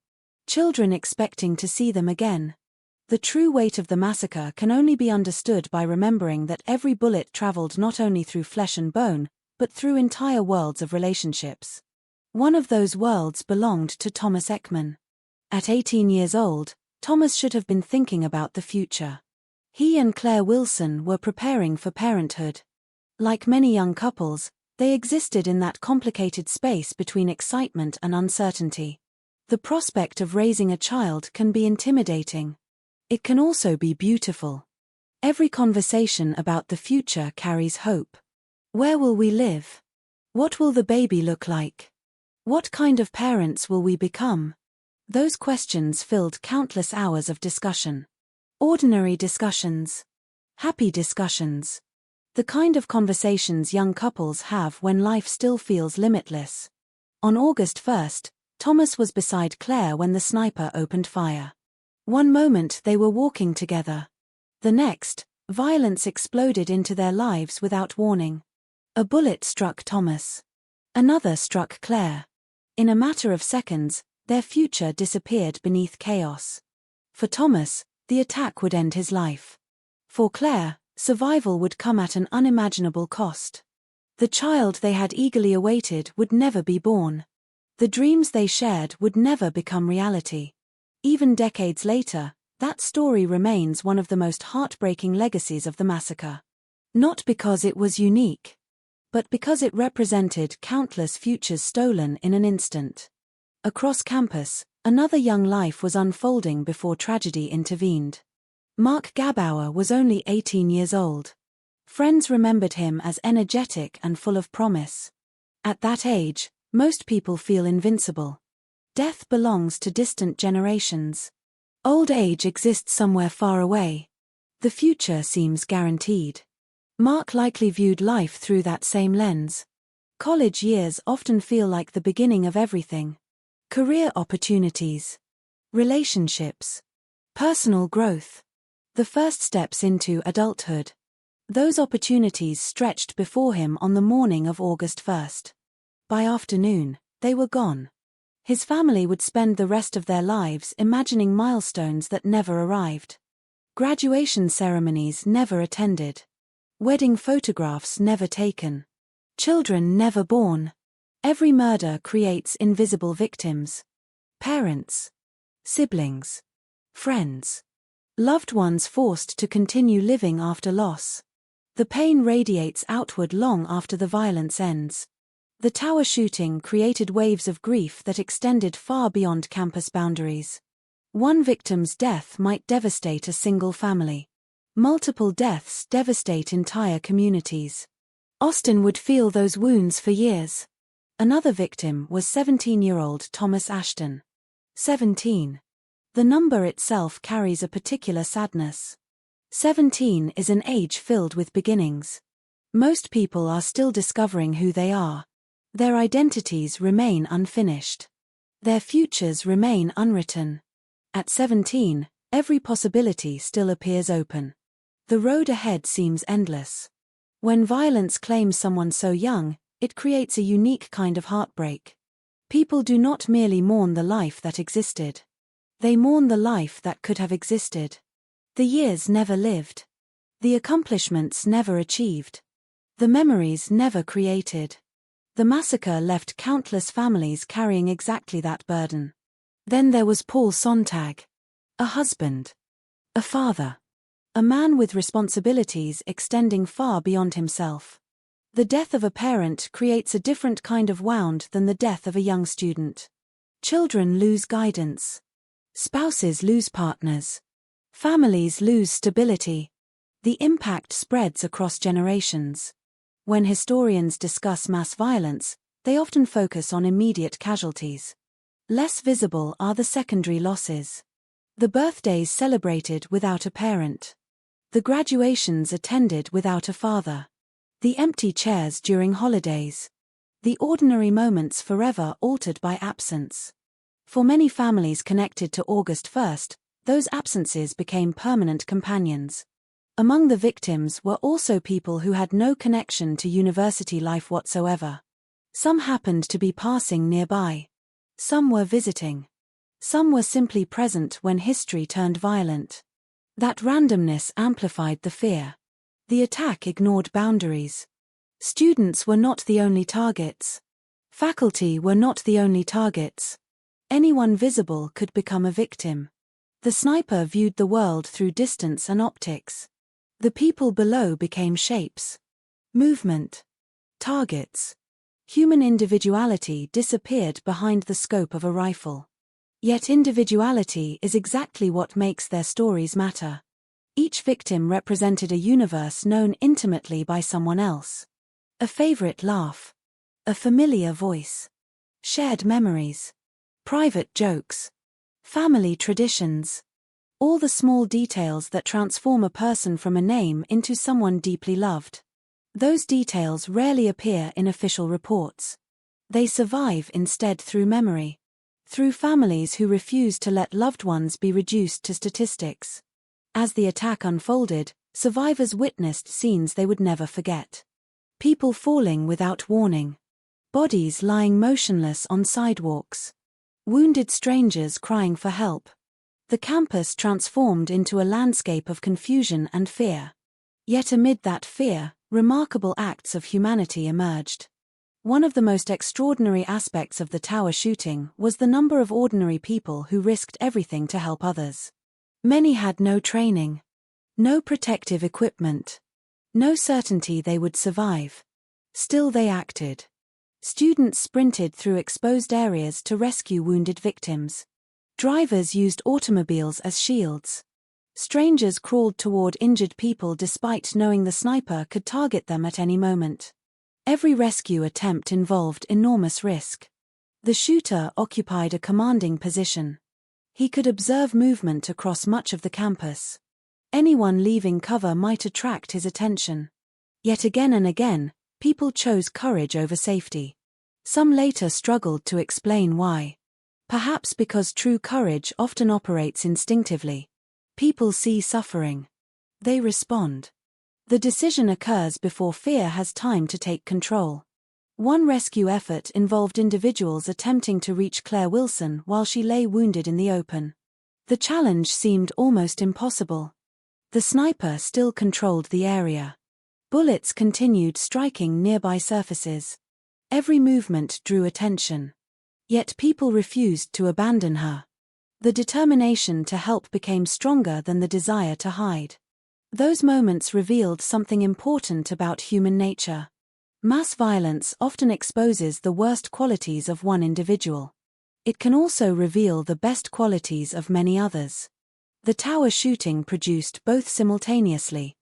Children expecting to see them again. The true weight of the massacre can only be understood by remembering that every bullet traveled not only through flesh and bone, but through entire worlds of relationships. One of those worlds belonged to Thomas Ekman. At 18 years old, Thomas should have been thinking about the future. He and Claire Wilson were preparing for parenthood. Like many young couples, they existed in that complicated space between excitement and uncertainty. The prospect of raising a child can be intimidating. It can also be beautiful. Every conversation about the future carries hope. Where will we live? What will the baby look like? What kind of parents will we become? Those questions filled countless hours of discussion. Ordinary discussions. Happy discussions. The kind of conversations young couples have when life still feels limitless. On August 1st, Thomas was beside Claire when the sniper opened fire. One moment they were walking together. The next, Violence exploded into their lives without warning. A bullet struck Thomas. Another struck Claire. In a matter of seconds, their future disappeared beneath chaos. For Thomas, the attack would end his life. For Claire, survival would come at an unimaginable cost. The child they had eagerly awaited would never be born. The dreams they shared would never become reality. Even decades later, that story remains one of the most heartbreaking legacies of the massacre. Not because it was unique, but because it represented countless futures stolen in an instant. Across campus, another young life was unfolding before tragedy intervened. Mark Gabauer was only 18 years old. Friends remembered him as energetic and full of promise. At that age, most people feel invincible. Death belongs to distant generations. Old age exists somewhere far away. The future seems guaranteed. Mark likely viewed life through that same lens. College years often feel like the beginning of everything. Career opportunities, relationships, personal growth. The first steps into adulthood. Those opportunities stretched before him on the morning of August 1st. By afternoon, they were gone. His family would spend the rest of their lives imagining milestones that never arrived. Graduation ceremonies never attended. Wedding photographs never taken. Children never born. Every murder creates invisible victims. Parents, siblings, friends, loved ones forced to continue living after loss. The pain radiates outward long after the violence ends. The tower shooting created waves of grief that extended far beyond campus boundaries. One victim's death might devastate a single family. Multiple deaths devastate entire communities. Austin would feel those wounds for years. Another victim was 17-year-old Thomas Ashton. 17. The number itself carries a particular sadness. 17 is an age filled with beginnings. Most people are still discovering who they are. Their identities remain unfinished. Their futures remain unwritten. At 17, every possibility still appears open. The road ahead seems endless. When violence claims someone so young, it creates a unique kind of heartbreak. People do not merely mourn the life that existed. They mourn the life that could have existed. The years never lived. The accomplishments never achieved. The memories never created. The massacre left countless families carrying exactly that burden. Then there was Paul Sontag. A husband. A father. A man with responsibilities extending far beyond himself. The death of a parent creates a different kind of wound than the death of a young student. Children lose guidance. Spouses lose partners. Families lose stability. The impact spreads across generations. When historians discuss mass violence, they often focus on immediate casualties. Less visible are the secondary losses. The birthdays celebrated without a parent. The graduations attended without a father. The empty chairs during holidays. The ordinary moments forever altered by absence. For many families connected to August 1st, those absences became permanent companions. Among the victims were also people who had no connection to university life whatsoever. Some happened to be passing nearby. Some were visiting. Some were simply present when history turned violent. That randomness amplified the fear. The attack ignored boundaries. Students were not the only targets. Faculty were not the only targets. Anyone visible could become a victim. The sniper viewed the world through distance and optics. The people below became shapes. Movement. Targets. Human individuality disappeared behind the scope of a rifle. Yet individuality is exactly what makes their stories matter. Each victim represented a universe known intimately by someone else. A favorite laugh. A familiar voice. Shared memories. Private jokes. Family traditions. All the small details that transform a person from a name into someone deeply loved. Those details rarely appear in official reports. They survive instead through memory. Through families who refuse to let loved ones be reduced to statistics. As the attack unfolded, Survivors witnessed scenes they would never forget. People falling without warning. Bodies lying motionless on sidewalks. Wounded strangers crying for help. The campus transformed into a landscape of confusion and fear. Yet amid that fear, remarkable acts of humanity emerged. One of the most extraordinary aspects of the tower shooting was the number of ordinary people who risked everything to help others. Many had no training, no protective equipment, no certainty they would survive. Still they acted. Students sprinted through exposed areas to rescue wounded victims. Drivers used automobiles as shields. Strangers crawled toward injured people despite knowing the sniper could target them at any moment. Every rescue attempt involved enormous risk. The shooter occupied a commanding position. He could observe movement across much of the campus. Anyone leaving cover might attract his attention. Yet again and again, people chose courage over safety. Some later struggled to explain why. Perhaps because true courage often operates instinctively. People see suffering. They respond. The decision occurs before fear has time to take control. One rescue effort involved individuals attempting to reach Claire Wilson while she lay wounded in the open. The challenge seemed almost impossible. The sniper still controlled the area. Bullets continued striking nearby surfaces. Every movement drew attention. Yet people refused to abandon her. The determination to help became stronger than the desire to hide. Those moments revealed something important about human nature. Mass violence often exposes the worst qualities of one individual. It can also reveal the best qualities of many others. The tower shooting produced both simultaneously.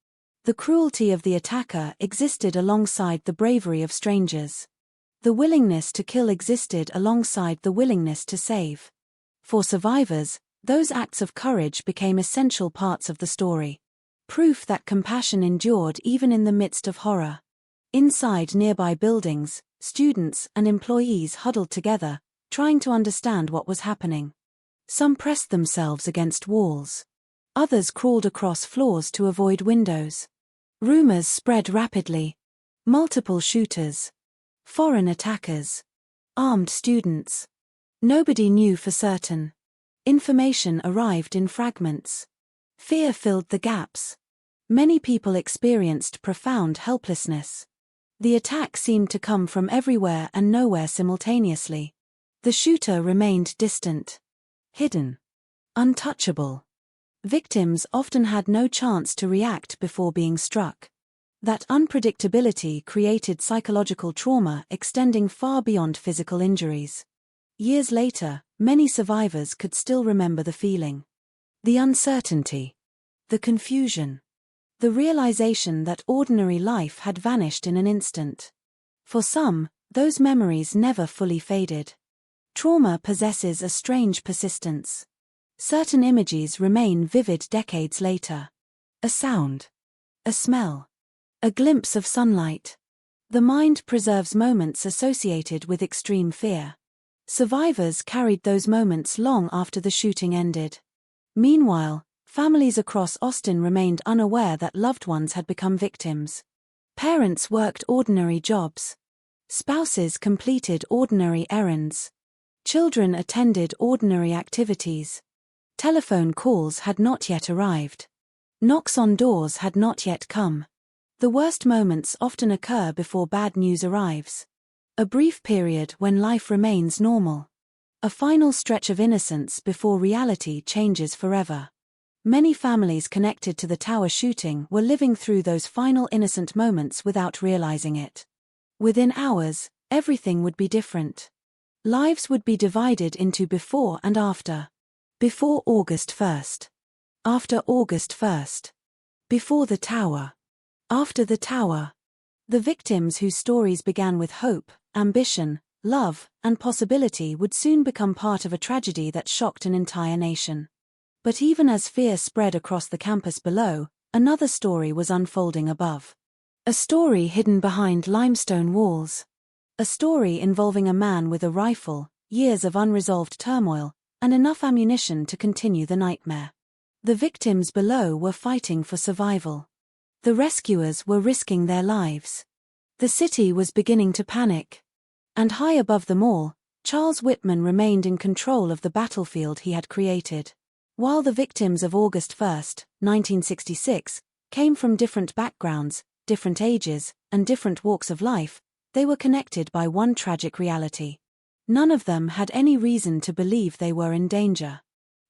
The cruelty of the attacker existed alongside the bravery of strangers. The willingness to kill existed alongside the willingness to save. For survivors, those acts of courage became essential parts of the story. Proof that compassion endured even in the midst of horror. Inside nearby buildings, students and employees huddled together, trying to understand what was happening. Some pressed themselves against walls. Others crawled across floors to avoid windows. Rumors spread rapidly. Multiple shooters. Foreign attackers. Armed students. Nobody knew for certain. Information arrived in fragments. Fear filled the gaps. Many people experienced profound helplessness. The attack seemed to come from everywhere and nowhere simultaneously. The shooter remained distant. Hidden. Untouchable. Victims often had no chance to react before being struck. That unpredictability created psychological trauma extending far beyond physical injuries. Years later, many survivors could still remember the feeling. The uncertainty. The confusion. The realization that ordinary life had vanished in an instant. For some, those memories never fully faded. Trauma possesses a strange persistence. Certain images remain vivid decades later. A sound. A smell. A glimpse of sunlight. The mind preserves moments associated with extreme fear. Survivors carried those moments long after the shooting ended. Meanwhile, families across Austin remained unaware that loved ones had become victims. Parents worked ordinary jobs. Spouses completed ordinary errands. Children attended ordinary activities. Telephone calls had not yet arrived. Knocks on doors had not yet come. The worst moments often occur before bad news arrives. A brief period when life remains normal. A final stretch of innocence before reality changes forever. Many families connected to the tower shooting were living through those final innocent moments without realizing it. Within hours, everything would be different. Lives would be divided into before and after. Before August 1st. After August 1st. Before the tower. After the tower. The victims whose stories began with hope, ambition, love, and possibility would soon become part of a tragedy that shocked an entire nation. But even as fear spread across the campus below, another story was unfolding above. A story hidden behind limestone walls. A story involving a man with a rifle, years of unresolved turmoil, and enough ammunition to continue the nightmare. The victims below were fighting for survival. The rescuers were risking their lives. The city was beginning to panic. And high above them all, Charles Whitman remained in control of the battlefield he had created. While the victims of August 1, 1966, came from different backgrounds, different ages, and different walks of life, they were connected by one tragic reality. None of them had any reason to believe they were in danger.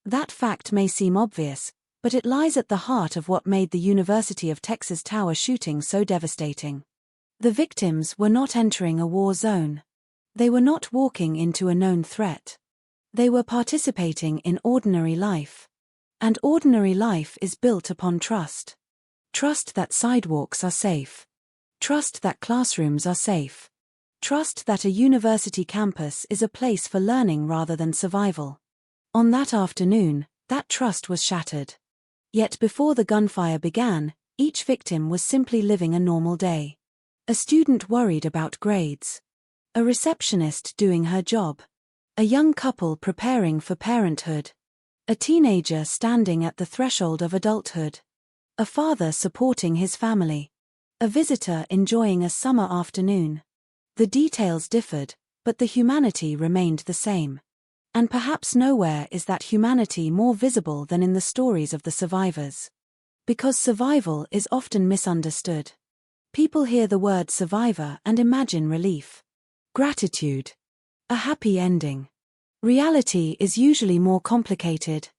That fact may seem obvious, but it lies at the heart of what made the University of Texas Tower shooting so devastating. The victims were not entering a war zone. They were not walking into a known threat. They were participating in ordinary life. And ordinary life is built upon trust. Trust that sidewalks are safe. Trust that classrooms are safe. Trust that a university campus is a place for learning rather than survival. On that afternoon, that trust was shattered. Yet before the gunfire began, each victim was simply living a normal day. A student worried about grades. A receptionist doing her job. A young couple preparing for parenthood. A teenager standing at the threshold of adulthood. A father supporting his family. A visitor enjoying a summer afternoon. The details differed, but the humanity remained the same. And perhaps nowhere is that humanity more visible than in the stories of the survivors. Because survival is often misunderstood. People hear the word survivor and imagine relief. Gratitude. A happy ending. Reality is usually more complicated.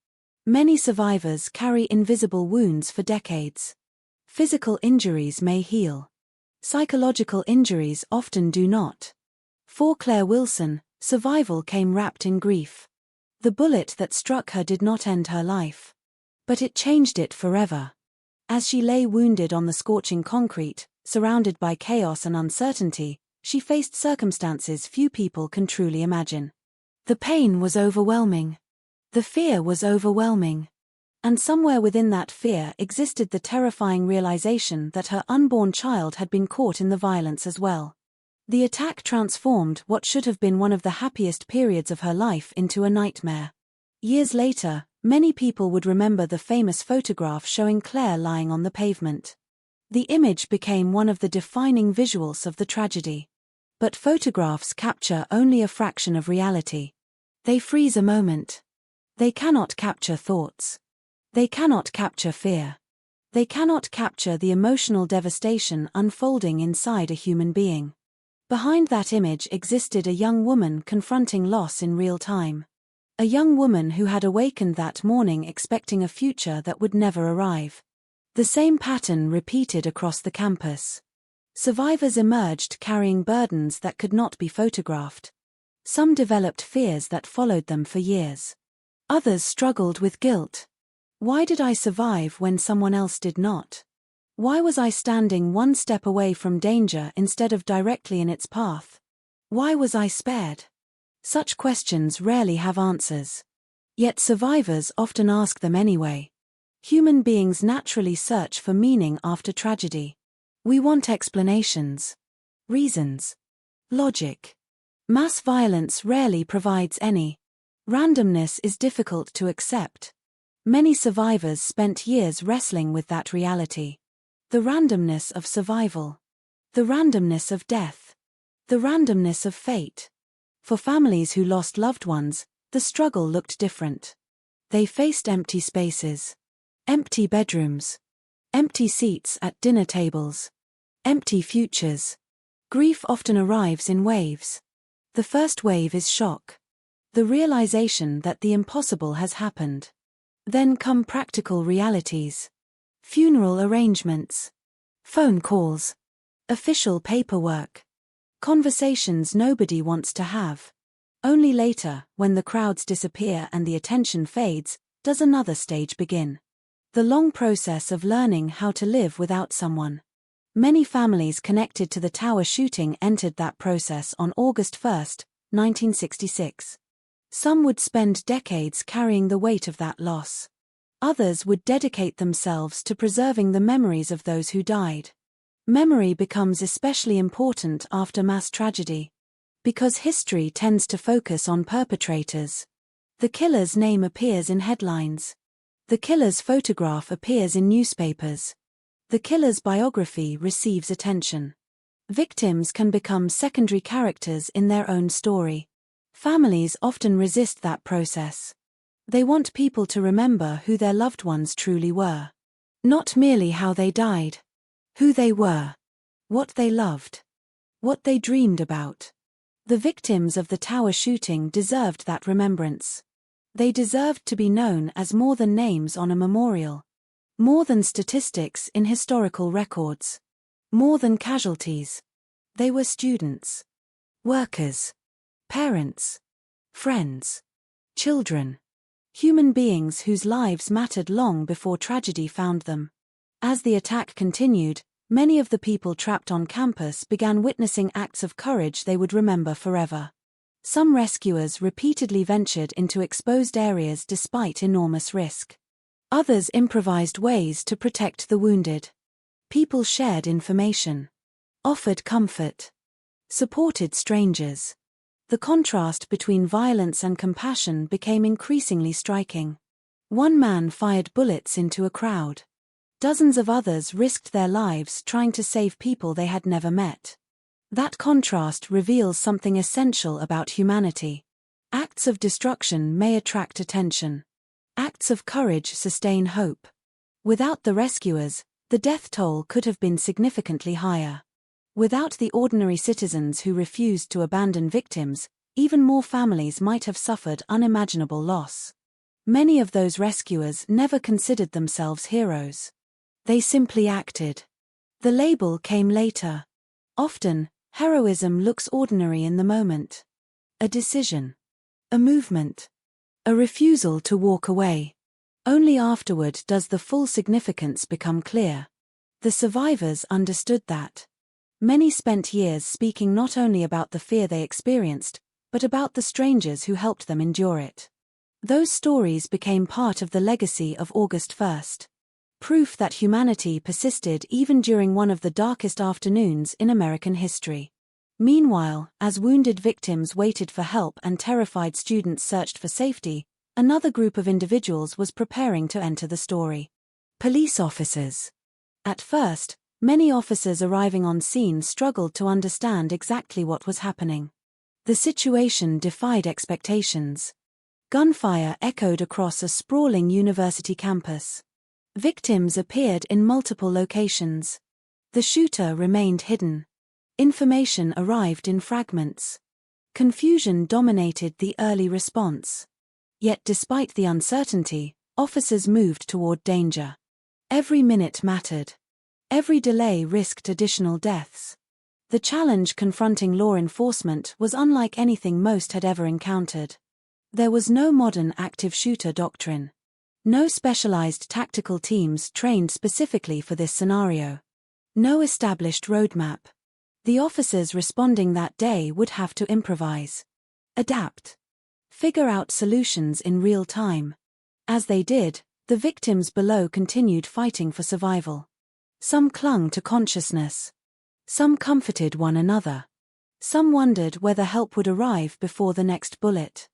Many survivors carry invisible wounds for decades. Physical injuries may heal. Psychological injuries often do not. For Claire Wilson, survival came wrapped in grief. The bullet that struck her did not end her life. But it changed it forever. As she lay wounded on the scorching concrete, surrounded by chaos and uncertainty, she faced circumstances few people can truly imagine. The pain was overwhelming. The fear was overwhelming. And somewhere within that fear existed the terrifying realization that her unborn child had been caught in the violence as well. The attack transformed what should have been one of the happiest periods of her life into a nightmare. Years later, many people would remember the famous photograph showing Claire lying on the pavement. The image became one of the defining visuals of the tragedy. But photographs capture only a fraction of reality. They freeze a moment. They cannot capture thoughts. They cannot capture fear. They cannot capture the emotional devastation unfolding inside a human being. Behind that image existed a young woman confronting loss in real time. A young woman who had awakened that morning expecting a future that would never arrive. The same pattern repeated across the campus. Survivors emerged carrying burdens that could not be photographed. Some developed fears that followed them for years. Others struggled with guilt. Why did I survive when someone else did not? Why was I standing one step away from danger instead of directly in its path? Why was I spared? Such questions rarely have answers. Yet survivors often ask them anyway. Human beings naturally search for meaning after tragedy. We want explanations. Reasons. Logic. Mass violence rarely provides any. Randomness is difficult to accept. Many survivors spent years wrestling with that reality. The randomness of survival. The randomness of death. The randomness of fate. For families who lost loved ones, the struggle looked different. They faced empty spaces. Empty bedrooms. Empty seats at dinner tables. Empty futures. Grief often arrives in waves. The first wave is shock. The realization that the impossible has happened. Then come practical realities. Funeral arrangements. Phone calls. Official paperwork. Conversations nobody wants to have. Only later, when the crowds disappear and the attention fades, does another stage begin. The long process of learning how to live without someone. Many families connected to the Tower shooting entered that process on August 1, 1966. Some would spend decades carrying the weight of that loss. Others would dedicate themselves to preserving the memories of those who died. Memory becomes especially important after mass tragedy. Because history tends to focus on perpetrators. The killer's name appears in headlines. The killer's photograph appears in newspapers. The killer's biography receives attention. Victims can become secondary characters in their own story. Families often resist that process. They want people to remember who their loved ones truly were. Not merely how they died. Who they were. What they loved. What they dreamed about. The victims of the Tower shooting deserved that remembrance. They deserved to be known as more than names on a memorial. More than statistics in historical records. More than casualties. They were students. Workers. Parents. Friends. Children. Human beings whose lives mattered long before tragedy found them. As the attack continued, many of the people trapped on campus began witnessing acts of courage they would remember forever. Some rescuers repeatedly ventured into exposed areas despite enormous risk. Others improvised ways to protect the wounded. People shared information. Offered comfort. Supported strangers. The contrast between violence and compassion became increasingly striking. One man fired bullets into a crowd. Dozens of others risked their lives trying to save people they had never met. That contrast reveals something essential about humanity. Acts of destruction may attract attention. Acts of courage sustain hope. Without the rescuers, the death toll could have been significantly higher. Without the ordinary citizens who refused to abandon victims, even more families might have suffered unimaginable loss. Many of those rescuers never considered themselves heroes. They simply acted. The label came later. Often, heroism looks ordinary in the moment. A decision. A movement. A refusal to walk away. Only afterward does the full significance become clear. The survivors understood that. Many spent years speaking not only about the fear they experienced, but about the strangers who helped them endure it. Those stories became part of the legacy of August 1st. Proof that humanity persisted even during one of the darkest afternoons in American history. Meanwhile, as wounded victims waited for help and terrified students searched for safety, another group of individuals was preparing to enter the story. Police officers. At first, many officers arriving on scene struggled to understand exactly what was happening. The situation defied expectations. Gunfire echoed across a sprawling university campus. Victims appeared in multiple locations. The shooter remained hidden. Information arrived in fragments. Confusion dominated the early response. Yet despite the uncertainty, officers moved toward danger. Every minute mattered. Every delay risked additional deaths. The challenge confronting law enforcement was unlike anything most had ever encountered. There was no modern active shooter doctrine. No specialized tactical teams trained specifically for this scenario. No established roadmap. The officers responding that day would have to improvise. Adapt. Figure out solutions in real time. As they did, the victims below continued fighting for survival. Some clung to consciousness. Some comforted one another. Some wondered whether help would arrive before the next bullet.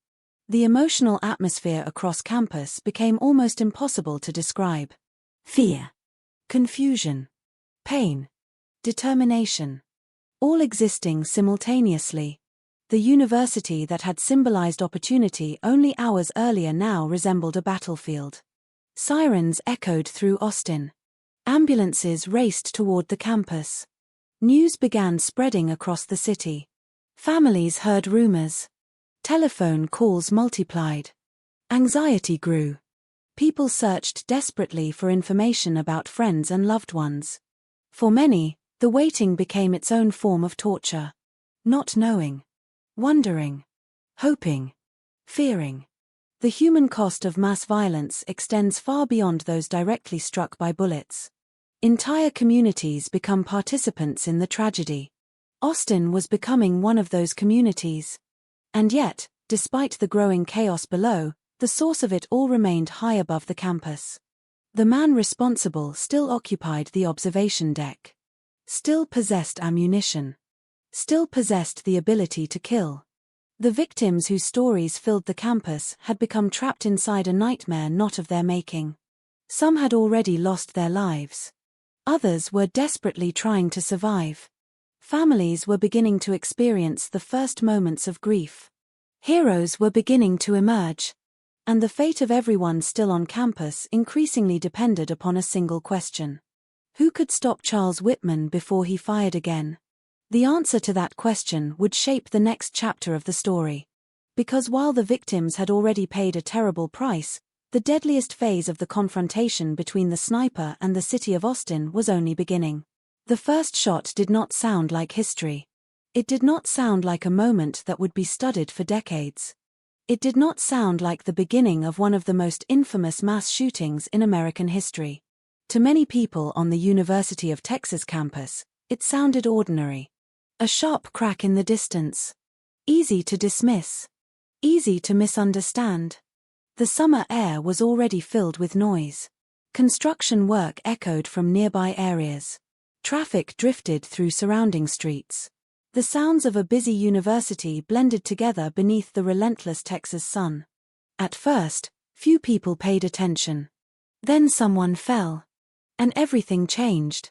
The emotional atmosphere across campus became almost impossible to describe. Fear. Confusion. Pain. Determination. All existing simultaneously. The university that had symbolized opportunity only hours earlier now resembled a battlefield. Sirens echoed through Austin. Ambulances raced toward the campus. News began spreading across the city. Families heard rumors. Telephone calls multiplied. Anxiety grew. People searched desperately for information about friends and loved ones. For many, the waiting became its own form of torture. Not knowing. Wondering. Hoping. Fearing. The human cost of mass violence extends far beyond those directly struck by bullets. Entire communities become participants in the tragedy. Austin was becoming one of those communities. And yet, despite the growing chaos below, the source of it all remained high above the campus. The man responsible still occupied the observation deck. Still possessed ammunition. Still possessed the ability to kill. The victims whose stories filled the campus had become trapped inside a nightmare not of their making. Some had already lost their lives. Others were desperately trying to survive. Families were beginning to experience the first moments of grief. Heroes were beginning to emerge. And the fate of everyone still on campus increasingly depended upon a single question. Who could stop Charles Whitman before he fired again? The answer to that question would shape the next chapter of the story. Because while the victims had already paid a terrible price, the deadliest phase of the confrontation between the sniper and the city of Austin was only beginning. The first shot did not sound like history. It did not sound like a moment that would be studied for decades. It did not sound like the beginning of one of the most infamous mass shootings in American history. To many people on the University of Texas campus, it sounded ordinary. A sharp crack in the distance. Easy to dismiss. Easy to misunderstand. The summer air was already filled with noise. Construction work echoed from nearby areas. Traffic drifted through surrounding streets. The sounds of a busy university blended together beneath the relentless Texas sun. At first, few people paid attention. Then someone fell. And everything changed.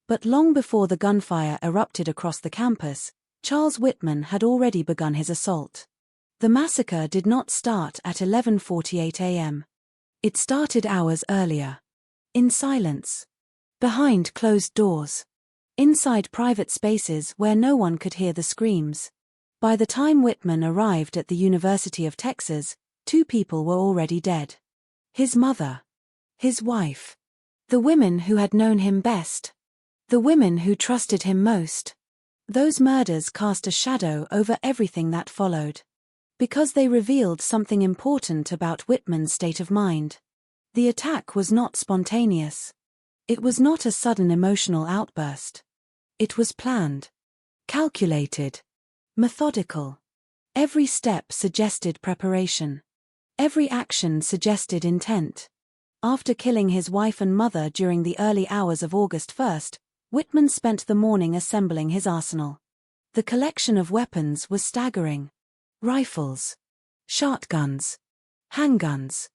But long before the gunfire erupted across the campus, Charles Whitman had already begun his assault. The massacre did not start at 11:48 a.m. It started hours earlier. In silence. Behind closed doors. Inside private spaces where no one could hear the screams. By the time Whitman arrived at the University of Texas, 2 people were already dead. His mother. His wife. The women who had known him best. The women who trusted him most. Those murders cast a shadow over everything that followed. Because they revealed something important about Whitman's state of mind. The attack was not spontaneous. It was not a sudden emotional outburst. It was planned. Calculated. Methodical. Every step suggested preparation. Every action suggested intent. After killing his wife and mother during the early hours of August 1st, Whitman spent the morning assembling his arsenal. The collection of weapons was staggering. Rifles. Shotguns. Handguns.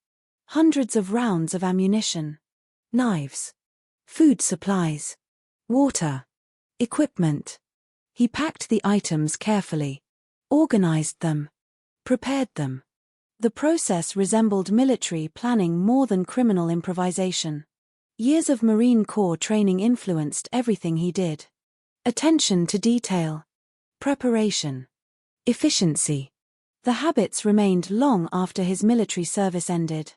Hundreds of rounds of ammunition. Knives. Food supplies. Water. Equipment. He packed the items carefully. Organized them. Prepared them. The process resembled military planning more than criminal improvisation. Years of Marine Corps training influenced everything he did. Attention to detail. Preparation. Efficiency. The habits remained long after his military service ended.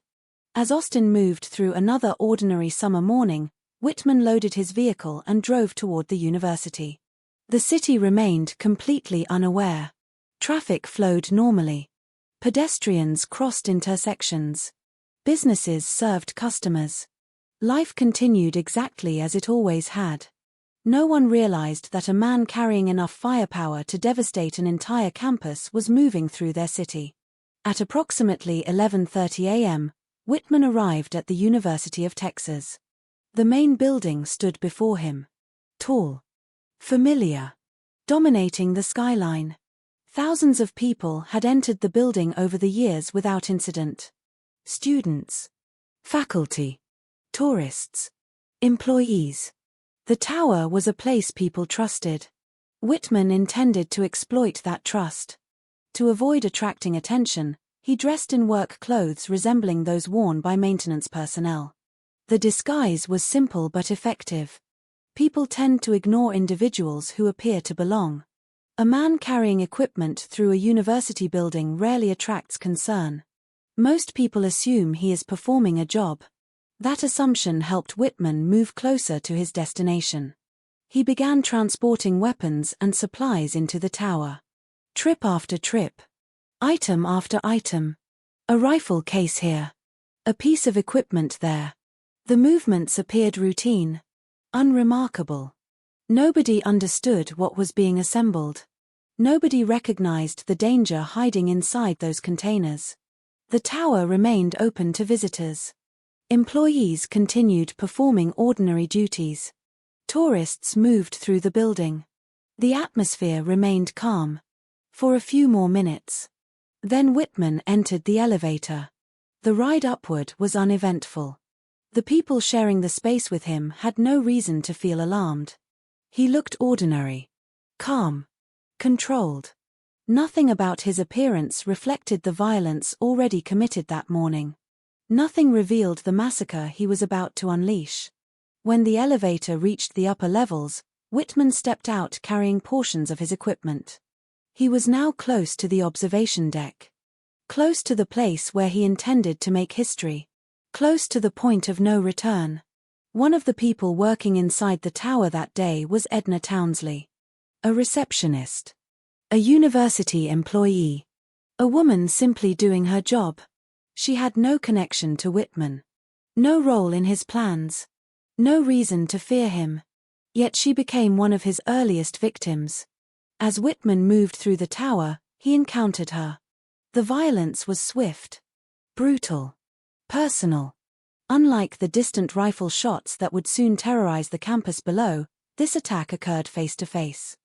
As Austin moved through another ordinary summer morning, Whitman loaded his vehicle and drove toward the university. The city remained completely unaware. Traffic flowed normally. Pedestrians crossed intersections. Businesses served customers. Life continued exactly as it always had. No one realized that a man carrying enough firepower to devastate an entire campus was moving through their city. At approximately 11:30 a.m., Whitman arrived at the University of Texas. The main building stood before him. Tall. Familiar. Dominating the skyline. Thousands of people had entered the building over the years without incident. Students. Faculty. Tourists. Employees. The tower was a place people trusted. Whitman intended to exploit that trust. To avoid attracting attention, he dressed in work clothes resembling those worn by maintenance personnel. The disguise was simple but effective. People tend to ignore individuals who appear to belong. A man carrying equipment through a university building rarely attracts concern. Most people assume he is performing a job. That assumption helped Whitman move closer to his destination. He began transporting weapons and supplies into the tower. Trip after trip. Item after item. A rifle case here. A piece of equipment there. The movements appeared routine. Unremarkable. Nobody understood what was being assembled. Nobody recognized the danger hiding inside those containers. The tower remained open to visitors. Employees continued performing ordinary duties. Tourists moved through the building. The atmosphere remained calm. For a few more minutes. Then Whitman entered the elevator. The ride upward was uneventful. The people sharing the space with him had no reason to feel alarmed. He looked ordinary, calm, controlled. Nothing about his appearance reflected the violence already committed that morning. Nothing revealed the massacre he was about to unleash. When the elevator reached the upper levels, Whitman stepped out carrying portions of his equipment. He was now close to the observation deck. Close to the place where he intended to make history. Close to the point of no return. One of the people working inside the tower that day was Edna Townsley. A receptionist. A university employee. A woman simply doing her job. She had no connection to Whitman. No role in his plans. No reason to fear him. Yet she became one of his earliest victims. As Whitman moved through the tower, he encountered her. The violence was swift. Brutal. Personal. Unlike the distant rifle shots that would soon terrorize the campus below, this attack occurred face to face.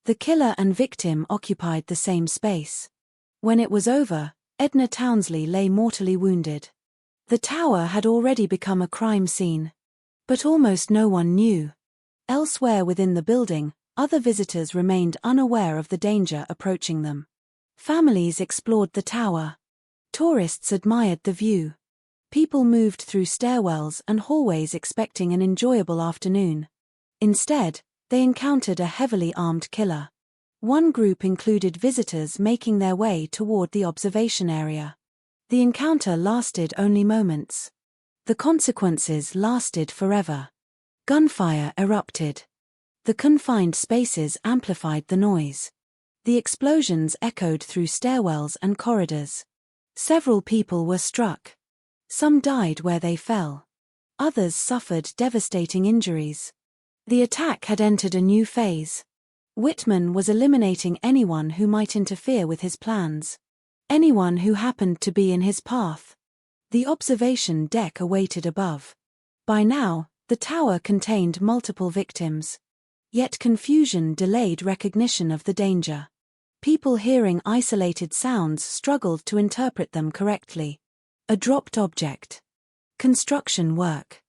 The killer and victim occupied the same space. When it was over, Edna Townsley lay mortally wounded. The tower had already become a crime scene. But almost no one knew. Elsewhere within the building, other visitors remained unaware of the danger approaching them. Families explored the tower. Tourists admired the view. People moved through stairwells and hallways expecting an enjoyable afternoon. Instead, they encountered a heavily armed killer. One group included visitors making their way toward the observation area. The encounter lasted only moments. The consequences lasted forever. Gunfire erupted. The confined spaces amplified the noise. The explosions echoed through stairwells and corridors. Several people were struck. Some died where they fell. Others suffered devastating injuries. The attack had entered a new phase. Whitman was eliminating anyone who might interfere with his plans. Anyone who happened to be in his path. The observation deck awaited above. By now, the tower contained multiple victims. Yet confusion delayed recognition of the danger. People hearing isolated sounds struggled to interpret them correctly. A dropped object. Construction work.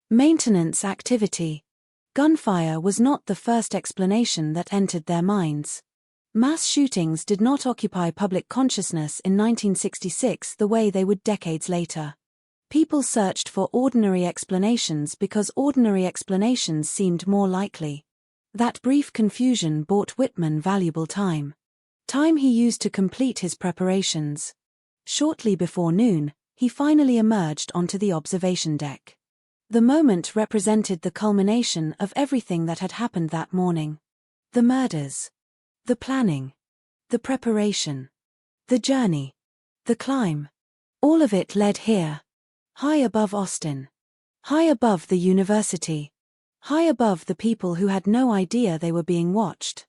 Maintenance activity. Gunfire was not the first explanation that entered their minds. Mass shootings did not occupy public consciousness in 1966 the way they would decades later. People searched for ordinary explanations because ordinary explanations seemed more likely. That brief confusion bought Whitman valuable time. Time he used to complete his preparations. Shortly before noon, he finally emerged onto the observation deck. The moment represented the culmination of everything that had happened that morning. The murders. The planning. The preparation. The journey. The climb. All of it led here. High above Austin. High above the university. High above the people who had no idea they were being watched.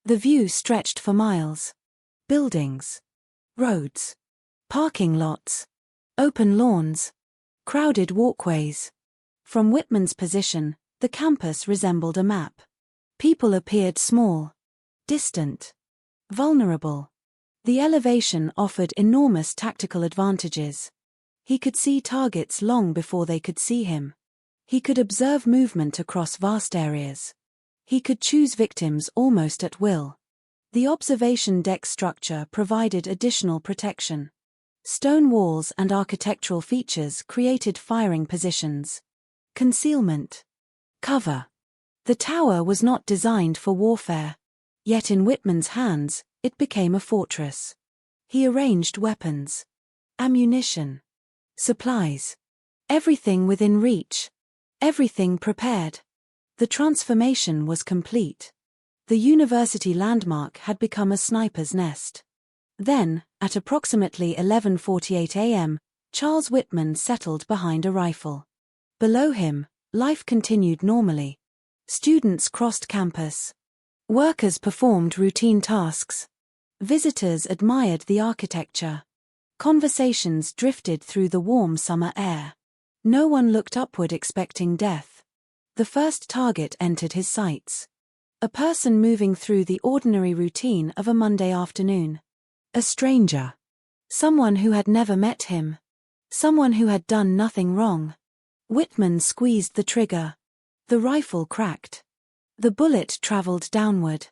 The view stretched for miles. Buildings. Roads. Parking lots. Open lawns. Crowded walkways. From Whitman's position, the campus resembled a map. People appeared small. Distant. Vulnerable. The elevation offered enormous tactical advantages. He could see targets long before they could see him. He could observe movement across vast areas. He could choose victims almost at will. The observation deck structure provided additional protection. Stone walls and architectural features created firing positions. Concealment. Cover. The tower was not designed for warfare. Yet in Whitman's hands, it became a fortress. He arranged weapons. Ammunition. Supplies. Everything within reach. Everything prepared. The transformation was complete. The university landmark had become a sniper's nest. Then, at approximately 11:48 a.m., Charles Whitman settled behind a rifle. Below him, life continued normally. Students crossed campus. Workers performed routine tasks. Visitors admired the architecture. Conversations drifted through the warm summer air. No one looked upward expecting death. The first target entered his sights. A person moving through the ordinary routine of a Monday afternoon. A stranger. Someone who had never met him. Someone who had done nothing wrong. Whitman squeezed the trigger. The rifle cracked. The bullet traveled downward.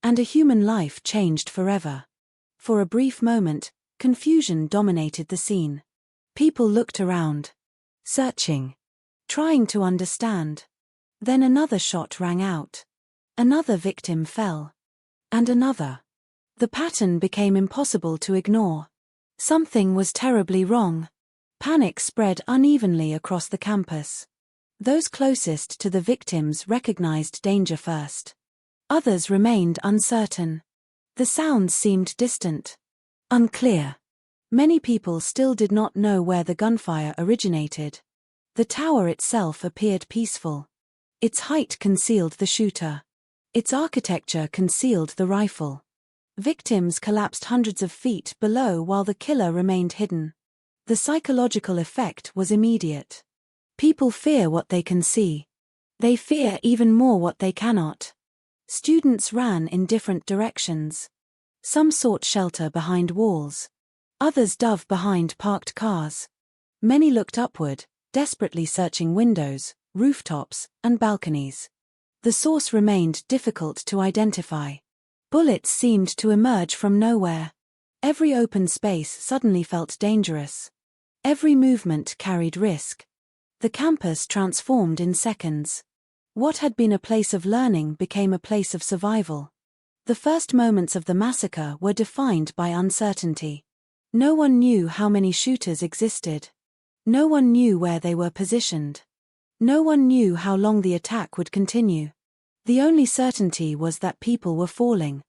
And a human life changed forever. For a brief moment, confusion dominated the scene. People looked around. Searching. Trying to understand. Then another shot rang out. Another victim fell. And another. The pattern became impossible to ignore. Something was terribly wrong. Panic spread unevenly across the campus. Those closest to the victims recognized danger first. Others remained uncertain. The sounds seemed distant. Unclear. Many people still did not know where the gunfire originated. The tower itself appeared peaceful. Its height concealed the shooter. Its architecture concealed the rifle. Victims collapsed hundreds of feet below while the killer remained hidden. The psychological effect was immediate. People fear what they can see. They fear even more what they cannot. Students ran in different directions. Some sought shelter behind walls. Others dove behind parked cars. Many looked upward, desperately searching windows, rooftops, and balconies. The source remained difficult to identify. Bullets seemed to emerge from nowhere. Every open space suddenly felt dangerous. Every movement carried risk. The campus transformed in seconds. What had been a place of learning became a place of survival. The first moments of the massacre were defined by uncertainty. No one knew how many shooters existed. No one knew where they were positioned. No one knew how long the attack would continue. The only certainty was that people were falling.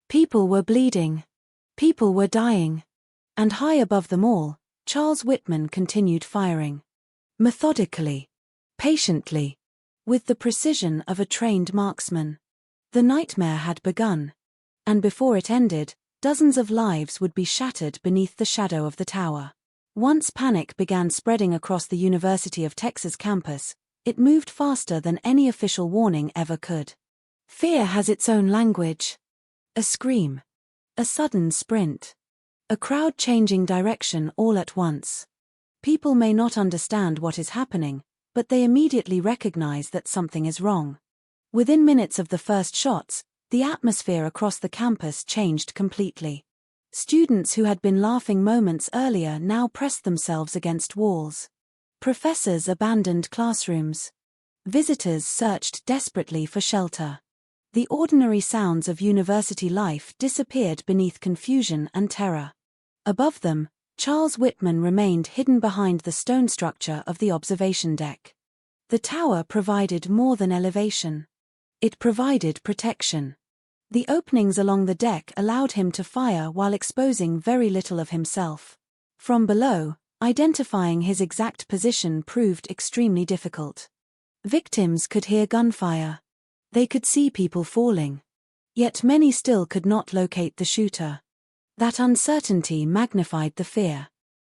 People were bleeding. People were dying. And high above them all, Charles Whitman continued firing. Methodically. Patiently. With the precision of a trained marksman. The nightmare had begun. And before it ended, dozens of lives would be shattered beneath the shadow of the tower. Once panic began spreading across the University of Texas campus, it moved faster than any official warning ever could. Fear has its own language. A scream. A sudden sprint. A crowd changing direction all at once. People may not understand what is happening, but they immediately recognize that something is wrong. Within minutes of the first shots, the atmosphere across the campus changed completely. Students who had been laughing moments earlier now pressed themselves against walls. Professors abandoned classrooms. Visitors searched desperately for shelter. The ordinary sounds of university life disappeared beneath confusion and terror. Above them, Charles Whitman remained hidden behind the stone structure of the observation deck. The tower provided more than elevation. It provided protection. The openings along the deck allowed him to fire while exposing very little of himself. From below, identifying his exact position proved extremely difficult. Victims could hear gunfire. They could see people falling. Yet many still could not locate the shooter. That uncertainty magnified the fear.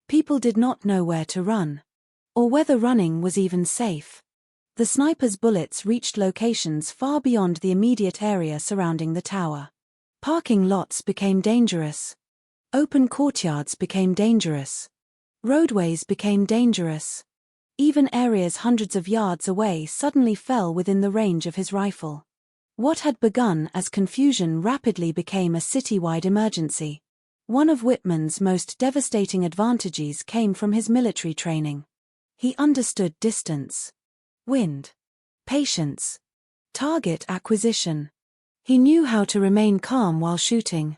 People did not know where to run. Or whether running was even safe. The sniper's bullets reached locations far beyond the immediate area surrounding the tower. Parking lots became dangerous. Open courtyards became dangerous. Roadways became dangerous. Even areas hundreds of yards away suddenly fell within the range of his rifle. What had begun as confusion rapidly became a citywide emergency. One of Whitman's most devastating advantages came from his military training. He understood distance, wind, patience, target acquisition. He knew how to remain calm while shooting.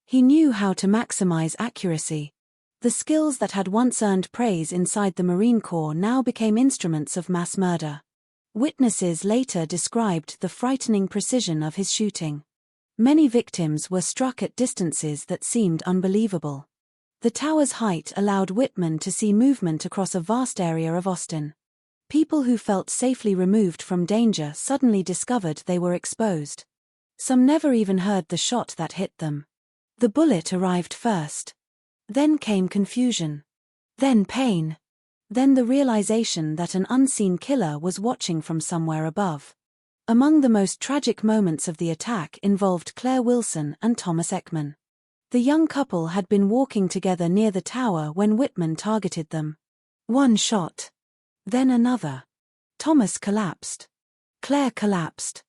He knew how to maximize accuracy. The skills that had once earned praise inside the Marine Corps now became instruments of mass murder. Witnesses later described the frightening precision of his shooting. Many victims were struck at distances that seemed unbelievable. The tower's height allowed Whitman to see movement across a vast area of Austin. People who felt safely removed from danger suddenly discovered they were exposed. Some never even heard the shot that hit them. The bullet arrived first. Then came confusion. Then pain. Then the realization that an unseen killer was watching from somewhere above. Among the most tragic moments of the attack involved Claire Wilson and Thomas Ekman. The young couple had been walking together near the tower when Whitman targeted them. One shot. Then another. Thomas collapsed. Claire collapsed.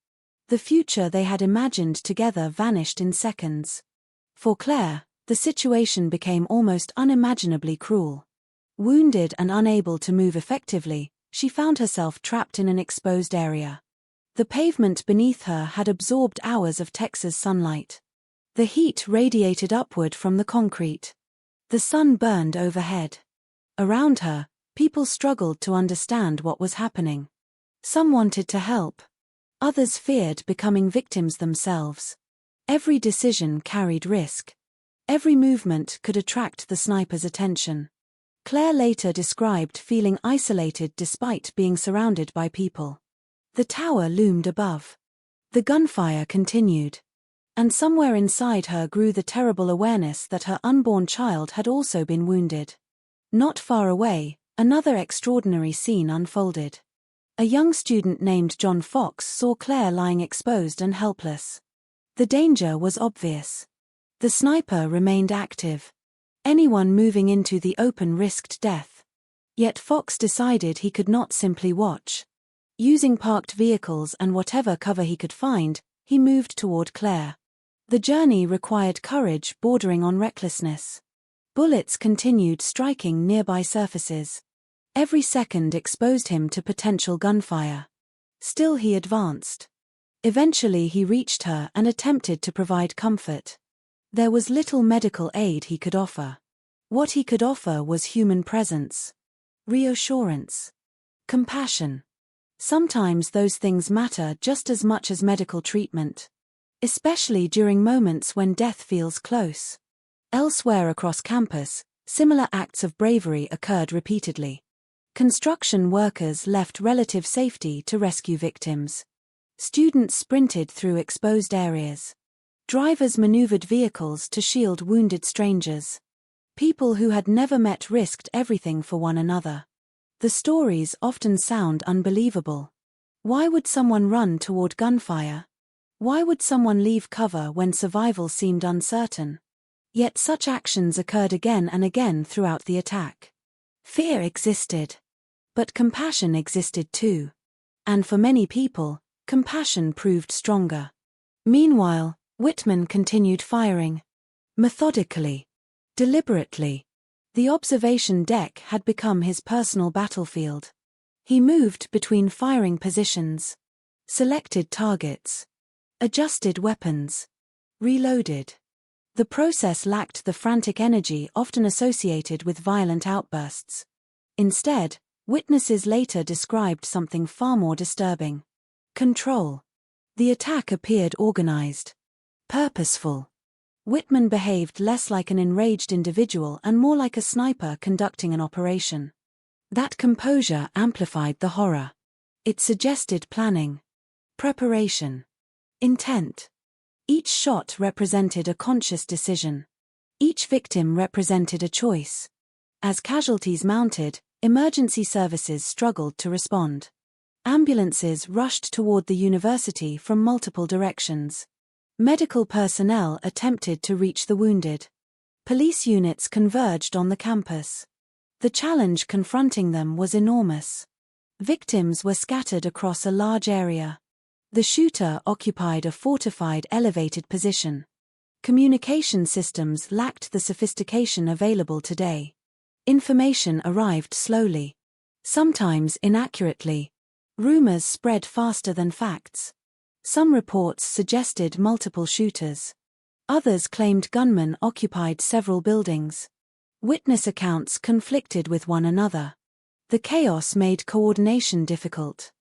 The future they had imagined together vanished in seconds. For Claire, the situation became almost unimaginably cruel. Wounded and unable to move effectively, she found herself trapped in an exposed area. The pavement beneath her had absorbed hours of Texas sunlight. The heat radiated upward from the concrete. The sun burned overhead. Around her, people struggled to understand what was happening. Some wanted to help. Others feared becoming victims themselves. Every decision carried risk. Every movement could attract the sniper's attention. Claire later described feeling isolated despite being surrounded by people. The tower loomed above. The gunfire continued. And somewhere inside her grew the terrible awareness that her unborn child had also been wounded. Not far away, another extraordinary scene unfolded. A young student named John Fox saw Claire lying exposed and helpless. The danger was obvious. The sniper remained active. Anyone moving into the open risked death. Yet Fox decided he could not simply watch. Using parked vehicles and whatever cover he could find, he moved toward Claire. The journey required courage bordering on recklessness. Bullets continued striking nearby surfaces. Every second exposed him to potential gunfire. Still he advanced. Eventually he reached her and attempted to provide comfort. There was little medical aid he could offer. What he could offer was human presence. Reassurance. Compassion. Sometimes those things matter just as much as medical treatment. Especially during moments when death feels close. Elsewhere across campus, similar acts of bravery occurred repeatedly. Construction workers left relative safety to rescue victims. Students sprinted through exposed areas. Drivers maneuvered vehicles to shield wounded strangers. People who had never met risked everything for one another. The stories often sound unbelievable. Why would someone run toward gunfire? Why would someone leave cover when survival seemed uncertain? Yet such actions occurred again and again throughout the attack. Fear existed. But compassion existed too. And for many people, compassion proved stronger. Meanwhile, Whitman continued firing. Methodically. Deliberately. The observation deck had become his personal battlefield. He moved between firing positions. Selected targets. Adjusted weapons. Reloaded. The process lacked the frantic energy often associated with violent outbursts. Instead, witnesses later described something far more disturbing. Control. The attack appeared organized. Purposeful. Whitman behaved less like an enraged individual and more like a sniper conducting an operation. That composure amplified the horror. It suggested planning. Preparation. Intent. Each shot represented a conscious decision. Each victim represented a choice. As casualties mounted, emergency services struggled to respond. Ambulances rushed toward the university from multiple directions. Medical personnel attempted to reach the wounded. Police units converged on the campus. The challenge confronting them was enormous. Victims were scattered across a large area. The shooter occupied a fortified elevated position. Communication systems lacked the sophistication available today. Information arrived slowly. Sometimes inaccurately. Rumors spread faster than facts. Some reports suggested multiple shooters. Others claimed gunmen occupied several buildings. Witness accounts conflicted with one another. The chaos made coordination difficult.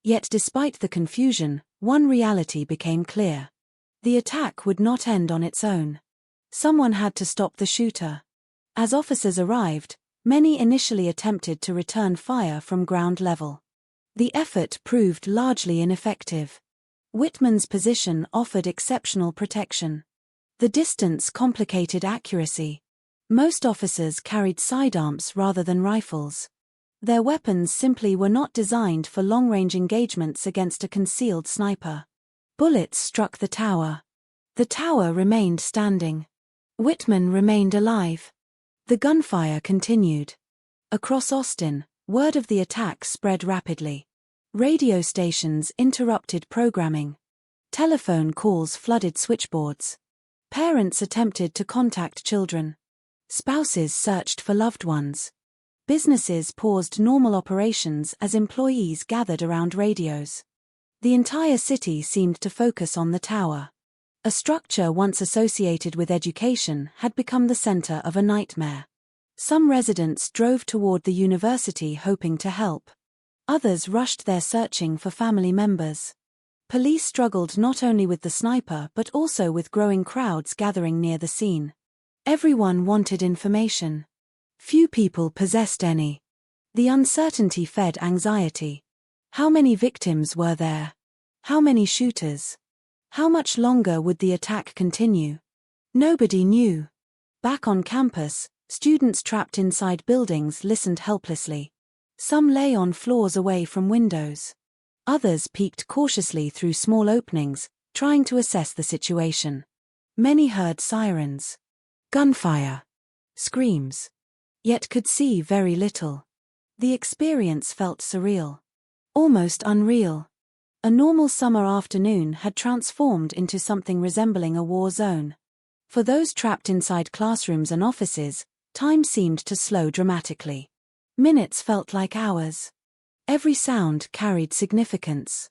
Yet despite the confusion, one reality became clear. The attack would not end on its own. Someone had to stop the shooter. As officers arrived, many initially attempted to return fire from ground level. The effort proved largely ineffective. Whitman's position offered exceptional protection. The distance complicated accuracy. Most officers carried sidearms rather than rifles. Their weapons simply were not designed for long-range engagements against a concealed sniper. Bullets struck the tower. The tower remained standing. Whitman remained alive. The gunfire continued. Across Austin, Word of the attack spread rapidly. Radio stations interrupted programming. Telephone calls flooded switchboards. Parents attempted to contact children. Spouses searched for loved ones. Businesses paused normal operations as employees gathered around radios. The entire city seemed to focus on the tower. A structure once associated with education had become the center of a nightmare. Some residents drove toward the university hoping to help. Others rushed there searching for family members. Police struggled not only with the sniper but also with growing crowds gathering near the scene. Everyone wanted information. Few people possessed any. The uncertainty fed anxiety. How many victims were there? How many shooters? How much longer would the attack continue? Nobody knew. Back on campus, students trapped inside buildings listened helplessly. Some lay on floors away from windows. Others peeked cautiously through small openings, trying to assess the situation. Many heard sirens, gunfire, screams, yet could see very little. The experience felt surreal, almost unreal. A normal summer afternoon had transformed into something resembling a war zone. For those trapped inside classrooms and offices, time seemed to slow dramatically. Minutes felt like hours. Every sound carried significance.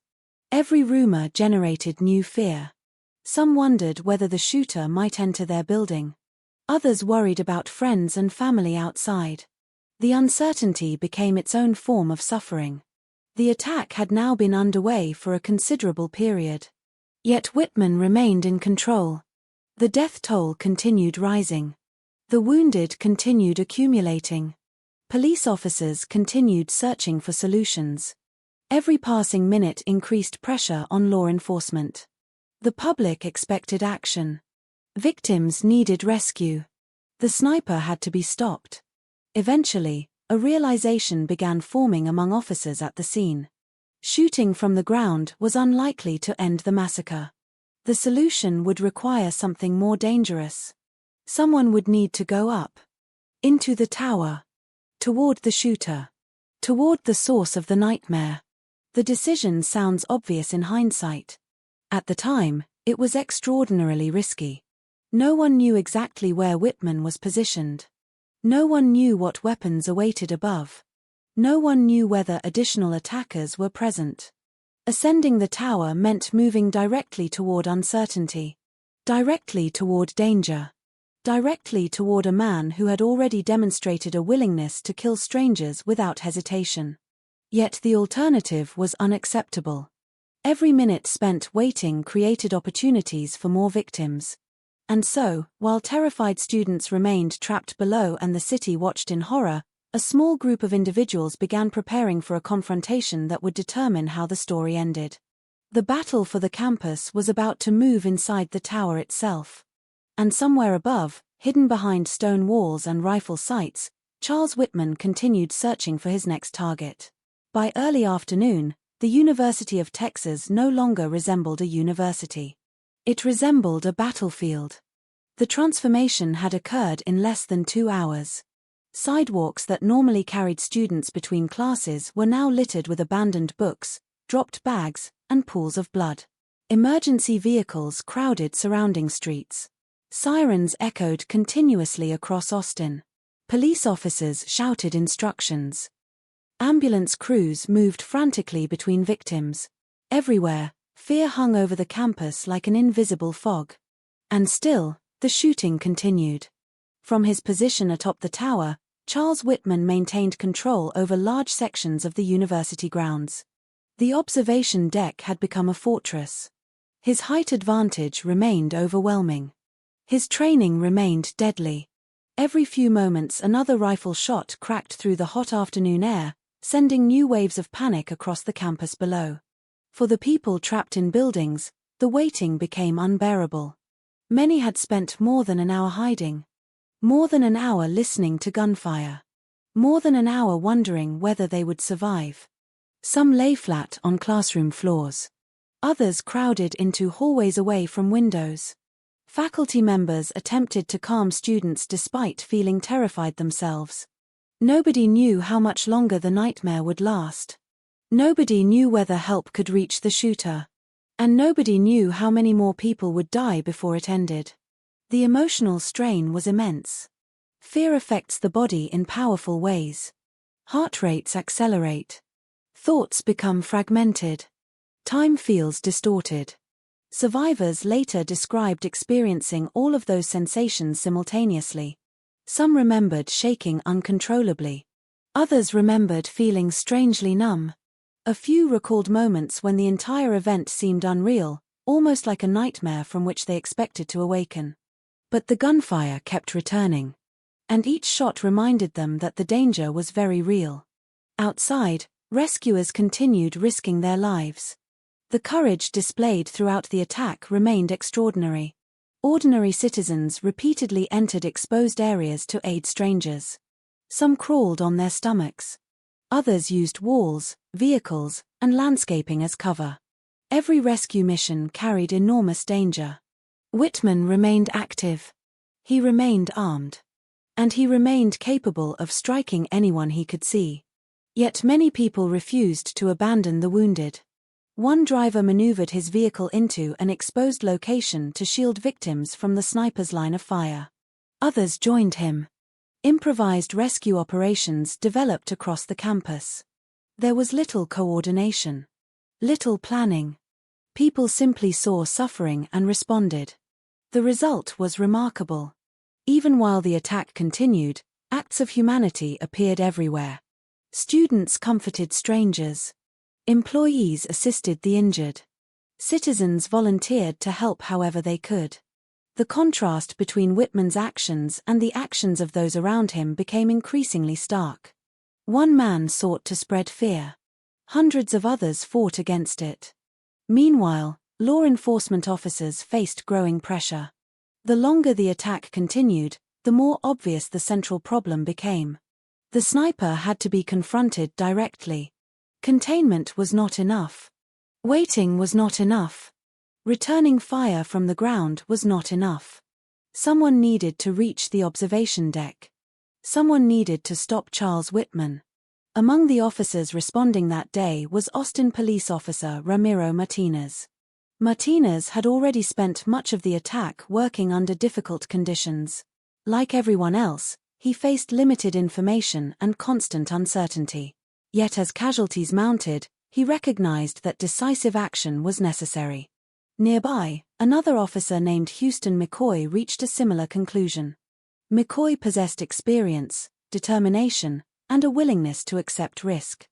Every rumor generated new fear. Some wondered whether the shooter might enter their building. Others worried about friends and family outside. The uncertainty became its own form of suffering. The attack had now been underway for a considerable period. Yet Whitman remained in control. The death toll continued rising. The wounded continued accumulating. Police officers continued searching for solutions. Every passing minute increased pressure on law enforcement. The public expected action. Victims needed rescue. The sniper had to be stopped. Eventually, a realization began forming among officers at the scene. Shooting from the ground was unlikely to end the massacre. The solution would require something more dangerous. Someone would need to go up. Into the tower. Toward the shooter. Toward the source of the nightmare. The decision sounds obvious in hindsight. At the time, it was extraordinarily risky. No one knew exactly where Whitman was positioned. No one knew what weapons awaited above. No one knew whether additional attackers were present. Ascending the tower meant moving directly toward uncertainty. Directly toward danger. Directly toward a man who had already demonstrated a willingness to kill strangers without hesitation. Yet the alternative was unacceptable. Every minute spent waiting created opportunities for more victims. And so, while terrified students remained trapped below and the city watched in horror, a small group of individuals began preparing for a confrontation that would determine how the story ended. The battle for the campus was about to move inside the tower itself. And somewhere above, hidden behind stone walls and rifle sights, Charles Whitman continued searching for his next target. By early afternoon, the University of Texas no longer resembled a university. It resembled a battlefield. The transformation had occurred in less than 2 hours. Sidewalks that normally carried students between classes were now littered with abandoned books, dropped bags, and pools of blood. Emergency vehicles crowded surrounding streets. Sirens echoed continuously across Austin. Police officers shouted instructions. Ambulance crews moved frantically between victims. Everywhere, fear hung over the campus like an invisible fog. And still, the shooting continued. From his position atop the tower, Charles Whitman maintained control over large sections of the university grounds. The observation deck had become a fortress. His height advantage remained overwhelming. His training remained deadly. Every few moments another rifle shot cracked through the hot afternoon air, sending new waves of panic across the campus below. For the people trapped in buildings, the waiting became unbearable. Many had spent more than an hour hiding. More than an hour listening to gunfire. More than an hour wondering whether they would survive. Some lay flat on classroom floors. Others crowded into hallways away from windows. Faculty members attempted to calm students despite feeling terrified themselves. Nobody knew how much longer the nightmare would last. Nobody knew whether help could reach the shooter. And nobody knew how many more people would die before it ended. The emotional strain was immense. Fear affects the body in powerful ways. Heart rates accelerate. Thoughts become fragmented. Time feels distorted. Survivors later described experiencing all of those sensations simultaneously. Some remembered shaking uncontrollably. Others remembered feeling strangely numb. A few recalled moments when the entire event seemed unreal, almost like a nightmare from which they expected to awaken. But the gunfire kept returning. And each shot reminded them that the danger was very real. Outside, rescuers continued risking their lives. The courage displayed throughout the attack remained extraordinary. Ordinary citizens repeatedly entered exposed areas to aid strangers. Some crawled on their stomachs. Others used walls, vehicles, and landscaping as cover. Every rescue mission carried enormous danger. Whitman remained active. He remained armed. And he remained capable of striking anyone he could see. Yet many people refused to abandon the wounded. One driver maneuvered his vehicle into an exposed location to shield victims from the sniper's line of fire. Others joined him. Improvised rescue operations developed across the campus. There was little coordination. Little planning. People simply saw suffering and responded. The result was remarkable. Even while the attack continued, acts of humanity appeared everywhere. Students comforted strangers. Employees assisted the injured. Citizens volunteered to help however they could. The contrast between Whitman's actions and the actions of those around him became increasingly stark. One man sought to spread fear. Hundreds of others fought against it. Meanwhile, law enforcement officers faced growing pressure. The longer the attack continued, the more obvious the central problem became. The sniper had to be confronted directly. Containment was not enough. Waiting was not enough. Returning fire from the ground was not enough. Someone needed to reach the observation deck. Someone needed to stop Charles Whitman. Among the officers responding that day was Austin police officer Ramiro Martinez. Martinez had already spent much of the attack working under difficult conditions. Like everyone else, he faced limited information and constant uncertainty. Yet as casualties mounted, he recognized that decisive action was necessary. Nearby, another officer named Houston McCoy reached a similar conclusion. McCoy possessed experience, determination, and a willingness to accept risk.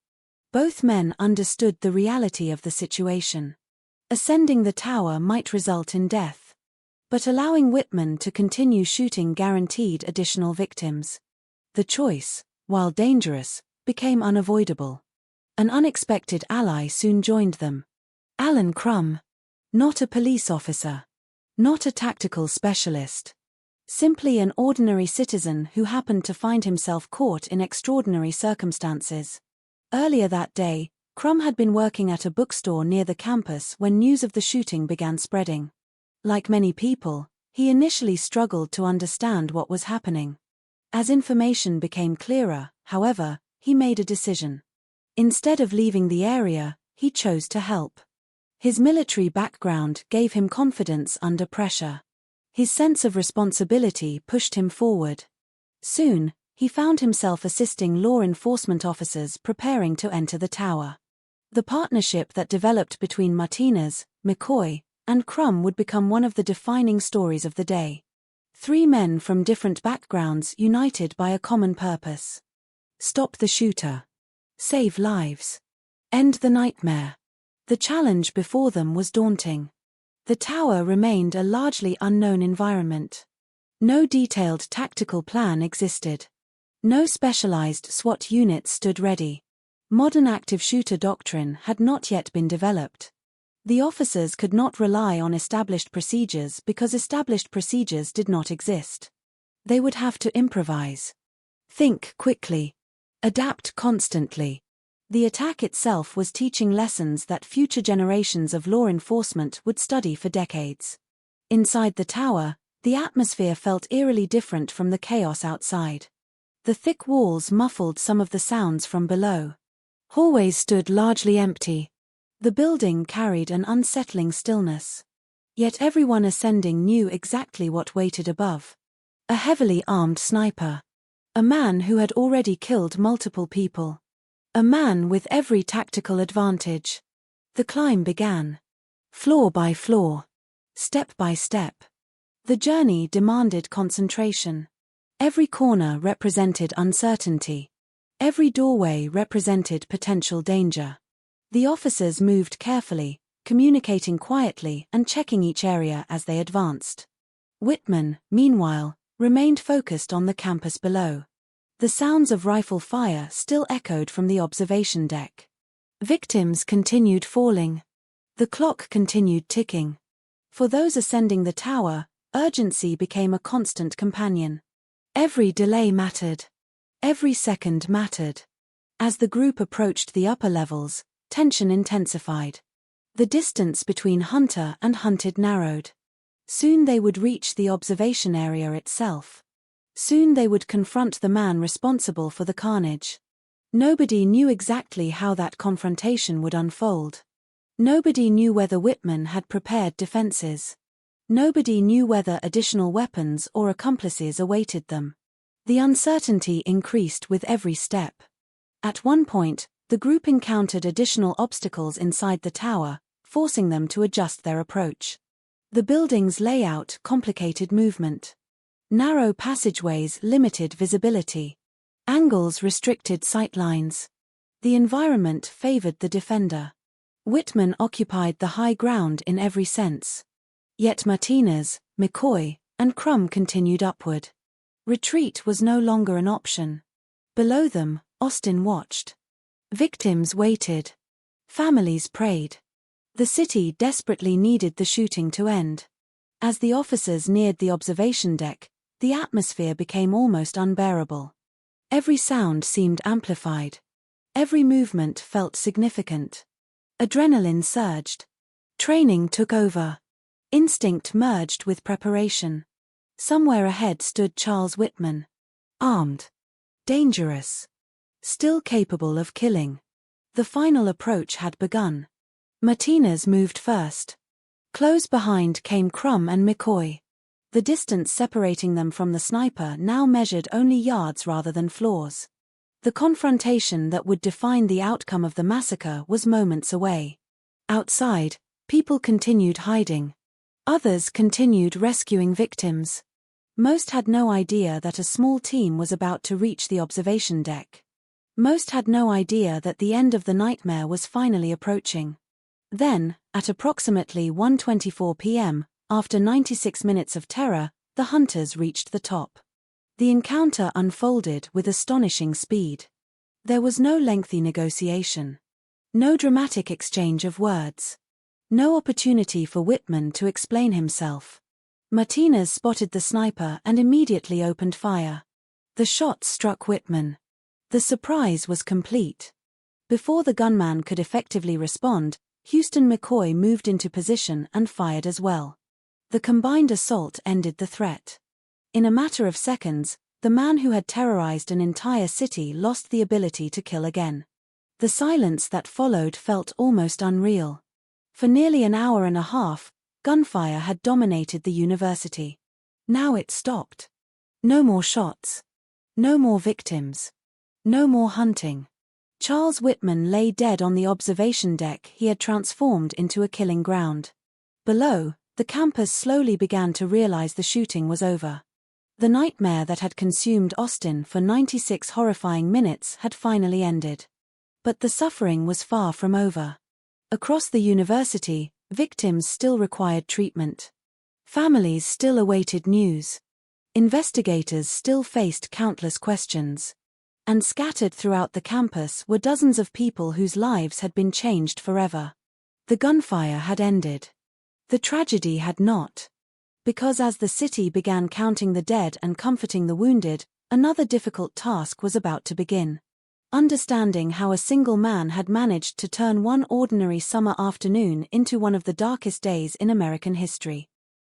Both men understood the reality of the situation. Ascending the tower might result in death. But allowing Whitman to continue shooting guaranteed additional victims. The choice, while dangerous, became unavoidable. An unexpected ally soon joined them. Alan Crum. Not a police officer. Not a tactical specialist. Simply an ordinary citizen who happened to find himself caught in extraordinary circumstances. Earlier that day, Crum had been working at a bookstore near the campus when news of the shooting began spreading. Like many people, he initially struggled to understand what was happening. As information became clearer, however, he made a decision. Instead of leaving the area, he chose to help. His military background gave him confidence under pressure. His sense of responsibility pushed him forward. Soon, he found himself assisting law enforcement officers preparing to enter the tower. The partnership that developed between Martinez, McCoy, and Crum would become one of the defining stories of the day. Three men from different backgrounds united by a common purpose. Stop the shooter. Save lives. End the nightmare. The challenge before them was daunting. The tower remained a largely unknown environment. No detailed tactical plan existed. No specialized SWAT units stood ready. Modern active shooter doctrine had not yet been developed. The officers could not rely on established procedures because established procedures did not exist. They would have to improvise. Think quickly. Adapt constantly. The attack itself was teaching lessons that future generations of law enforcement would study for decades. Inside the tower, the atmosphere felt eerily different from the chaos outside. The thick walls muffled some of the sounds from below. Hallways stood largely empty. The building carried an unsettling stillness. Yet everyone ascending knew exactly what waited above. A heavily armed sniper. A man who had already killed multiple people. A man with every tactical advantage. The climb began. Floor by floor. Step by step. The journey demanded concentration. Every corner represented uncertainty. Every doorway represented potential danger. The officers moved carefully, communicating quietly and checking each area as they advanced. Whitman, meanwhile, remained focused on the campus below. The sounds of rifle fire still echoed from the observation deck. Victims continued falling. The clock continued ticking. For those ascending the tower, urgency became a constant companion. Every delay mattered. Every second mattered. As the group approached the upper levels, tension intensified. The distance between hunter and hunted narrowed. Soon they would reach the observation area itself. Soon they would confront the man responsible for the carnage. Nobody knew exactly how that confrontation would unfold. Nobody knew whether Whitman had prepared defenses. Nobody knew whether additional weapons or accomplices awaited them. The uncertainty increased with every step. At one point, the group encountered additional obstacles inside the tower, forcing them to adjust their approach. The building's layout complicated movement. Narrow passageways limited visibility. Angles restricted sightlines. The environment favored the defender. Whitman occupied the high ground in every sense. Yet Martinez, McCoy, and Crum continued upward. Retreat was no longer an option. Below them, Austin watched. Victims waited. Families prayed. The city desperately needed the shooting to end. As the officers neared the observation deck, the atmosphere became almost unbearable. Every sound seemed amplified. Every movement felt significant. Adrenaline surged. Training took over. Instinct merged with preparation. Somewhere ahead stood Charles Whitman. Armed. Dangerous. Still capable of killing. The final approach had begun. Martinez moved first. Close behind came Crum and McCoy. The distance separating them from the sniper now measured only yards rather than floors. The confrontation that would define the outcome of the massacre was moments away. Outside, people continued hiding. Others continued rescuing victims. Most had no idea that a small team was about to reach the observation deck. Most had no idea that the end of the nightmare was finally approaching. Then, at approximately 1:24 p.m., after 96 minutes of terror, the hunters reached the top. The encounter unfolded with astonishing speed. There was no lengthy negotiation. No dramatic exchange of words. No opportunity for Whitman to explain himself. Martinez spotted the sniper and immediately opened fire. The shot struck Whitman. The surprise was complete. Before the gunman could effectively respond, Houston McCoy moved into position and fired as well. The combined assault ended the threat. In a matter of seconds, the man who had terrorized an entire city lost the ability to kill again. The silence that followed felt almost unreal. For nearly an hour and a half, gunfire had dominated the university. Now it stopped. No more shots. No more victims. No more hunting. Charles Whitman lay dead on the observation deck he had transformed into a killing ground. Below, the campus slowly began to realize the shooting was over. The nightmare that had consumed Austin for 96 horrifying minutes had finally ended. But the suffering was far from over. Across the university, victims still required treatment. Families still awaited news. Investigators still faced countless questions. And scattered throughout the campus were dozens of people whose lives had been changed forever. The gunfire had ended. The tragedy had not. Because as the city began counting the dead and comforting the wounded, another difficult task was about to begin. Understanding how a single man had managed to turn one ordinary summer afternoon into one of the darkest days in American history.